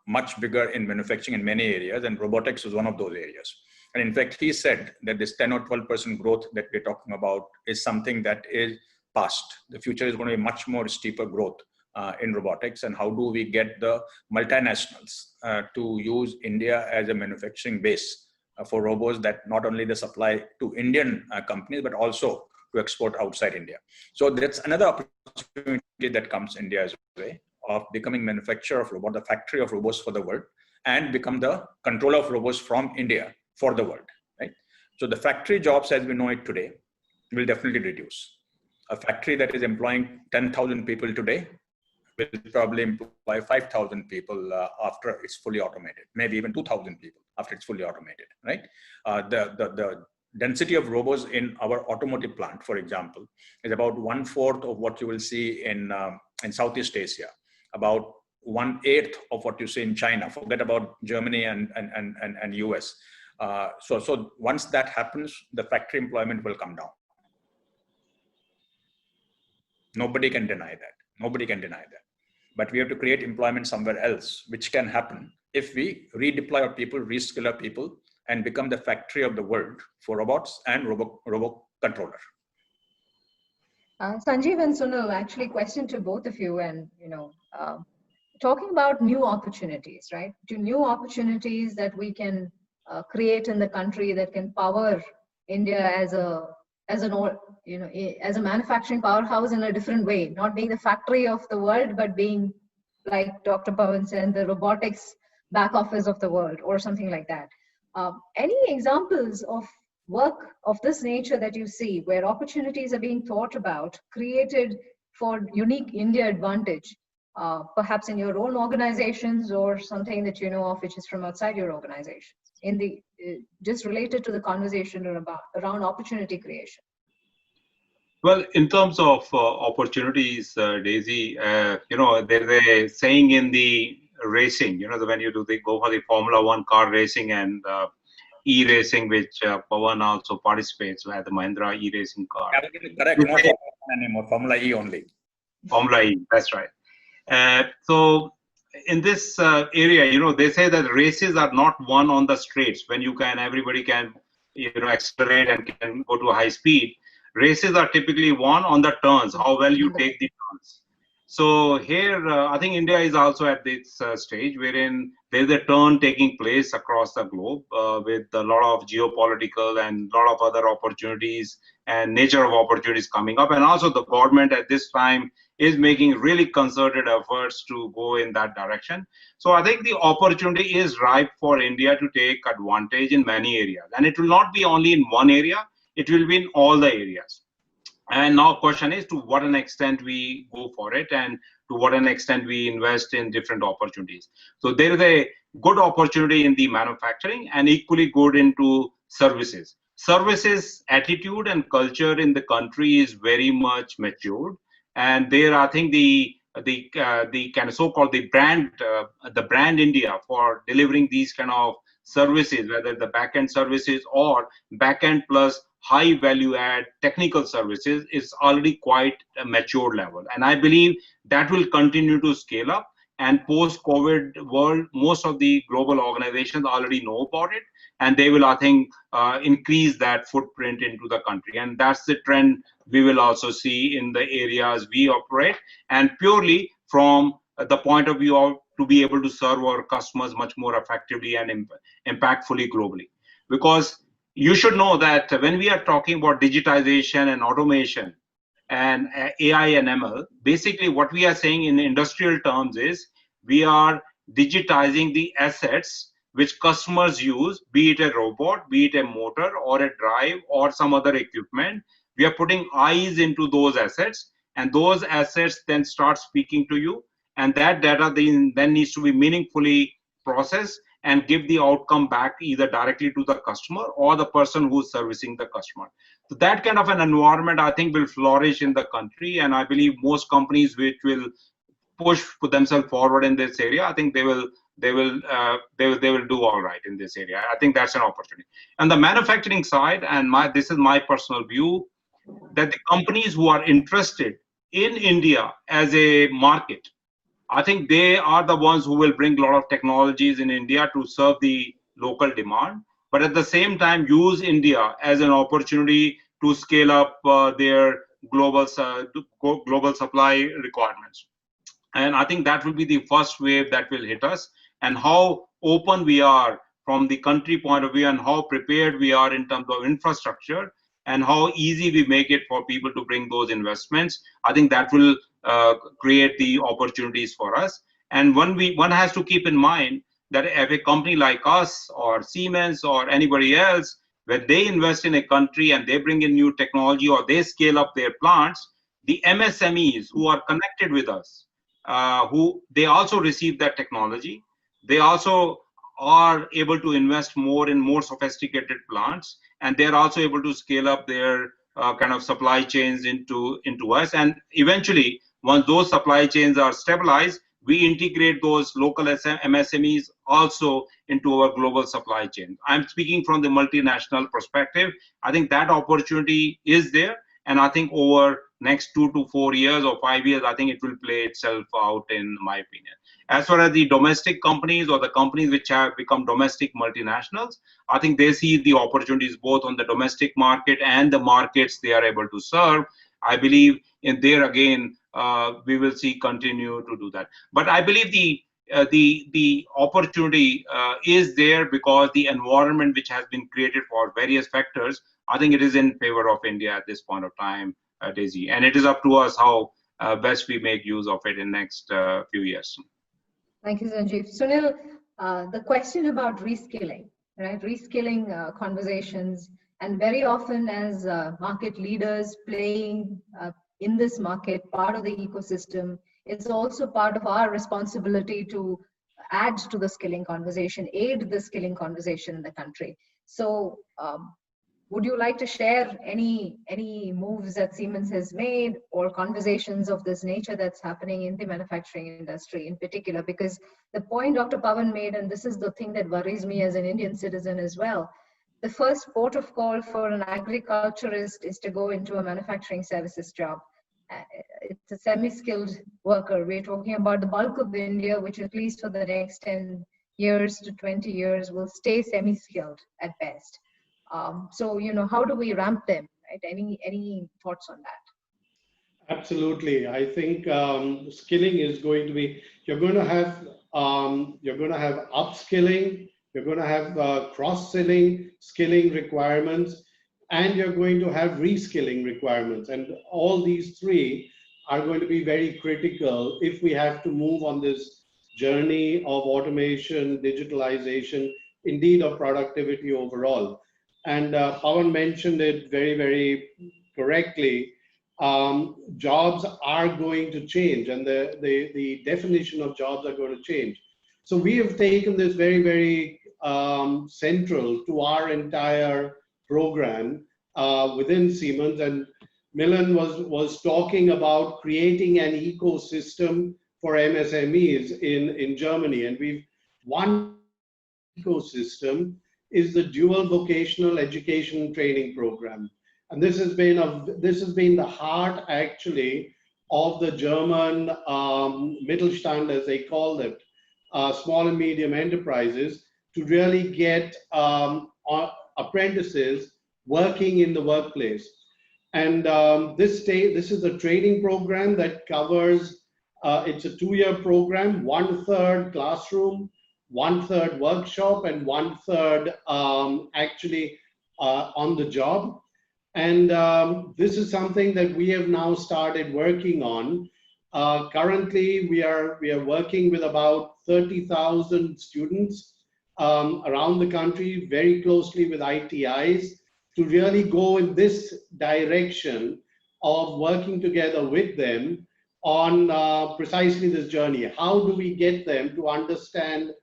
much bigger in manufacturing in many areas, and robotics was one of those areas. And in fact, he said that this 10 or 12% growth that we're talking about is something that is past. The future is going to be much more steeper growth in robotics. And how do we get the multinationals to use India as a manufacturing base for robots that not only they supply to Indian companies, but also to export outside India. So that's another opportunity that comes India's way of becoming manufacturer of robots, the factory of robots for the world, and become the controller of robots from India for the world, right? So the factory jobs as we know it today will definitely reduce. A factory that is employing 10,000 people today will probably employ 5,000 people after it's fully automated, maybe even 2,000 people after it's fully automated, right? The density of robots in our automotive plant, for example, is about 1/4 of what you will see in Southeast Asia, about 1/8 of what you see in China. Forget about Germany and US. So once that happens, the factory employment will come down. Nobody can deny that. Nobody can deny that. But we have to create employment somewhere else, which can happen if we redeploy our people, reskill our people, and become the factory of the world for robots and robot controller.
Sanjeev and Sunil, actually, question to both of you, and talking about new opportunities, right? To new opportunities that we can create in the country that can power India as a manufacturing powerhouse in a different way, not being the factory of the world, but being, like Dr. Pawan said, the robotics back office of the world, or something like that. Any examples of work of this nature that you see, where opportunities are being thought about, created for unique India advantage, perhaps in your own organizations, or something that you know of which is from outside your organization, in the just related to the conversation around opportunity creation?
Well, in terms of opportunities, Daisy, there's a saying in the racing, when you go for the Formula One car racing and e-racing, which Pawan also participates with the Mahindra e-racing car.
Correct, not Formula One anymore, Formula E only.
Formula E, that's right. So in this area, they say that races are not won on the straights when everybody can, accelerate and can go to a high speed. Races are typically won on the turns, how well you take the turns. So here, I think India is also at this stage wherein there's a turn taking place across the globe with a lot of geopolitical and a lot of other opportunities and nature of opportunities coming up. And also the government at this time is making really concerted efforts to go in that direction. So I think the opportunity is ripe for India to take advantage in many areas. And it will not be only in one area, it will be in all the areas. And now question is to what an extent we go for it and to what an extent we invest in different opportunities. So there is a good opportunity in the manufacturing and equally good into services. Services attitude and culture in the country is very much matured. And there, I think the kind of so-called the brand India for delivering these kind of services, whether the back-end services or back-end plus high value add technical services, is already quite a mature level. And I believe that will continue to scale up. And post-COVID world, most of the global organizations already know about it. And they will, I think, increase that footprint into the country. And that's the trend we will also see in the areas we operate. And purely from the point of view of to be able to serve our customers much more effectively and impactfully globally. Because you should know that when we are talking about digitization and automation and AI and ML, basically what we are saying in industrial terms is we are digitizing the assets which customers use, be it a robot, be it a motor or a drive or some other equipment. We are putting eyes into those assets, and those assets then start speaking to you, and that data then needs to be meaningfully processed and give the outcome back either directly to the customer or the person who's servicing the customer. So that kind of an environment, I think, will flourish in the country, and I believe most companies which will put themselves forward in this area, I think they will do all right in this area. I think that's an opportunity. And the manufacturing side, and this is my personal view, that the companies who are interested in India as a market, I think they are the ones who will bring a lot of technologies in India to serve the local demand, but at the same time use India as an opportunity to scale up their global supply requirements. And I think that will be the first wave that will hit us, and how open we are from the country point of view and how prepared we are in terms of infrastructure and how easy we make it for people to bring those investments. I think that will create the opportunities for us. And one has to keep in mind that if a company like us or Siemens or anybody else, when they invest in a country and they bring in new technology or they scale up their plants, the MSMEs who are connected with us, they also receive that technology. They also are able to invest more in more sophisticated plants, and they're also able to scale up their kind of supply chains into us. And eventually, once those supply chains are stabilized, we integrate those local MSMEs also into our global supply chain. I'm speaking from the multinational perspective. I think that opportunity is there. And I think over next 2 to 4 years or 5 years, I think it will play itself out, in my opinion. As far as the domestic companies or the companies which have become domestic multinationals, I think they see the opportunities both on the domestic market and the markets they are able to serve. I believe in there again, we will see continue to do that. But I believe the opportunity is there because the environment which has been created for various factors, I think it is in favor of India at this point of time, Daisy. And it is up to us how best we make use of it in next few years.
Thank you, Sanjeev. Sunil, the question about reskilling, right? Reskilling conversations, and very often as market leaders playing in this market, part of the ecosystem, it's also part of our responsibility to add to the skilling conversation, aid the skilling conversation in the country. So would you like to share any moves that Siemens has made or conversations of this nature that's happening in the manufacturing industry in particular? Because the point Dr. Pawan made, and this is the thing that worries me as an Indian citizen as well, the first port of call for an agriculturist is to go into a manufacturing services job. It's a semi-skilled worker. We're talking about the bulk of India, which at least for the next 10 years to 20 years will stay semi-skilled at best. So, how do we ramp them, right? Any thoughts on that?
Absolutely. I think skilling is going to be, you're going to have upskilling, you're going to have cross-skilling, skilling requirements, and you're going to have reskilling requirements. And all these three are going to be very critical if we have to move on this journey of automation, digitalization, indeed of productivity overall. And Pawan mentioned it very, very correctly. Jobs are going to change, and the definition of jobs are going to change. So we have taken this very, very central to our entire program within Siemens. And Milan was talking about creating an ecosystem for MSMEs in Germany, and we've one ecosystem is the dual vocational education training program. And this has been the heart actually of the German Mittelstand, as they call it, small and medium enterprises, to really get apprentices working in the workplace. And this is a training program that covers, it's a 2-year program, 1/3 classroom, 1/3 workshop, and 1/3 actually on the job. And this is something that we have now started working on. Currently, we are working with about 30,000 students around the country, very closely with ITIs, to really go in this direction of working together with them on precisely this journey. How do we get them to understand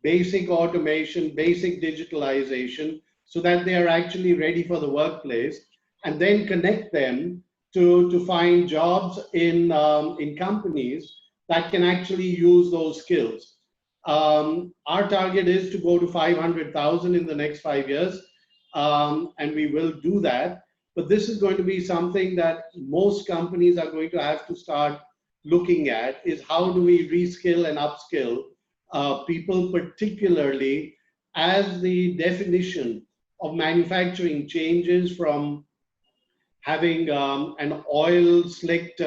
basic automation, basic digitalization, so that they are actually ready for the workplace, and then connect them to find jobs in companies that can actually use those skills. Our target is to go to 500,000 in the next 5 years, and we will do that. But this is going to be something that most companies are going to have to start looking at, is how do we reskill and upskill people, particularly as the definition of manufacturing changes from having an oil-slicked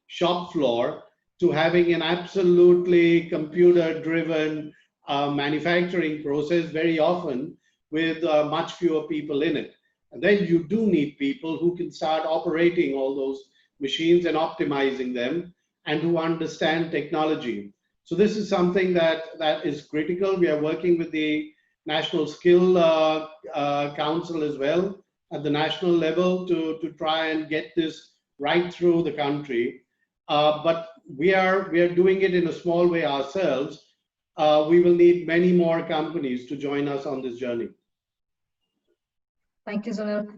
shop floor to having an absolutely computer-driven manufacturing process, very often with much fewer people in it. And then you do need people who can start operating all those machines and optimizing them, and who understand technology. So this is something that is critical. We are working with the National Skill Council as well at the national level to try and get this right through the country. But we are doing it in a small way ourselves. We will need many more companies to join us on this journey.
Thank you, Sunil.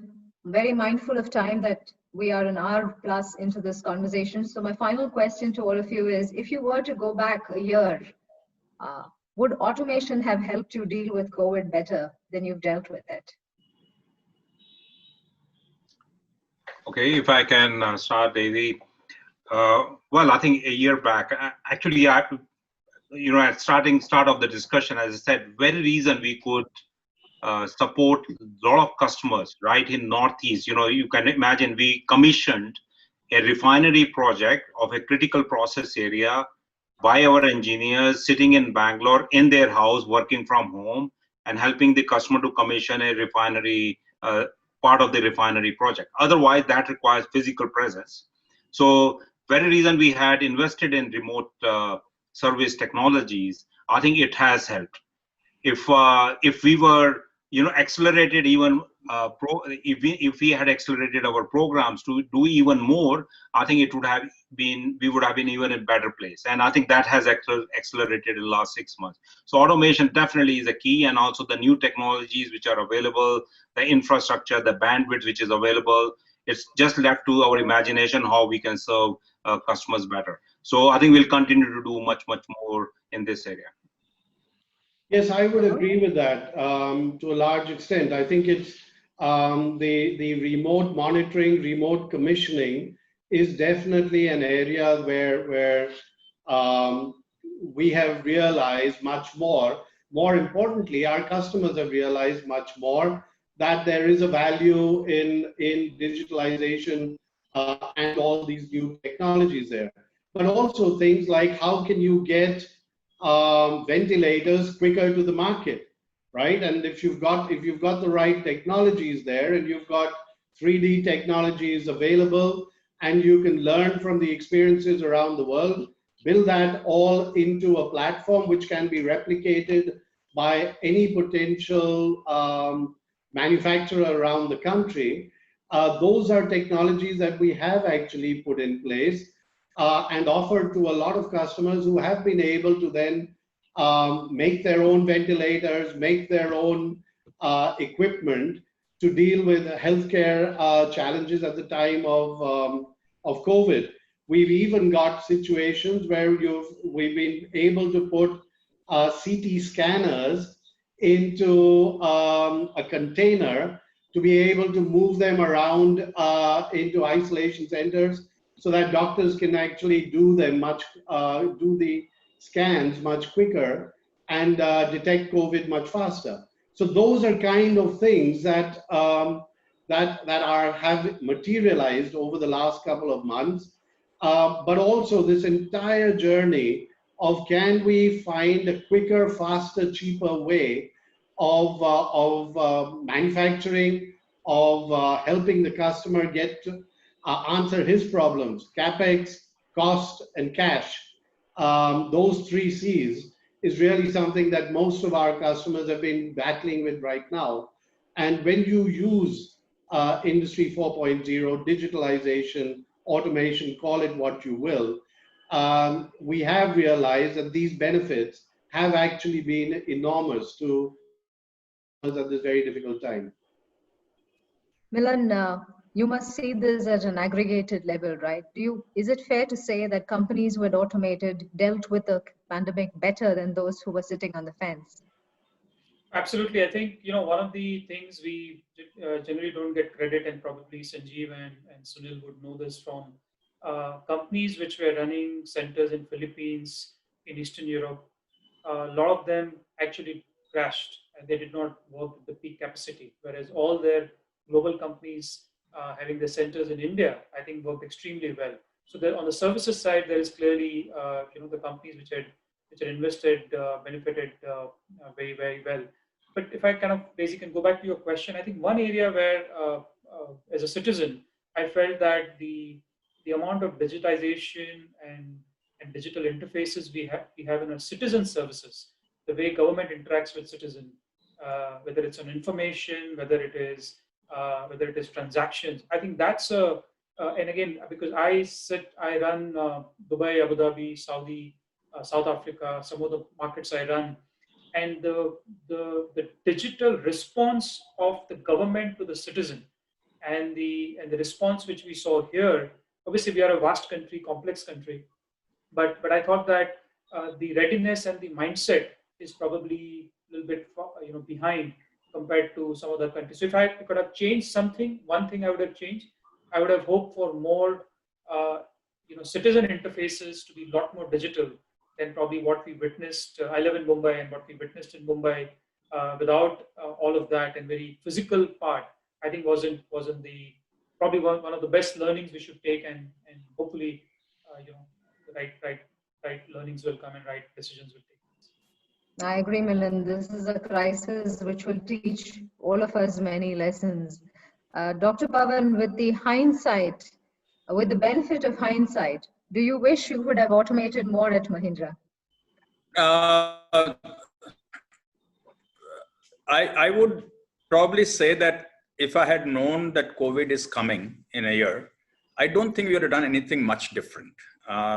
Very mindful of time that we are an hour plus into this conversation. So my final question to all of you is, if you were to go back a year, would automation have helped you deal with COVID better than you've dealt with it?
Okay, if I can start, Daisy. Well, I think a year back, actually, at start of the discussion, as I said, very reason we could support a lot of customers right in Northeast. You can imagine we commissioned a refinery project of a critical process area by our engineers sitting in Bangalore in their house, working from home, and helping the customer to commission a refinery, part of the refinery project. Otherwise, that requires physical presence. So, very reason we had invested in remote service technologies, I think it has helped. If we were accelerated even if we had accelerated our programs to do even more, I think we would have been even in a better place. And I think that has accelerated in the last 6 months. So automation definitely is a key, and also the new technologies which are available, the infrastructure, the bandwidth which is available. It's just left to our imagination how we can serve customers better. So I think we'll continue to do much more in this area.
Yes, I would agree with that to a large extent. I think it's the remote monitoring, remote commissioning is definitely an area where we have realized much more. More importantly, our customers have realized much more that there is a value in digitalization and all these new technologies there. But also things like how can you get ventilators quicker to the market, right? And if you've got the right technologies there, and you've got 3D technologies available, and you can learn from the experiences around the world, build that all into a platform which can be replicated by any potential manufacturer around the country. Those are technologies that we have actually put in place and offered to a lot of customers who have been able to then make their own ventilators, make their own equipment to deal with healthcare challenges at the time of COVID. We've even got situations where we've been able to put CT scanners into a container to be able to move them around into isolation centers, so that doctors can actually do the scans much quicker and detect COVID much faster. So those are kind of things that have materialized over the last couple of months. But also this entire journey of can we find a quicker, faster, cheaper way of manufacturing, of helping the customer get to answer his problems: capex, cost, and cash. Those 3 C's is really something that most of our customers have been battling with right now. And when you use Industry 4.0, digitalization, automation, call it what you will, we have realized that these benefits have actually been enormous to us at this very difficult time.
Milan, you must see this at an aggregated level, right? Is it fair to say that companies who had automated dealt with the pandemic better than those who were sitting on the fence?
Absolutely. I think, one of the things we generally don't get credit, and probably Sanjeev and Sunil would know this from companies which were running centers in Philippines, in Eastern Europe, a lot of them actually crashed and they did not work at the peak capacity, whereas all their global companies having the centers in India, I think worked extremely well. So on the services side, there is clearly, the companies which had invested benefited very, very well. But if I kind of basically go back to your question, I think one area where, as a citizen, I felt that the amount of digitization and digital interfaces we have in our citizen services, the way government interacts with citizen, whether it's on information, whether it is transactions, I think that's and again, because I run Dubai, Abu Dhabi, Saudi, South Africa, some of the markets I run, and the digital response of the government to the citizen and the response which we saw here. Obviously, we are a vast country, complex country, but I thought that the readiness and the mindset is probably a little bit behind compared to some other countries. So if I could have changed something, one thing I would have changed, I would have hoped for more citizen interfaces to be a lot more digital than probably what we witnessed. I live in Mumbai, and what we witnessed in Mumbai without all of that and very physical part, I think wasn't the probably one of the best learnings we should take, and hopefully the right learnings will come and right decisions will take place.
I agree, Milind. This is a crisis which will teach all of us many lessons. Dr. Pavan, with the hindsight, with the benefit of hindsight, do you wish you would have automated more at Mahindra?
I would probably say that if I had known that COVID is coming in a year, I don't think we would have done anything much different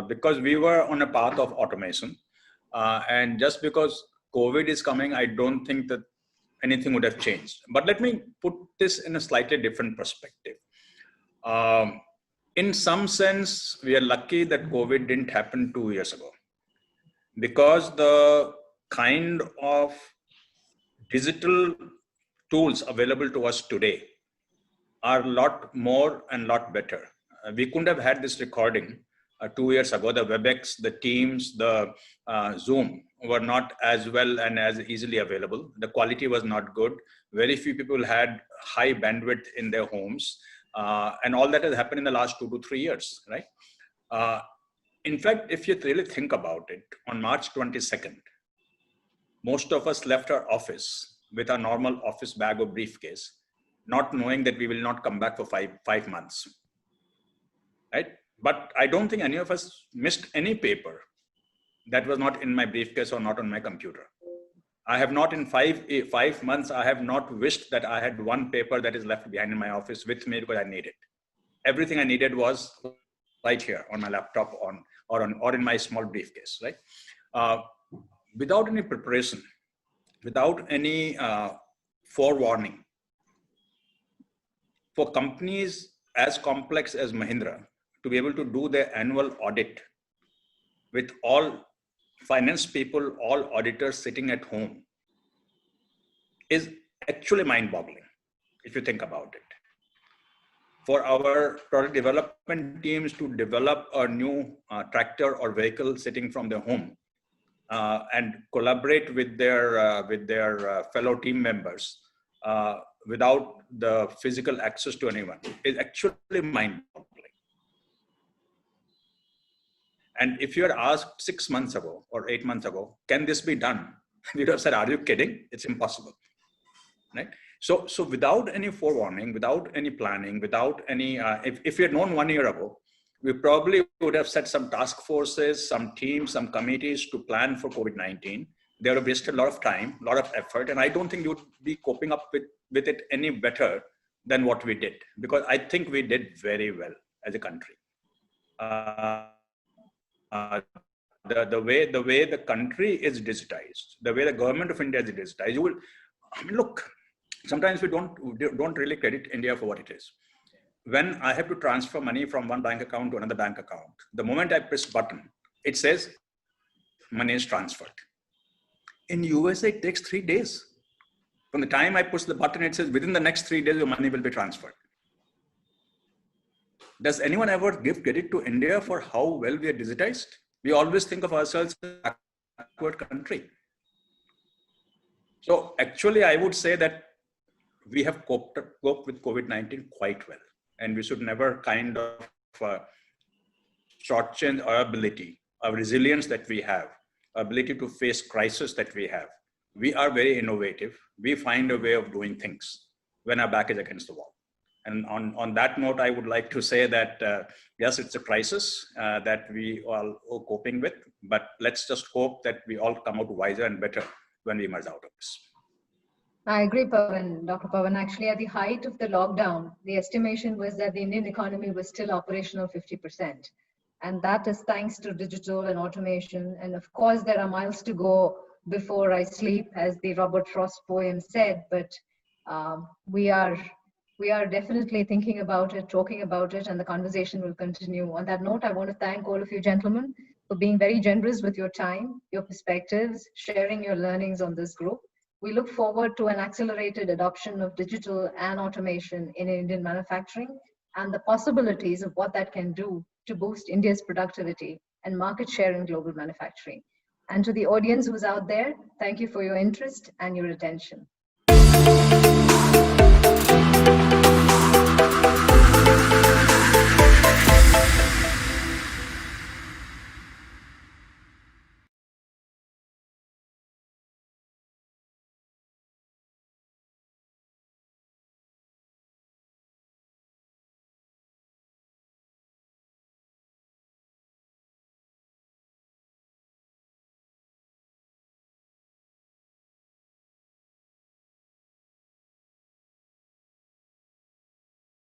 because we were on a path of automation. And just because COVID is coming, I don't think that anything would have changed. But let me put this in a slightly different perspective. In some sense, we are lucky that COVID didn't happen 2 years ago, because the kind of digital tools available to us today are a lot more and lot better. We couldn't have had this recording 2 years ago. The WebEx, the Teams, the Zoom were not as well and as easily available. The quality was not good. Very few people had high bandwidth in their homes. And all that has happened in the last 2 to 3 years, right? In fact, if you really think about it, on March 22nd, most of us left our office with our normal office bag or briefcase, not knowing that we will not come back for five months, right? But I don't think any of us missed any paper that was not in my briefcase or not on my computer. I have not in five months, I have not wished that I had one paper that is left behind in my office with me because I need it. Everything I needed was right here on my laptop or in my small briefcase, right? Without any preparation, without any forewarning, for companies as complex as Mahindra to be able to do their annual audit with all finance people, all auditors sitting at home is actually mind-boggling if you think about it. For our product development teams to develop a new tractor or vehicle sitting from their home and collaborate with their fellow team members without the physical access to anyone is actually mind-boggling. And if you had asked 6 months ago or 8 months ago, can this be done? We would have said, are you kidding? It's impossible, right? So without any forewarning, without any planning, without any, if we had known 1 year ago, we probably would have set some task forces, some teams, some committees to plan for COVID-19. They would have wasted a lot of time, a lot of effort, and I don't think you would be coping up with it any better than what we did, because I think we did very well as a country. The way the country is digitized, the way the government of India is digitized, you will, I mean, look, sometimes we don't really credit India for what it is. When I have to transfer money from one bank account to another bank account, the moment I press button, it says money is transferred. In USA, it takes 3 days. From the time I push the button, it says within the next 3 days, your money will be transferred. Does anyone ever give credit to India for how well we are digitized? We always think of ourselves as a backward country. So actually, I would say that we have coped with COVID-19 quite well. And we should never kind of shortchange our ability, our resilience that we have, our ability to face crisis that we have. We are very innovative. We find a way of doing things when our back is against the wall. And on that note, I would like to say that, yes, it's a crisis that we all are coping with, but let's just hope that we all come out wiser and better when we emerge out of this.
I agree, Pavan. Dr. Pavan, actually at the height of the lockdown, the estimation was that the Indian economy was still operational 50%. And that is thanks to digital and automation. And of course, there are miles to go before I sleep, as the Robert Frost poem said, but we are We are definitely thinking about it, talking about it, and the conversation will continue. On that note, I want to thank all of you gentlemen for being very generous with your time, your perspectives, sharing your learnings on this group. We look forward to an accelerated adoption of digital and automation in Indian manufacturing and the possibilities of what that can do to boost India's productivity and market share in global manufacturing. And to the audience who's out there, thank you for your interest and your attention.